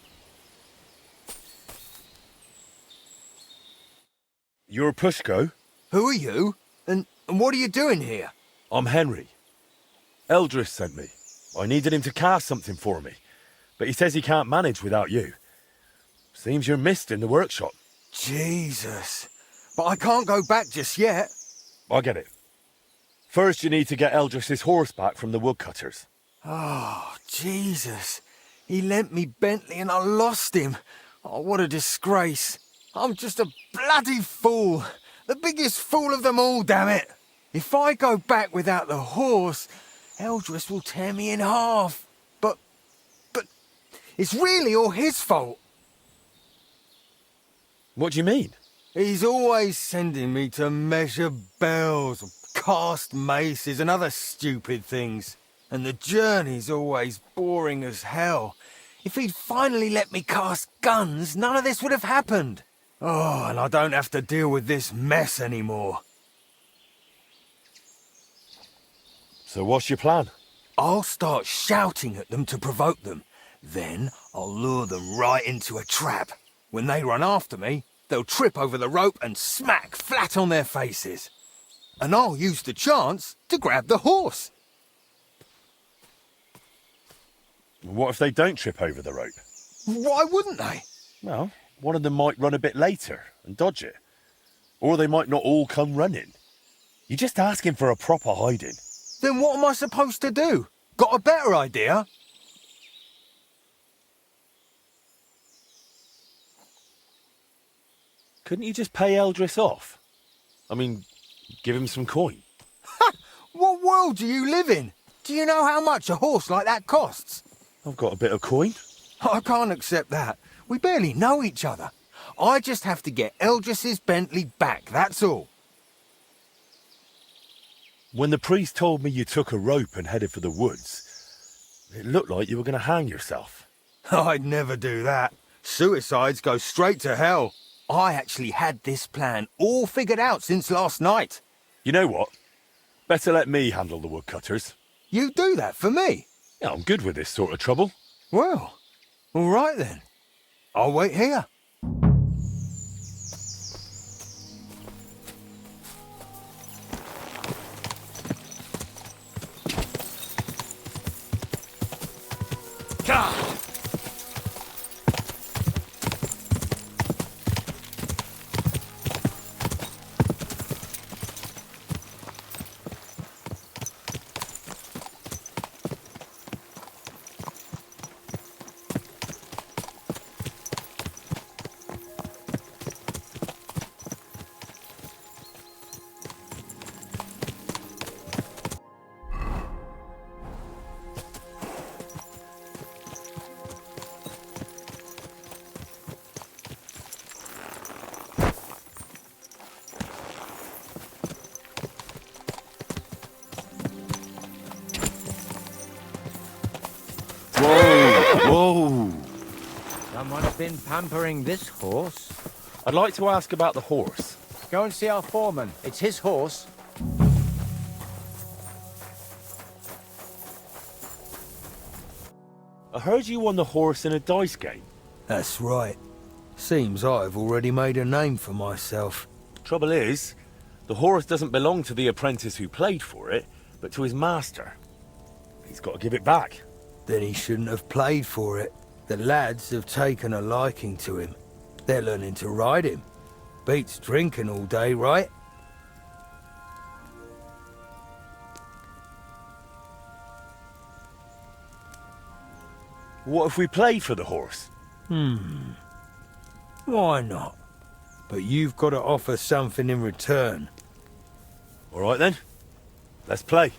You're Pushko? Who are you? And what are you doing here? I'm Henry. Eldris sent me. I needed him to cast something for me, but he says he can't manage without you. Seems you're missed in the workshop. Jesus. But I can't go back just yet. I get it. First you need to get Eldris's horse back from the woodcutters. Oh, Jesus. He lent me Bentley and I lost him. Oh, what a disgrace. I'm just a bloody fool. The biggest fool of them all, damn it. If I go back without the horse, Eldris will tear me in half. But it's really all his fault. What do you mean? He's always sending me to measure bells, cast maces and other stupid things. And the journey's always boring as hell. If he'd finally let me cast guns, none of this would have happened. Oh, and I don't have to deal with this mess anymore. So what's your plan? I'll start shouting at them to provoke them. Then I'll lure them right into a trap. When they run after me, they'll trip over the rope and smack flat on their faces. And I'll use the chance to grab the horse. What if they don't trip over the rope? Why wouldn't they? Well, one of them might run a bit later and dodge it. Or they might not all come running. You're just asking for a proper hiding. Then what am I supposed to do? Got a better idea? Couldn't you just pay Eldris off? I mean, give him some coin. Ha! What world do you live in? Do you know how much a horse like that costs? I've got a bit of coin. I can't accept that. We barely know each other. I just have to get Eldris's Bentley back, that's all. When the priest told me you took a rope and headed for the woods, it looked like you were going to hang yourself. I'd never do that. Suicides go straight to hell. I actually had this plan all figured out since last night. You know what? Better let me handle the woodcutters. You do that for me? Yeah, I'm good with this sort of trouble. Well, all right then. I'll wait here. God! Whoa! Someone has been pampering this horse. I'd like to ask about the horse. Go and see our foreman. It's his horse. I heard you won the horse in a dice game. That's right. Seems I've already made a name for myself. Trouble is, the horse doesn't belong to the apprentice who played for it, but to his master. He's got to give it back. Then he shouldn't have played for it. The lads have taken a liking to him. They're learning to ride him. Beats drinking all day, right? What if we play for the horse? Well, Why not? But you've got to offer something in return. All right then, let's play.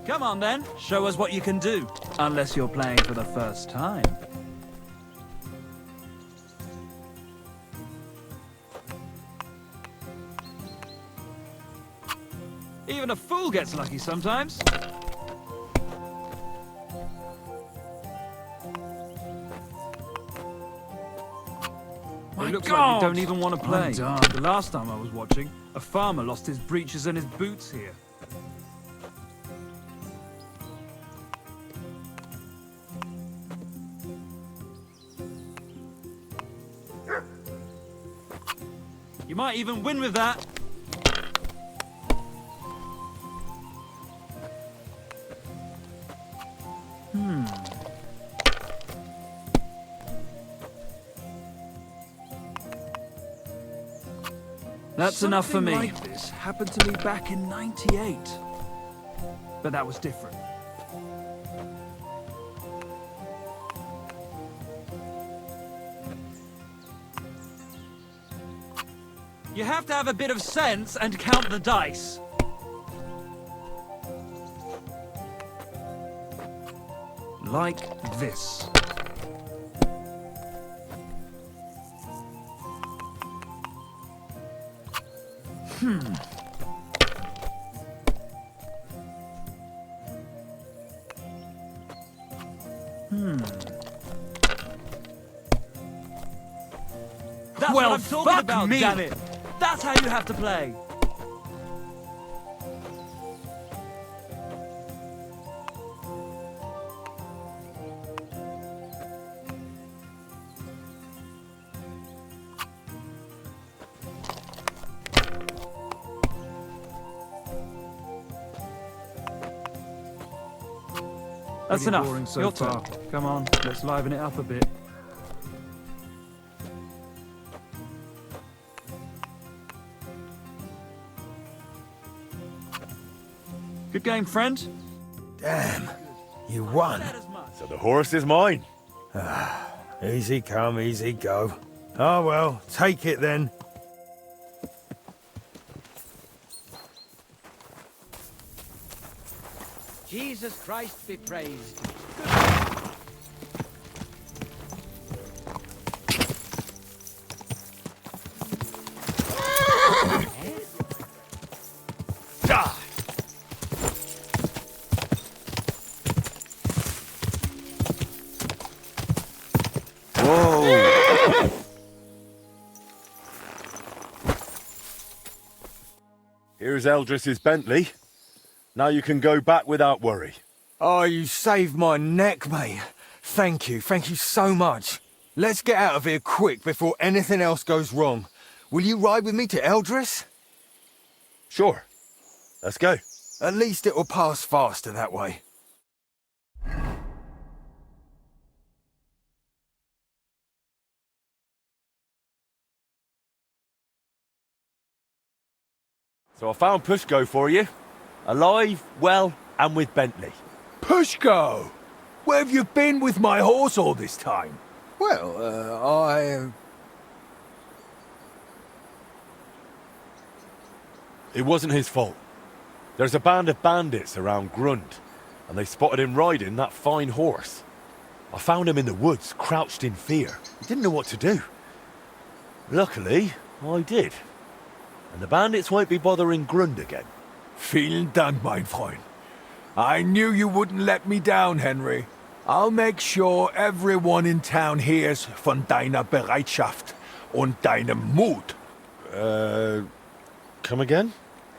Come on then, show us what you can do. Unless you're playing for the first time. Even a fool gets lucky sometimes. It looks like you don't even want to play. The last time I was watching, a farmer lost his breeches and his boots here. You might even win with that. That's enough for me. Something like this happened to me back in '98. But that was different. You have to have a bit of sense and count the dice. Like this. That's what I'm talking about, damn it! That's how you have to play! That's enough. Boring so Your turn. Come on, let's liven it up a bit. Good game, friend. Damn, you won. So the horse is mine. Easy come, easy go. Oh well, take it then. Jesus Christ be praised. Whoa! Here's Eldris's Bentley. Now you can go back without worry. Oh, you saved my neck, mate. Thank you so much. Let's get out of here quick before anything else goes wrong. Will you ride with me to Eldris? Sure. Let's go. At least it'll pass faster that way. So I found Pushko for you. Alive, well, and with Bentley. Pushko! Where have you been with my horse all this time? Well, It wasn't his fault. There's a band of bandits around Grund, and they spotted him riding that fine horse. I found him in the woods, crouched in fear. He didn't know what to do. Luckily, I did. And the bandits won't be bothering Grund again. Vielen Dank, mein Freund. I knew you wouldn't let me down, Henry. I'll make sure everyone in town hears von deiner Bereitschaft und deinem Mut. Come again?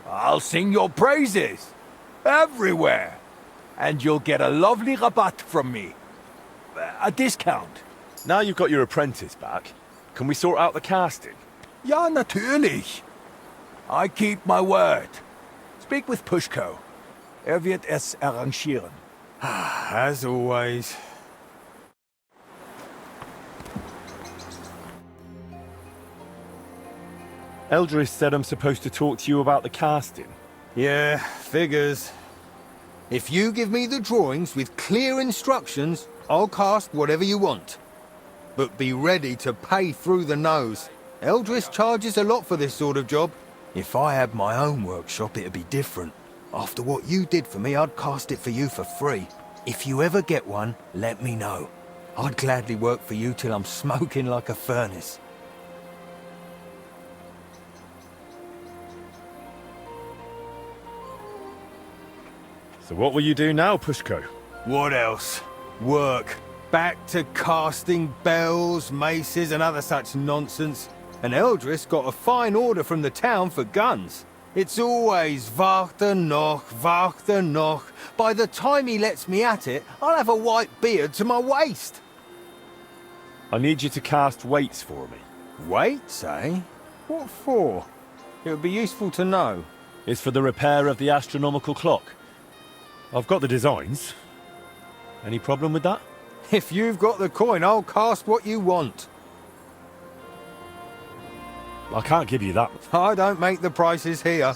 I'll sing your praises. Everywhere. And you'll get a lovely rabatt from me. A discount. Now you've got your apprentice back, can we sort out the casting? Ja, natürlich. I keep my word. Speak with Pushko. Wird es arrangieren. as always. Eldris said I'm supposed to talk to you about the casting. Yeah, figures. If you give me the drawings with clear instructions, I'll cast whatever you want. But be ready to pay through the nose. Eldris charges a lot for this sort of job. If I had my own workshop, it'd be different. After what you did for me, I'd cast it for you for free. If you ever get one, let me know. I'd gladly work for you till I'm smoking like a furnace. So what will you do now, Pushko? What else? Work. Back to casting bells, maces and other such nonsense. And Eldris got a fine order from the town for guns. It's always warte noch, warte noch. By the time he lets me at it, I'll have a white beard to my waist. I need you to cast weights for me. Weights, eh? What for? It would be useful to know. It's for the repair of the astronomical clock. I've got the designs. Any problem with that? If you've got the coin, I'll cast what you want. I can't give you that. I don't make the prices here.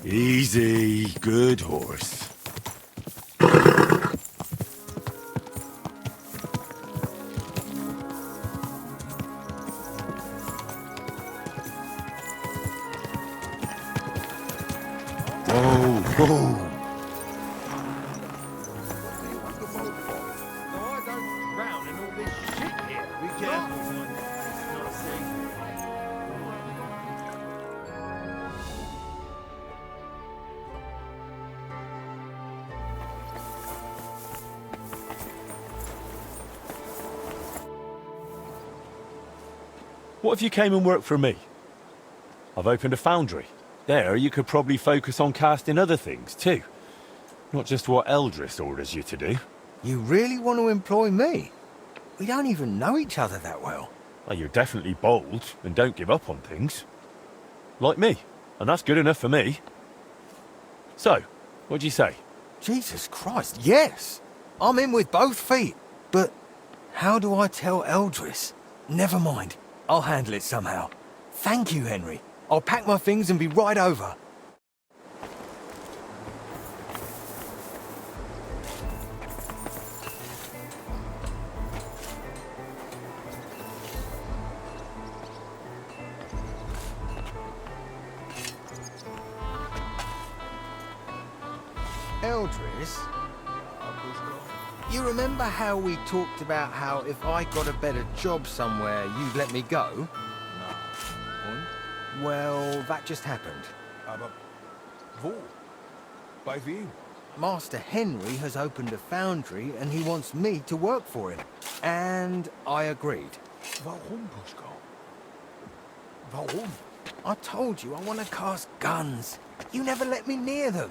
Easy, good horse. Whoa, whoa. What if you came and worked for me? I've opened a foundry. There, you could probably focus on casting other things, too. Not just what Eldris orders you to do. You really want to employ me? We don't even know each other that well. Well, you're definitely bold and don't give up on things. Like me, and that's good enough for me. So, what do you say? Jesus Christ, yes! I'm in with both feet. But how do I tell Eldris? Never mind. I'll handle it somehow. Thank you, Henry. I'll pack my things and be right over. Eldris? You remember how we talked about how if I got a better job somewhere, you'd let me go? No. Und? Well, that just happened. Aber wo? Bei wem? Master Henry has opened a foundry and he wants me to work for him. And I agreed. Warum, Pushko? Warum? I told you I want to cast guns. You never let me near them.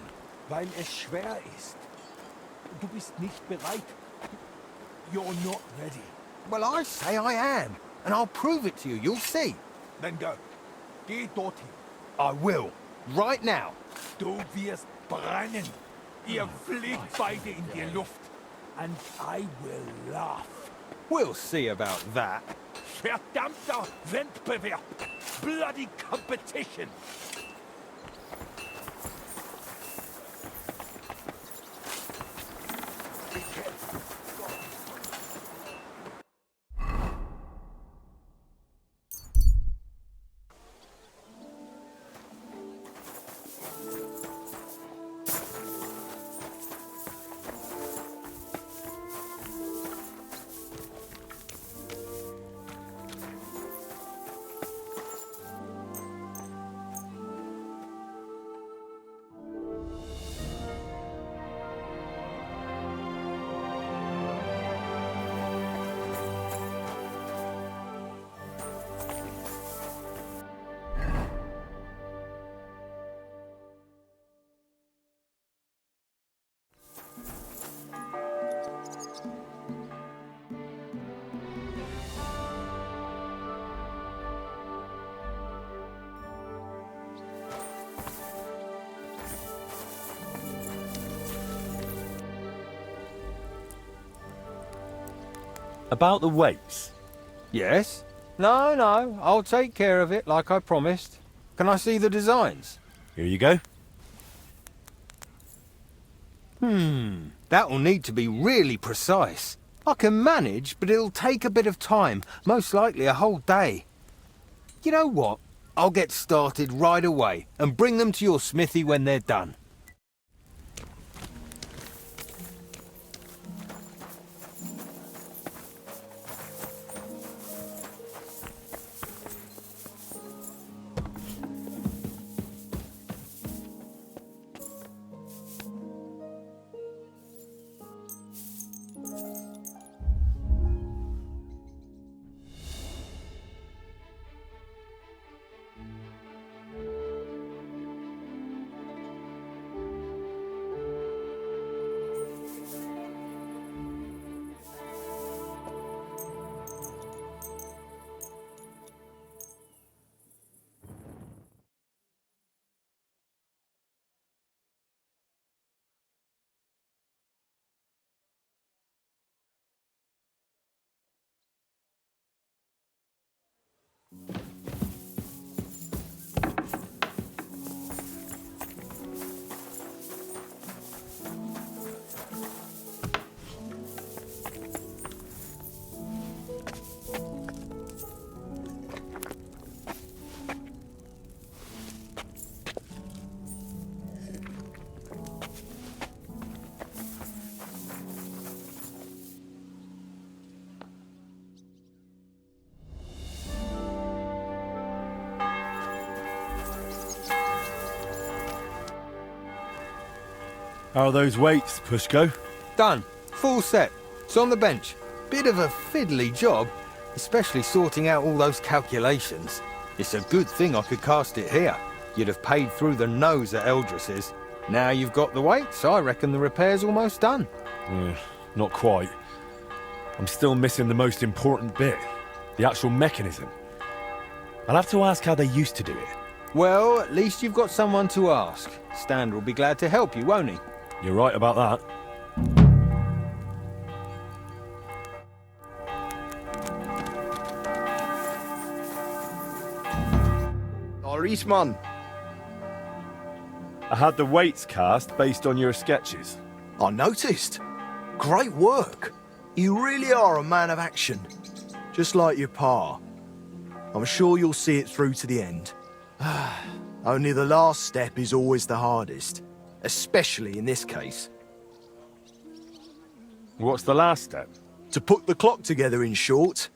Weil es schwer ist. Du bist nicht bereit. You're not ready. Well, I say I am. And I'll prove it to you. You'll see. Then go. Geh dorthin. I will. Right now. Du wirst brennen. Ihr fliegt beide in die Luft. And I will laugh. We'll see about that. Verdammter Wettbewerb! Bloody competition! About the weights? Yes? No, no, I'll take care of it like I promised. Can I see the designs? Here you go. That'll need to be really precise. I can manage, but it'll take a bit of time, most likely a whole day. You know what? I'll get started right away and bring them to your smithy when they're done. How are those weights, Pushko? Done. Full set. It's on the bench. Bit of a fiddly job, especially sorting out all those calculations. It's a good thing I could cast it here. You'd have paid through the nose at Eldris's. Now you've got the weights, I reckon the repair's almost done. Not quite. I'm still missing the most important bit. The actual mechanism. I'll have to ask how they used to do it. Well, at least you've got someone to ask. Stander will be glad to help you, won't he? You're right about that. Man. I had the weights cast based on your sketches. I noticed. Great work. You really are a man of action. Just like your pa. I'm sure you'll see it through to the end. Only the last step is always the hardest. Especially in this case. What's the last step? To put the clock together, in short.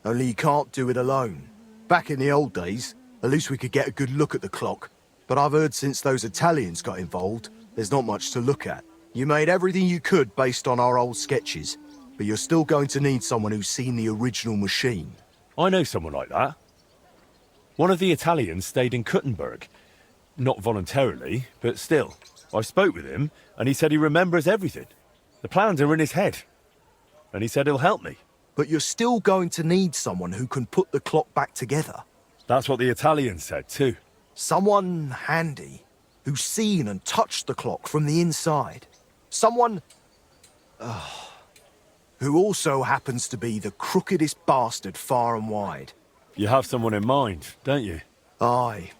Only you can't do it alone. Back in the old days, at least we could get a good look at the clock. But I've heard since those Italians got involved, there's not much to look at. You made everything you could based on our old sketches, but you're still going to need someone who's seen the original machine. I know someone like that. One of the Italians stayed in Kuttenberg. Not voluntarily, but still. I spoke with him, and he said he remembers everything. The plans are in his head. And he said he'll help me. But you're still going to need someone who can put the clock back together. That's what the Italian said, too. Someone handy, who's seen and touched the clock from the inside. Someone... who also happens to be the crookedest bastard far and wide. You have someone in mind, don't you? Aye.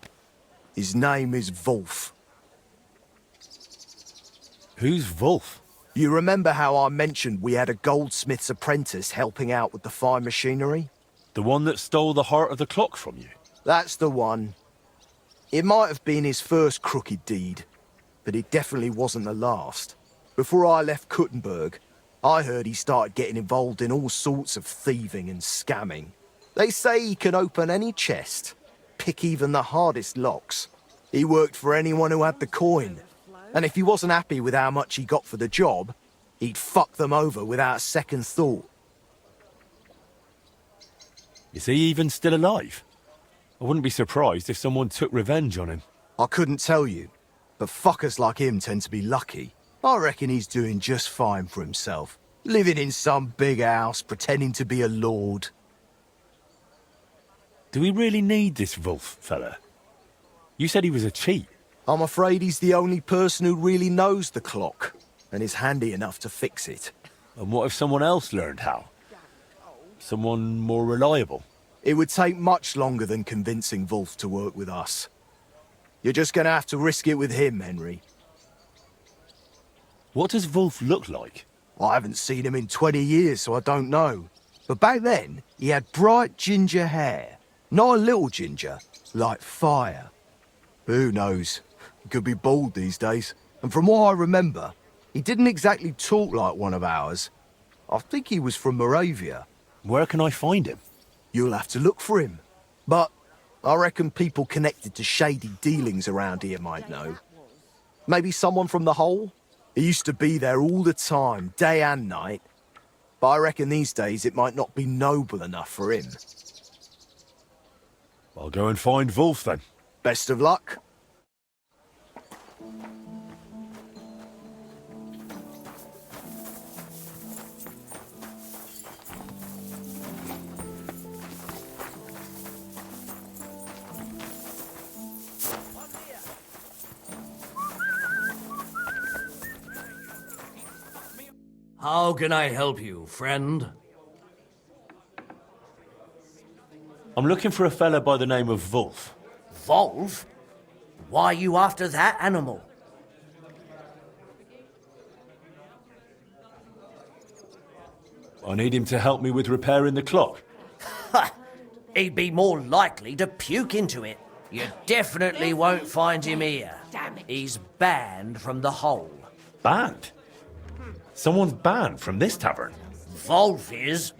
His name is Vulf. Who's Vulf? You remember how I mentioned we had a goldsmith's apprentice helping out with the fine machinery? The one that stole the heart of the clock from you? That's the one. It might have been his first crooked deed, but it definitely wasn't the last. Before I left Kuttenberg, I heard he started getting involved in all sorts of thieving and scamming. They say he can open any chest, pick even the hardest locks. He worked for anyone who had the coin. And if he wasn't happy with how much he got for the job, he'd fuck them over without a second thought. Is he even still alive? I wouldn't be surprised if someone took revenge on him. I couldn't tell you, but fuckers like him tend to be lucky. I reckon he's doing just fine for himself. Living in some big house, pretending to be a lord. Do we really need this Vulf fella? You said he was a cheat. I'm afraid he's the only person who really knows the clock, and is handy enough to fix it. And what if someone else learned how? Someone more reliable? It would take much longer than convincing Vulf to work with us. You're just gonna have to risk it with him, Henry. What does Vulf look like? I haven't seen him in 20 years, so I don't know. But back then, he had bright ginger hair. Not a little ginger, like fire. Who knows? He could be bald these days. And from what I remember, he didn't exactly talk like one of ours. I think he was from Moravia. Where can I find him? You'll have to look for him. But I reckon people connected to shady dealings around here might know. Maybe someone from the Hole? He used to be there all the time, day and night. But I reckon these days it might not be noble enough for him. I'll go and find Vulf then. Best of luck. How can I help you, friend? I'm looking for a fella by the name of Vulf. Vulf? Why are you after that animal? I need him to help me with repairing the clock. Ha! He'd be more likely to puke into it. You definitely won't find him here. He's banned from the Hole. Banned? Someone's banned from this tavern? Vulf is.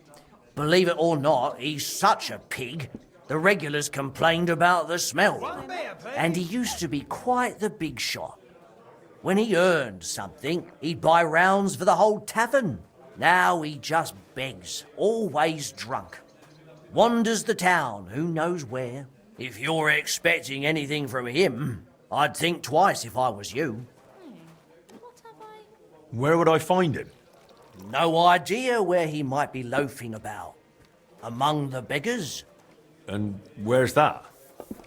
Believe it or not, he's such a pig. The regulars complained about the smell. And he used to be quite the big shot. When he earned something, he'd buy rounds for the whole tavern. Now he just begs, always drunk. Wanders the town, who knows where. If you're expecting anything from him, I'd think twice if I was you. Where would I find him? No idea where he might be loafing about. Among the beggars? And where's that?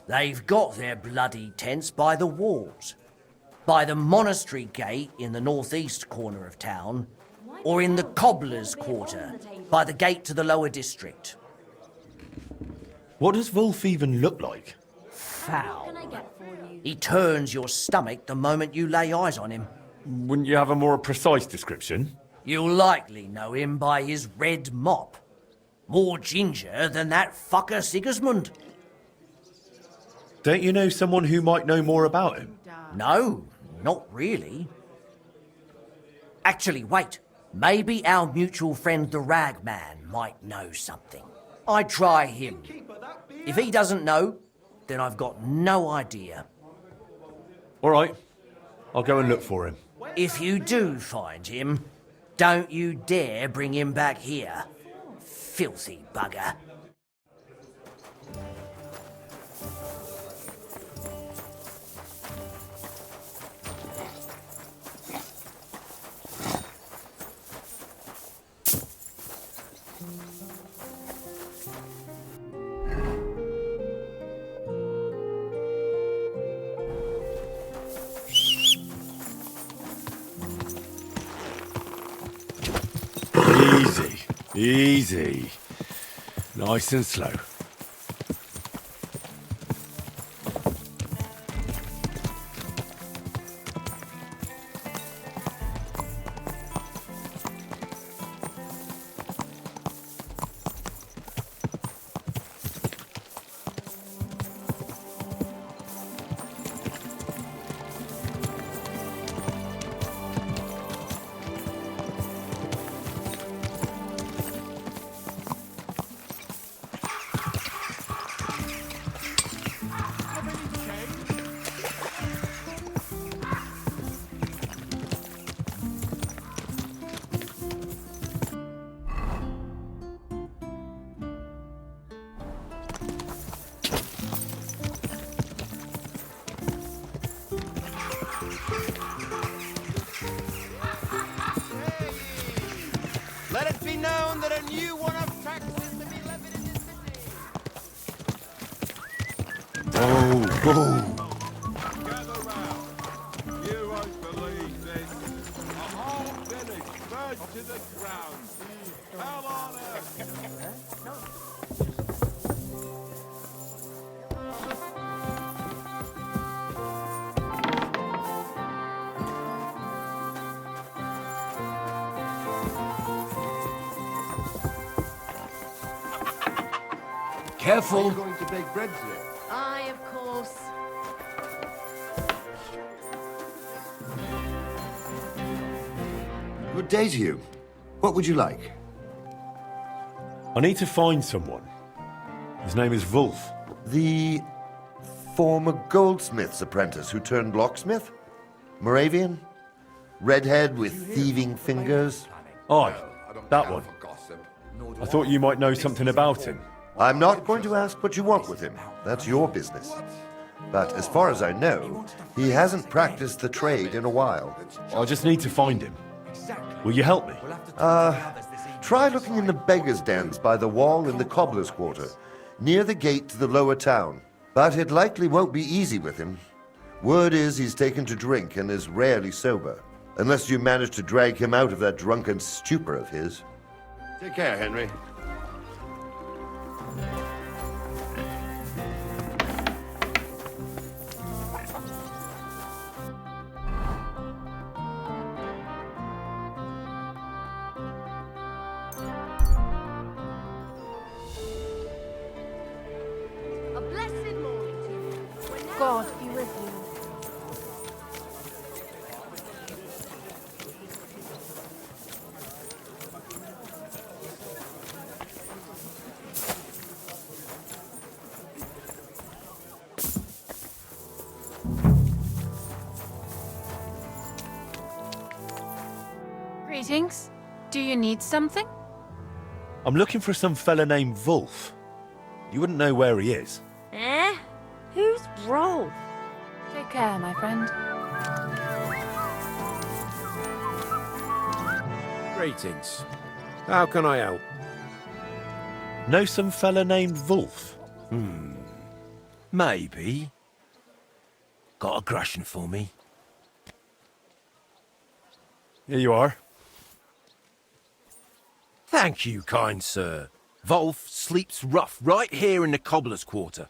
They've got their bloody tents by the walls. By the monastery gate in the northeast corner of town, or in the cobbler's quarter, by the gate to the lower district. What does Vulf even look like? Foul. He turns your stomach the moment you lay eyes on him. Wouldn't you have a more precise description? You'll likely know him by his red mop. More ginger than that fucker Sigismund. Don't you know someone who might know more about him? No, not really. Actually, wait. Maybe our mutual friend the Ragman might know something. I'd try him. If he doesn't know, then I've got no idea. All right. I'll go and look for him. If you do find him, don't you dare bring him back here. Filthy bugger. Easy. Easy. Nice and slow. Let it be known that a new one of tax is to be levied in this city. Oh. Gather round. You won't believe this. A whole village burned to the ground. Hell on earth. Careful. Are you going to bake bread today? Aye, of course. Good day to you. What would you like? I need to find someone. His name is Vulf. The former goldsmith's apprentice who turned locksmith? Moravian? Redhead with thieving fingers? Aye, that one. I thought you might know something about him. I'm not going to ask what you want with him. That's your business. But as far as I know, he hasn't practiced the trade in a while. I just need to find him. Will you help me? Try looking in the beggars' dens by the wall in the cobbler's quarter, near the gate to the lower town. But it likely won't be easy with him. Word is he's taken to drink and is rarely sober, unless you manage to drag him out of that drunken stupor of his. Take care, Henry. A blessed morning to you. God be with you. Greetings. Do you need something? I'm looking for some fella named Vulf. You wouldn't know where he is. Eh? Who's Rolf? Take care, my friend. Greetings. How can I help? Know some fella named Vulf? Maybe. Got a grushin for me? Here you are. Thank you, kind sir. Vulf sleeps rough right here in the cobbler's quarter.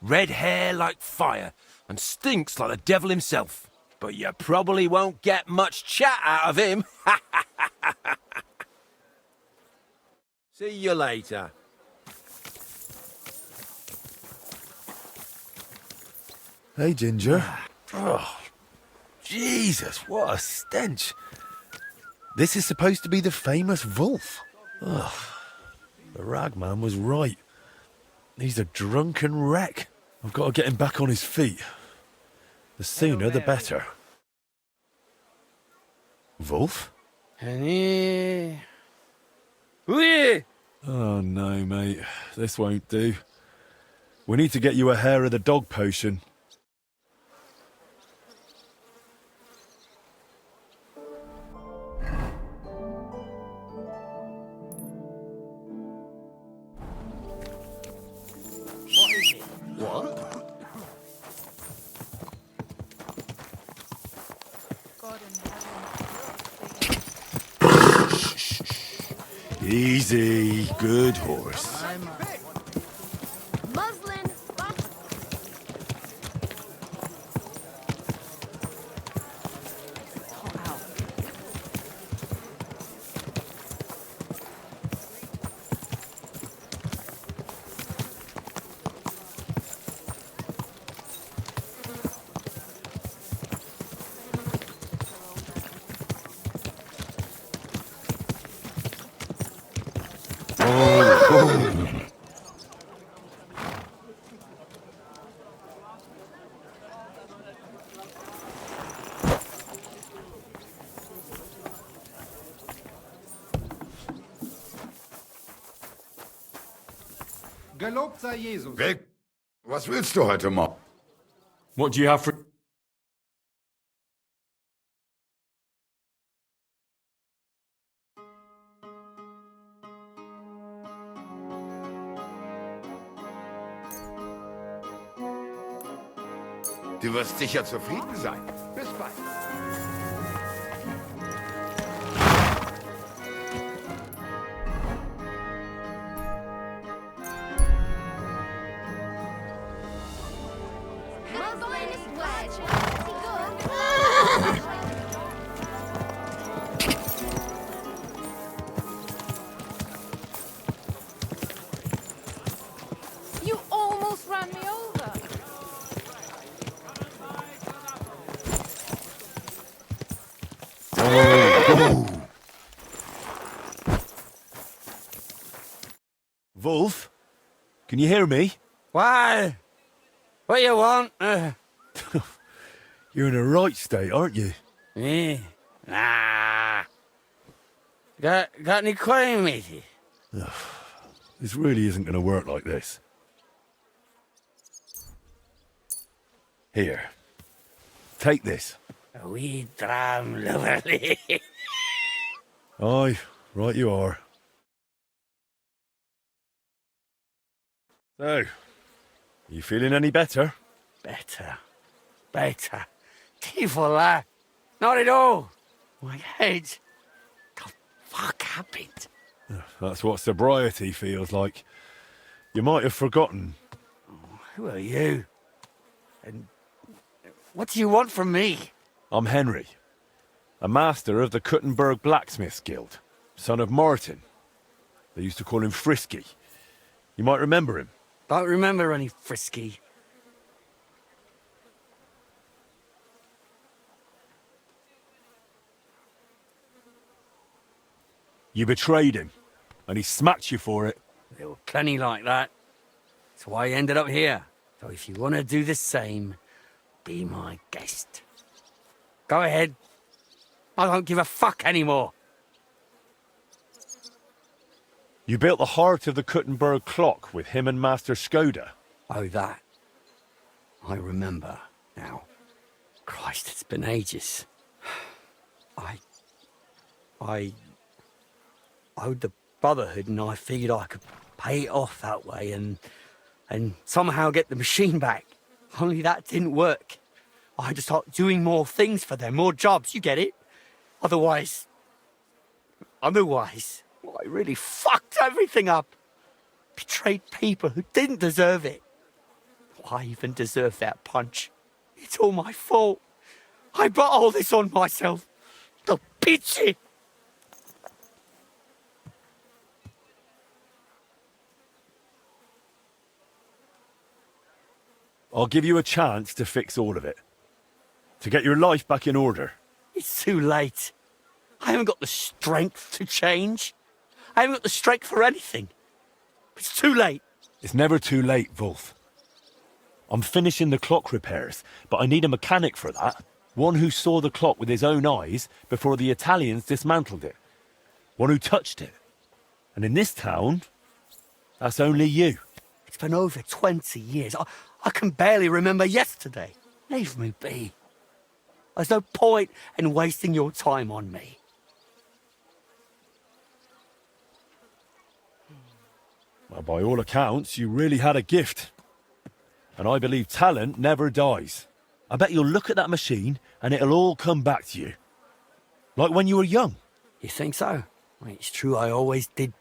Red hair like fire, and stinks like the devil himself. But you probably won't get much chat out of him. See you later. Hey, Ginger. Oh, Jesus, what a stench. This is supposed to be the famous Vulf. Ugh. The ragman was right. He's a drunken wreck. I've got to get him back on his feet. The sooner, the better. Vulf? Oh, no, mate. This won't do. We need to get you a hair of the dog potion. Easy, good horse. Muslin. Gelobt sei Jesus. Weg! Was willst du heute Morgen? What do you have for... Du wirst sicher zufrieden sein. Bis bald. You almost ran me over. Vulf? Can you hear me? Why? What you want? You're in a right state, aren't you? Me? Nah. Got any claim, matey? This really isn't going to work like this. Here. Take this. A wee dram lovely. Aye, right you are. So, you feeling any better? Better. Tifola. Not at all. My head. The fuck happened? That's what sobriety feels like. You might have forgotten. Who are you? And what do you want from me? I'm Henry, a master of the Kuttenberg Blacksmiths Guild, son of Martin. They used to call him Frisky. You might remember him. Don't remember any Frisky. You betrayed him, and he smacked you for it. There were plenty like that. That's why I ended up here. So if you want to do the same, be my guest. Go ahead. I don't give a fuck anymore. You built the heart of the Kuttenberg clock with him and Master Skoda. Oh, that. I remember now. Christ, it's been ages. I owed the Brotherhood, and I figured I could pay it off that way and somehow get the machine back. Only that didn't work. I had to start doing more things for them, more jobs, you get it? Otherwise, I really fucked everything up. Betrayed people who didn't deserve it. Why even deserve that punch? It's all my fault. I brought all this on myself. The bitchy. I'll give you a chance to fix all of it. To get your life back in order. It's too late. I haven't got the strength to change. I haven't got the strength for anything. It's too late. It's never too late, Vulf. I'm finishing the clock repairs, but I need a mechanic for that. One who saw the clock with his own eyes before the Italians dismantled it. One who touched it. And in this town, that's only you. It's been over 20 years. I can barely remember yesterday. Leave me be. There's no point in wasting your time on me. Well, by all accounts, you really had a gift. And I believe talent never dies. I bet you'll look at that machine and it'll all come back to you. Like when you were young. You think so? It's true, I always did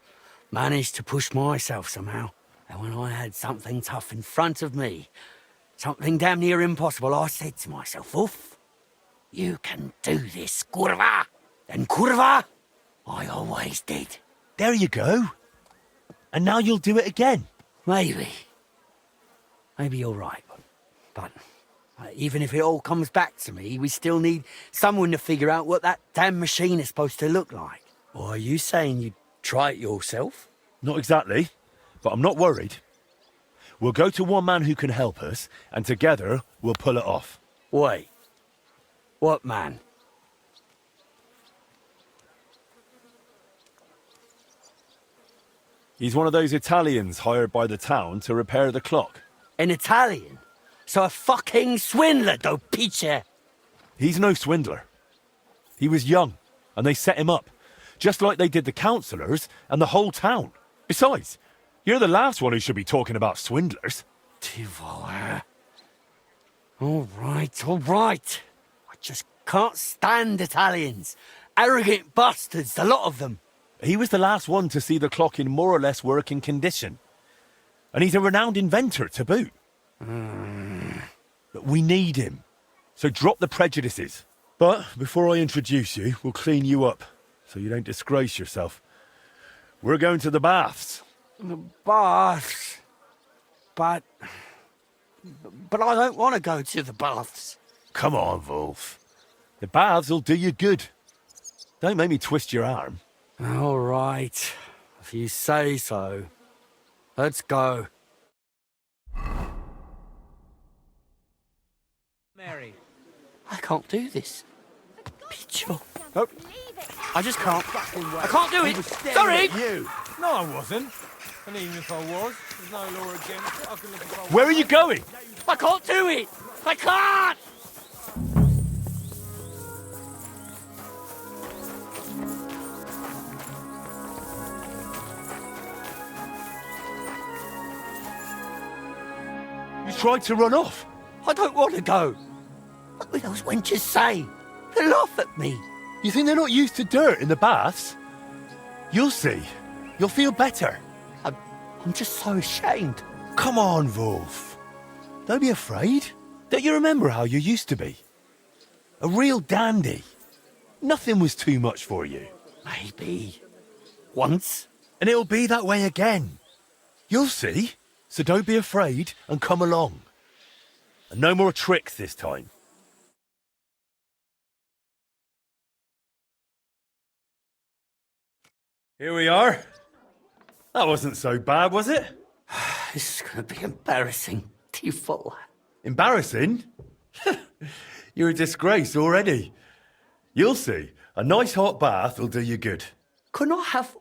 manage to push myself somehow. And when I had something tough in front of me, something damn near impossible, I said to myself, Vulf, you can do this, kurva. And kurva, I always did. There you go. And now you'll do it again. Maybe. Maybe you're right. But even if it all comes back to me, we still need someone to figure out what that damn machine is supposed to look like. Or are you saying you'd try it yourself? Not exactly, but I'm not worried. We'll go to one man who can help us, and together we'll pull it off. Wait. What man? He's one of those Italians hired by the town to repair the clock. An Italian? So a fucking swindler, do picture. He's no swindler. He was young, and they set him up, just like they did the councillors and the whole town. Besides, you're the last one who should be talking about swindlers. All right. I just can't stand Italians. Arrogant bastards, the lot of them. He was the last one to see the clock in more or less working condition. And he's a renowned inventor to boot. But we need him. So drop the prejudices. But before I introduce you, we'll clean you up so you don't disgrace yourself. We're going to the baths. The baths? But I don't want to go to the baths. Come on, Vulf. The baths will do you good. Don't make me twist your arm. All right. If you say so. Let's go. Mary. I can't do this. Picho. Oh. I just can't. I can't do it. Sorry. You. No, I wasn't. And even if I was, there's no law against it. I can look if I want. Where are you going? I can't do it. I can't. You tried to run off. I don't want to go. What will those wenches say? They'll laugh at me. You think they're not used to dirt in the baths? You'll see. You'll feel better. I'm just so ashamed. Come on, Vulf. Don't be afraid. Don't you remember how you used to be? A real dandy. Nothing was too much for you. Maybe. Once. And it'll be that way again. You'll see. So don't be afraid and come along. And no more tricks this time. Here we are. That wasn't so bad, was it? This is going to be embarrassing. Tifo. Embarrassing? You're a disgrace already. You'll see. A nice hot bath will do you good. Can I have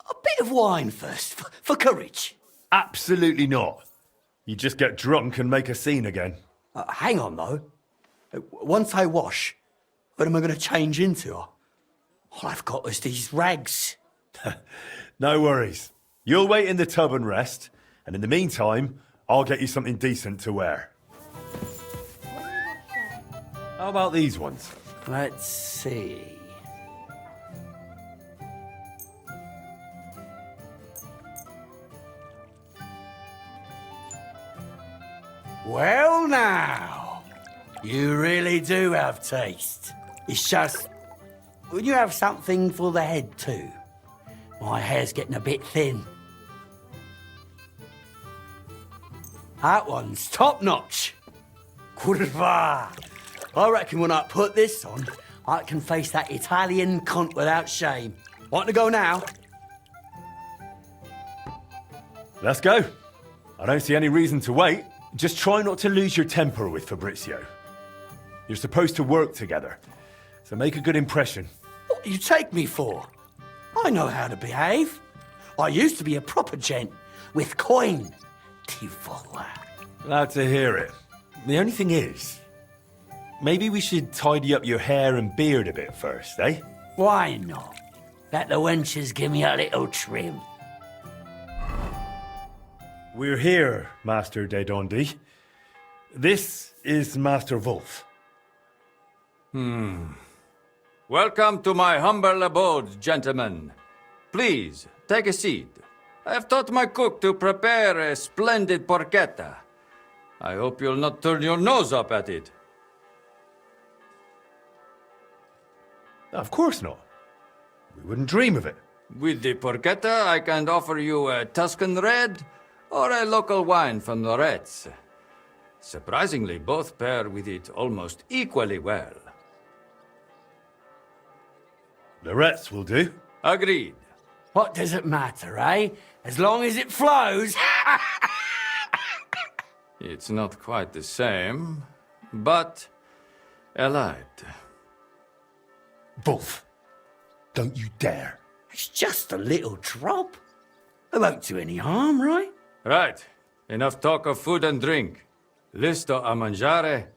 a bit of wine first, for courage? Absolutely not. You just get drunk and make a scene again. Hang on, though. Once I wash, what am I going to change into? All I've got is these rags. No worries. You'll wait in the tub and rest, and in the meantime, I'll get you something decent to wear. How about these ones? Let's see. Well now, you really do have taste. It's just, would you have something for the head too? My hair's getting a bit thin. That one's top notch. Curva. I reckon when I put this on, I can face that Italian cunt without shame. Want to go now? Let's go. I don't see any reason to wait. Just try not to lose your temper with Fabrizio. You're supposed to work together, so make a good impression. What do you take me for? I know how to behave. I used to be a proper gent, with coin. Tifola. Glad to hear it. The only thing is, maybe we should tidy up your hair and beard a bit first, eh? Why not? Let the wenches give me a little trim. We're here, Master de Dondi. This is Master Vulf. Welcome to my humble abode, gentlemen. Please, take a seat. I have taught my cook to prepare a splendid porchetta. I hope you'll not turn your nose up at it. Of course not. We wouldn't dream of it. With the porchetta, I can offer you a Tuscan red or a local wine from Loretz. Surprisingly, both pair with it almost equally well. Loretz will do. Agreed. What does it matter, eh? As long as it flows. It's not quite the same, but allied. Vulf, don't you dare. It's just a little drop. It won't do any harm, right? Right. Enough talk of food and drink. Listo a mangiare,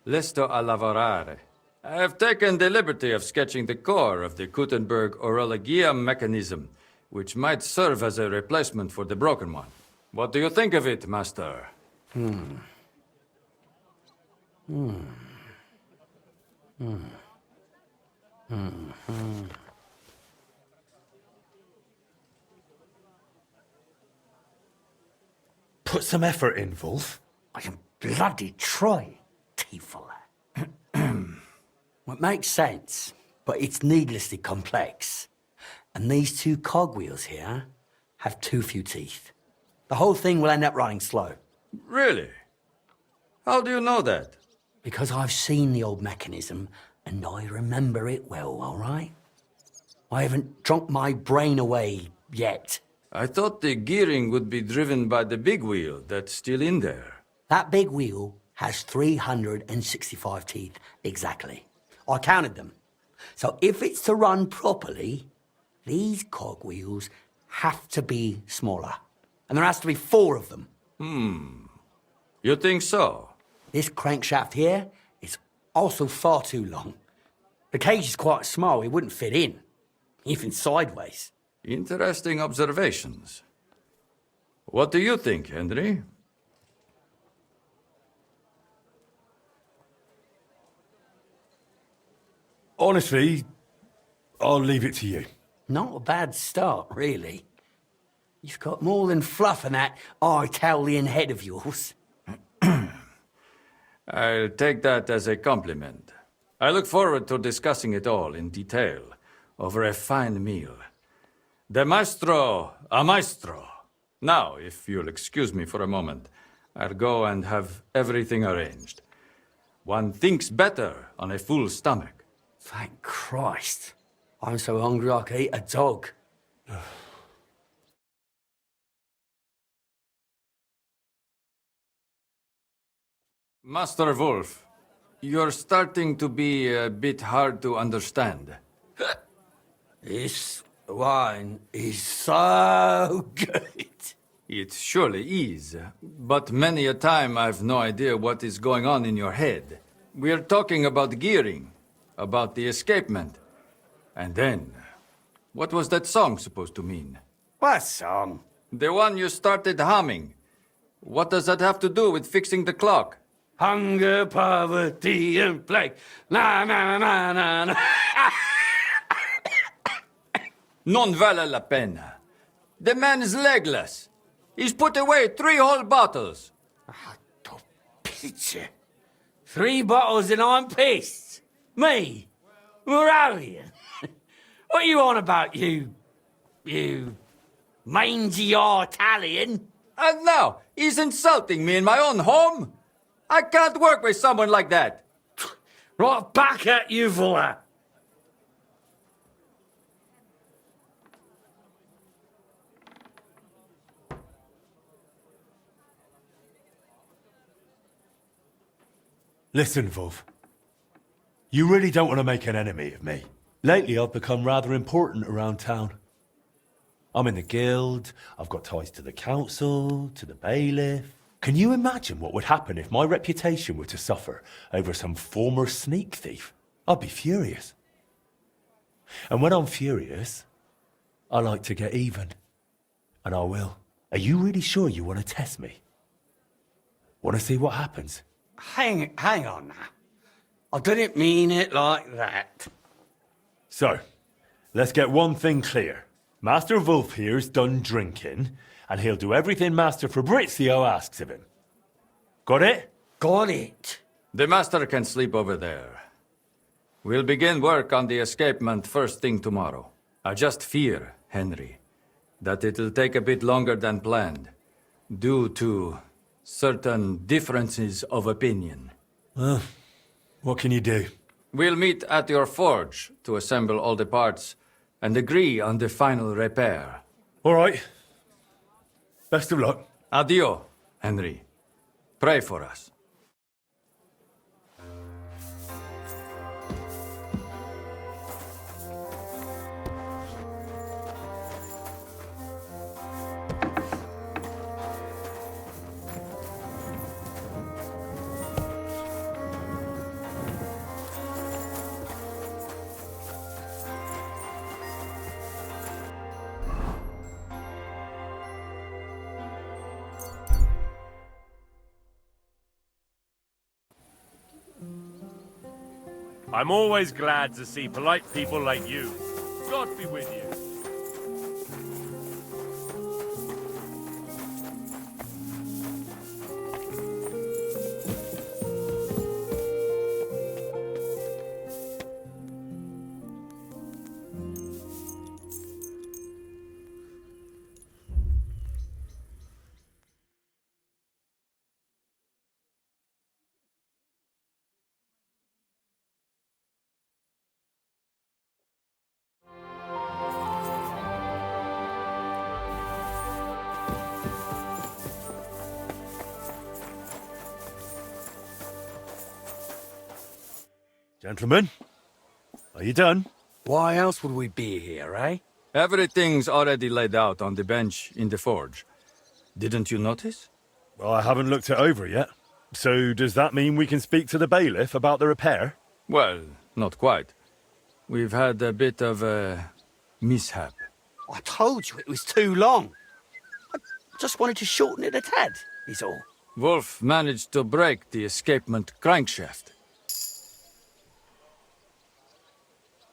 listo a lavorare. I have taken the liberty of sketching the core of the Kuttenberg orologia mechanism, which might serve as a replacement for the broken one. What do you think of it, Master? Put some effort in, Vulf. I can bloody try, Tiefel. Well, it makes sense, but it's needlessly complex. And these two cogwheels here have too few teeth. The whole thing will end up running slow. Really? How do you know that? Because I've seen the old mechanism, and I remember it well, all right? I haven't drunk my brain away yet. I thought the gearing would be driven by the big wheel that's still in there. That big wheel has 365 teeth, exactly. I counted them. So if it's to run properly, these cogwheels have to be smaller. And there has to be 4 of them. You think so? This crankshaft here is also far too long. The cage is quite small, it wouldn't fit in, even sideways. Interesting observations. What do you think, Henry? Honestly, I'll leave it to you. Not a bad start, really. You've got more than fluff in that Italian head of yours. I'll take that as a compliment. I look forward to discussing it all in detail over a fine meal. De maestro a maestro. Now, if you'll excuse me for a moment, I'll go and have everything arranged. One thinks better on a full stomach. Thank Christ. I'm so hungry I could eat a dog. Master Vulf, you're starting to be a bit hard to understand. This wine is so good. It surely is, but many a time I've no idea what is going on in your head. We're talking about gearing, about the escapement. And then, what was that song supposed to mean? What song? The one you started humming. What does that have to do with fixing the clock? Hunger, poverty, and plague. Na na na na na. Non vale la pena. The man is legless. He's put away 3 whole bottles. Picture. 3 bottles and I'm pissed. Me? Moravian? What are you on about, you mangy Italian? And now, he's insulting me in my own home? I can't work with someone like that. Right back at you, Vulla. Listen, Vulf. You really don't want to make an enemy of me. Lately, I've become rather important around town. I'm in the guild, I've got ties to the council, to the bailiff. Can you imagine what would happen if my reputation were to suffer over some former sneak thief? I'd be furious. And when I'm furious, I like to get even. And I will. Are you really sure you want to test me? Want to see what happens? Hang on now. I didn't mean it like that. So, let's get one thing clear. Master Vulf here's done drinking, and he'll do everything Master Fabrizio asks of him. Got it? Got it. The master can sleep over there. We'll begin work on the escapement first thing tomorrow. I just fear, Henry, that it'll take a bit longer than planned, due to certain differences of opinion. What can you do? We'll meet at your forge to assemble all the parts and agree on the final repair. All right. Best of luck. Adio, Henry. Pray for us. I'm always glad to see polite people like you. God be with you. Gentlemen, are you done? Why else would we be here, eh? Everything's already laid out on the bench in the forge. Didn't you notice? Well, I haven't looked it over yet. So does that mean we can speak to the bailiff about the repair? Well, not quite. We've had a bit of a mishap. I told you it was too long. I just wanted to shorten it a tad, is all. Wolf managed to break the escapement crankshaft.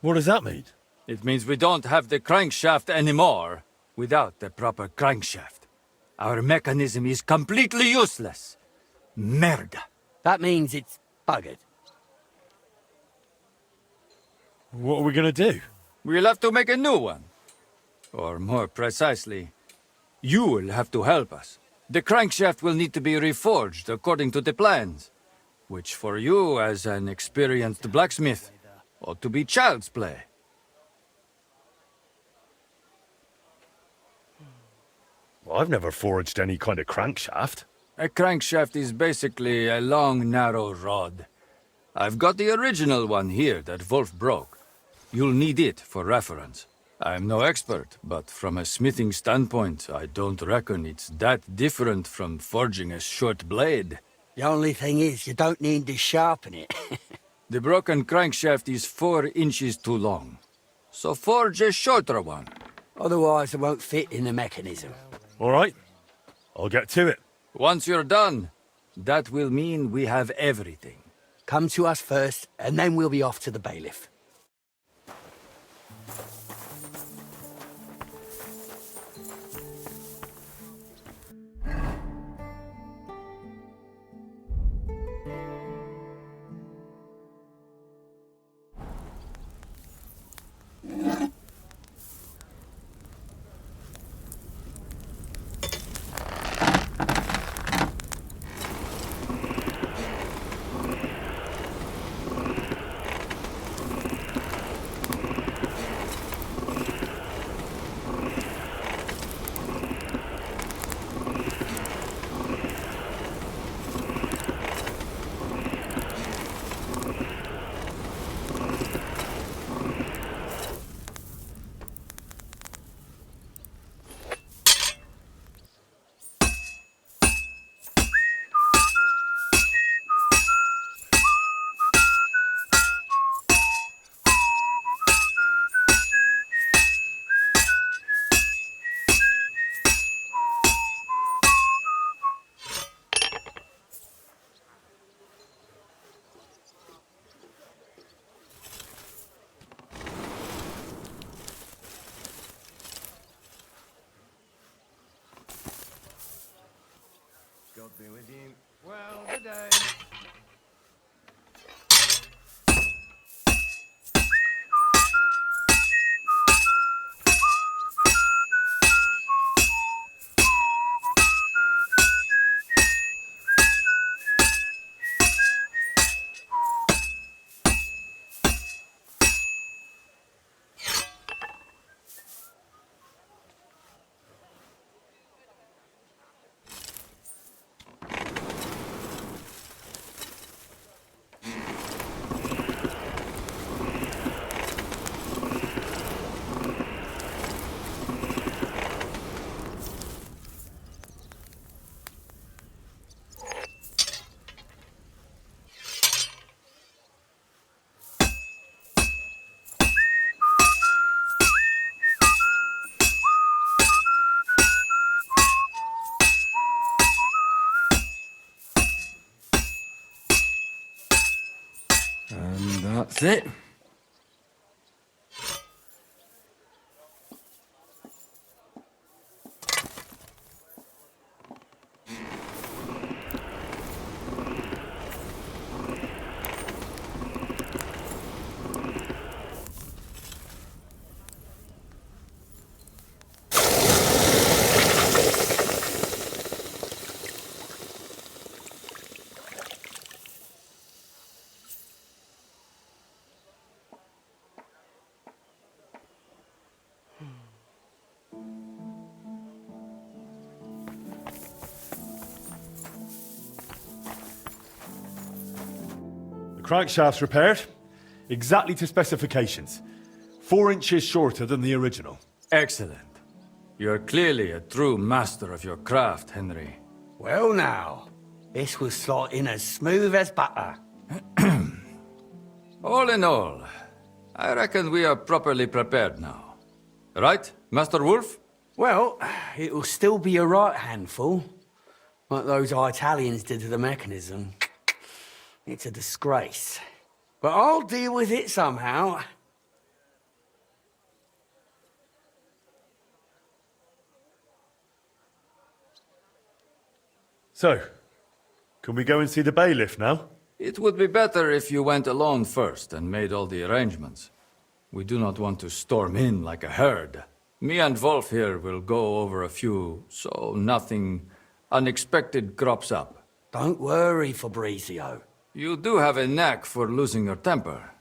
What does that mean? It means we don't have the crankshaft anymore without the proper crankshaft. Our mechanism is completely useless. Merda. That means it's buggered. What are we gonna do? We'll have to make a new one. Or more precisely, you will have to help us. The crankshaft will need to be reforged according to the plans, which for you as an experienced blacksmith ought to be child's play. Well, I've never forged any kind of crankshaft. A crankshaft is basically a long, narrow rod. I've got the original one here that Vulf broke. You'll need it for reference. I'm no expert, but from a smithing standpoint, I don't reckon it's that different from forging a short blade. The only thing is, you don't need to sharpen it. The broken crankshaft is 4 inches too long, so forge a shorter one. Otherwise, it won't fit in the mechanism. All right, I'll get to it. Once you're done, that will mean we have everything. Come to us first, and then we'll be off to the bailiff. And that's it. Crankshaft's repaired, exactly to specifications. 4 inches shorter than the original. Excellent. You're clearly a true master of your craft, Henry. Well now, this will slot in as smooth as butter. All in all, I reckon we are properly prepared now. Right, Master Wolf? Well, it will still be a right handful, like those Italians did to the mechanism. It's a disgrace. But I'll deal with it somehow. So, can we go and see the bailiff now? It would be better if you went alone first and made all the arrangements. We do not want to storm in like a herd. Me and Vulf here will go over a few, so nothing unexpected crops up. Don't worry, Fabrizio. You do have a knack for losing your temper.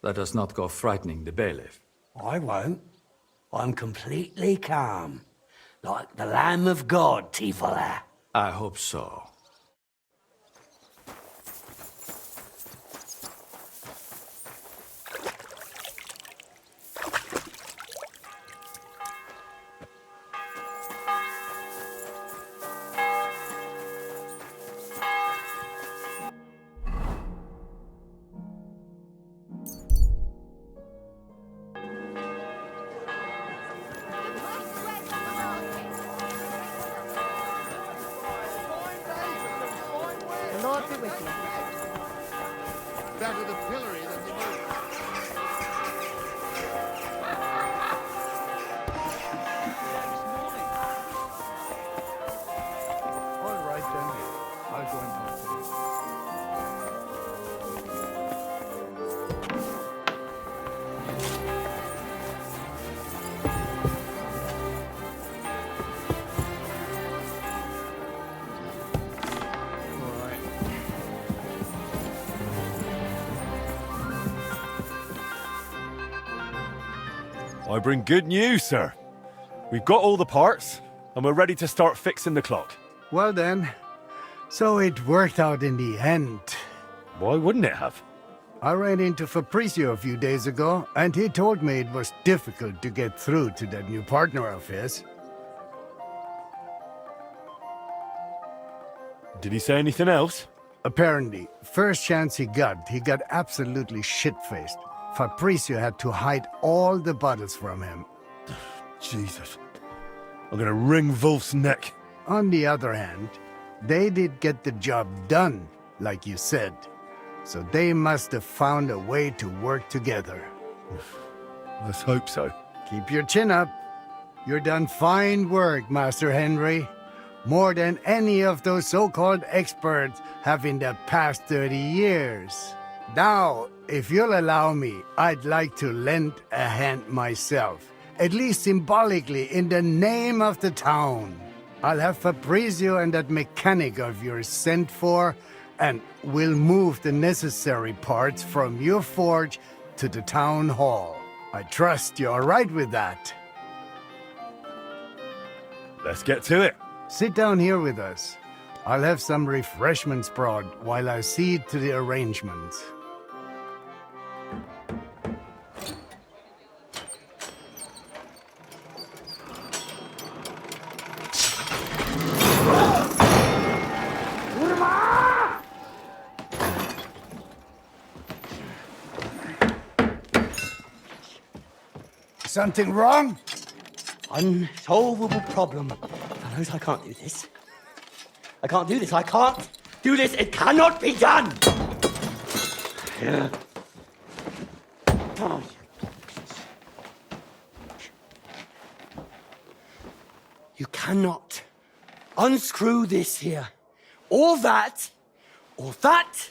Let us not go frightening the bailiff. I won't. I'm completely calm. Like the Lamb of God, Tivola. I hope so. Better the pillory than the moon. All right then. I'll go and talk to him. I bring good news, sir. We've got all the parts, and we're ready to start fixing the clock. Well then, so it worked out in the end. Why wouldn't it have? I ran into Fabrizio a few days ago, and he told me it was difficult to get through to that new partner of his. Did he say anything else? Apparently, first chance he got absolutely shit-faced. Fabrizio had to hide all the bottles from him. Jesus. I'm gonna wring Vulf's neck. On the other hand, they did get the job done, like you said. So they must have found a way to work together. Let's hope so. Keep your chin up. You're done fine work, Master Henry. More than any of those so-called experts have in the past 30 years. Now, if you'll allow me, I'd like to lend a hand myself, at least symbolically in the name of the town. I'll have Fabrizio and that mechanic of yours sent for, and we'll move the necessary parts from your forge to the town hall. I trust you're all right with that. Let's get to it. Sit down here with us. I'll have some refreshments brought while I see to the arrangements. Something wrong? Unsolvable problem. Fellows, I can't do this. I can't do this. I can't do this. It cannot be done. You cannot unscrew this here. Or that, or that,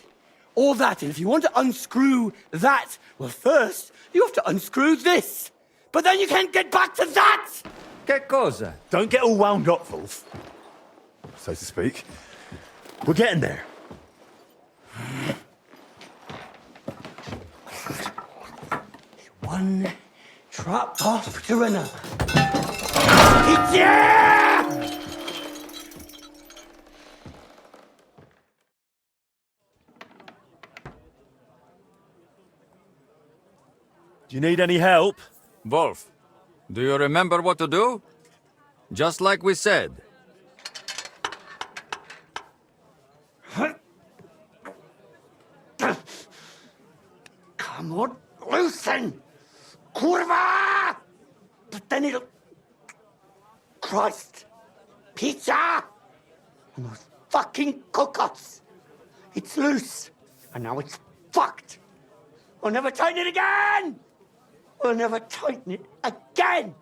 or that. And if you want to unscrew that, well, first, you have to unscrew this. But then you can't get back to that! Che cosa? Don't get all wound up, Vulf. So to speak. We're getting there. One trap after another. Yeah! Do you need any help? Vulf, do you remember what to do? Just like we said. Come on, loosen! Kurva! But then it'll... Christ! Pizza! And those fucking cocottes! It's loose, and now it's fucked! I'll never tighten it again! I'll never tighten it again!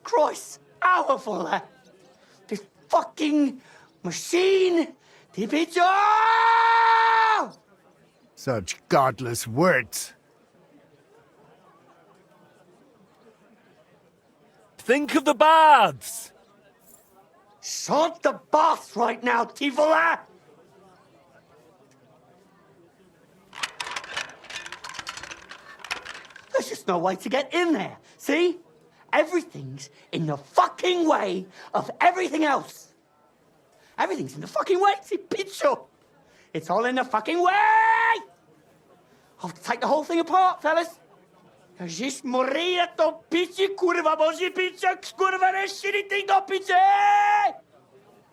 Christ, powerful that! This fucking machine! The pizza! Such godless words. Think of the baths! Sod the baths right now, Tivola! There's just no way to get in there. See? Everything's in the fucking way of everything else. Everything's in the fucking way. See, picture. It's all in the fucking way! I'll have to take the whole thing apart, fellas. Just morire to pici, kurva, boži pizza, kurva, reširiti do pizza!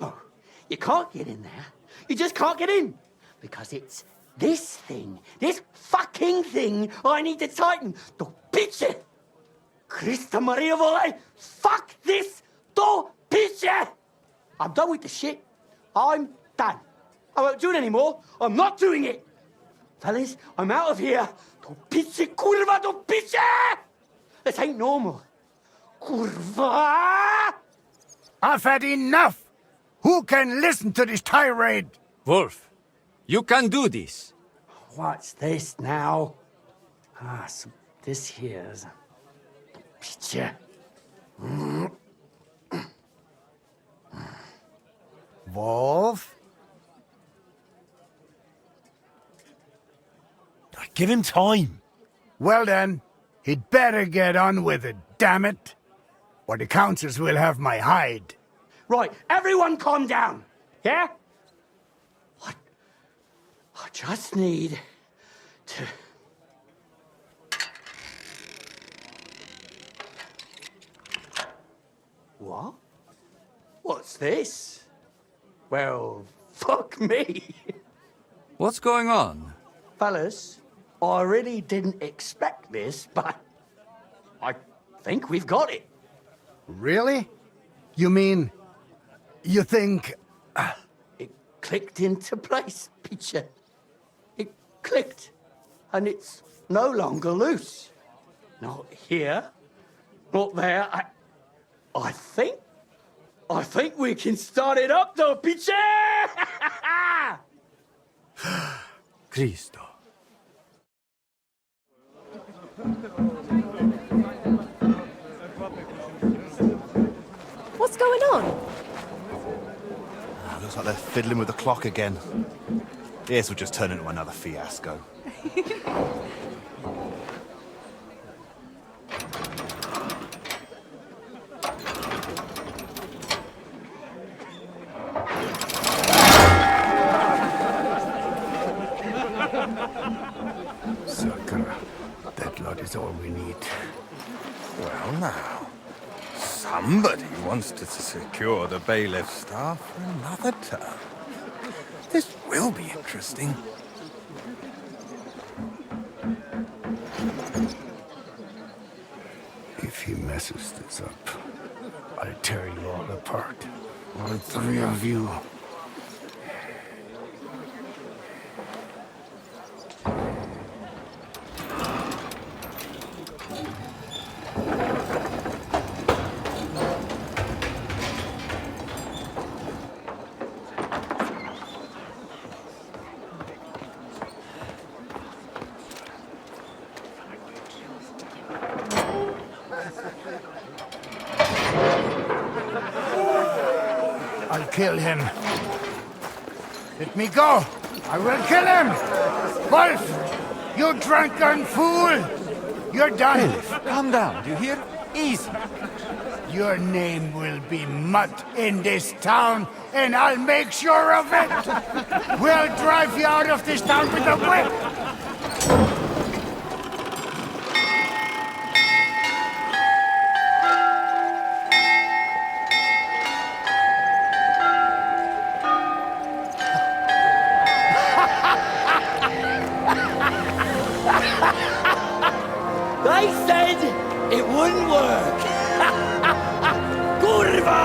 Oh, you can't get in there. You just can't get in. Because it's this thing, this fucking thing I need to tighten. Do pizza! Christa Maria Vole, fuck this do pizza! I'm done with the shit. I'm done. I won't do it anymore. I'm not doing it. Fellas, I'm out of here. Do pizza, kurva, do pizza! This ain't normal. Kurva! I've had enough! Who can listen to this tirade? Vulf, you can do this. What's this now? Ah, so this here's a picture. Vulf? Give him time. Well then, he'd better get on with it, damn it. Or the councils will have my hide. Right, everyone calm down, yeah? I just need to... What? What's this? Well, fuck me. What's going on? Fellas, I really didn't expect this, but I think we've got it. Really? You mean... you think... It clicked into place, Peter. It clicked, and it's no longer loose. Not here, not there. I think we can start it up, though, Peter! Cristo. What's going on? Looks like they're fiddling with the clock again. This will just turn into another fiasco. Sakura, that lot is all we need. Well, now, somebody wants to secure the bailiff's staff for another term. This will be interesting. If he messes this up, I'll tear you all apart. All three of you. kill him. Let me go. I will kill him. Wolf, you drunken fool. You're done. Calm down, do you hear? Easy. Your name will be mud in this town, and I'll make sure of it. We'll drive you out of this town with a whip. They said it wouldn't work. Kurva!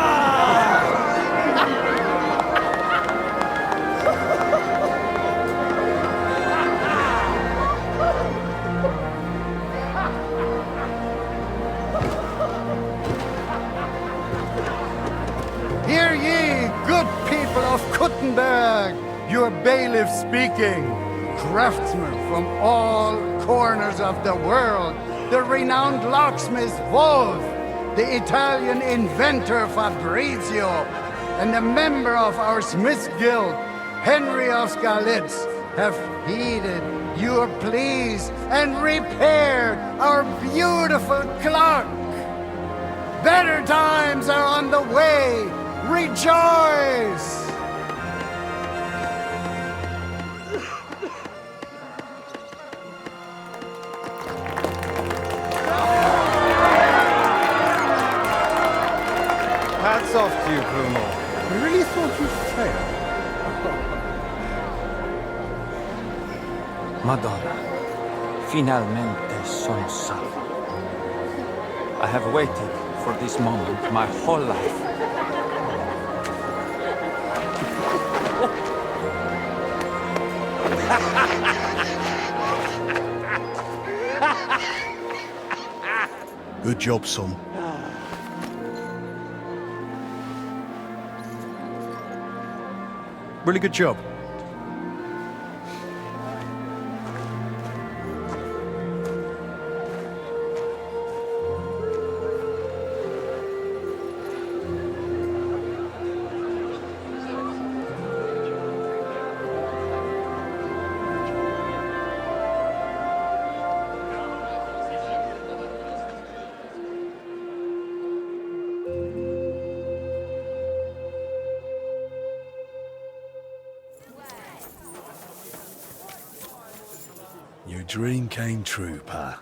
Hear ye, good people of Kuttenberg, your bailiff speaking, craftsmen from all corners of the world, the renowned locksmith Vulf, the Italian inventor Fabrizio, and the member of our Smiths Guild, Henry of Skalitz, have heeded your pleas and repaired our beautiful clock. Better times are on the way. Rejoice! Hats off to you, Bruno. I really thought you'd fail. Madonna, finalmente sono salvo. I have waited for this moment my whole life. Good job, son. Really good job. Your dream came true, Pa.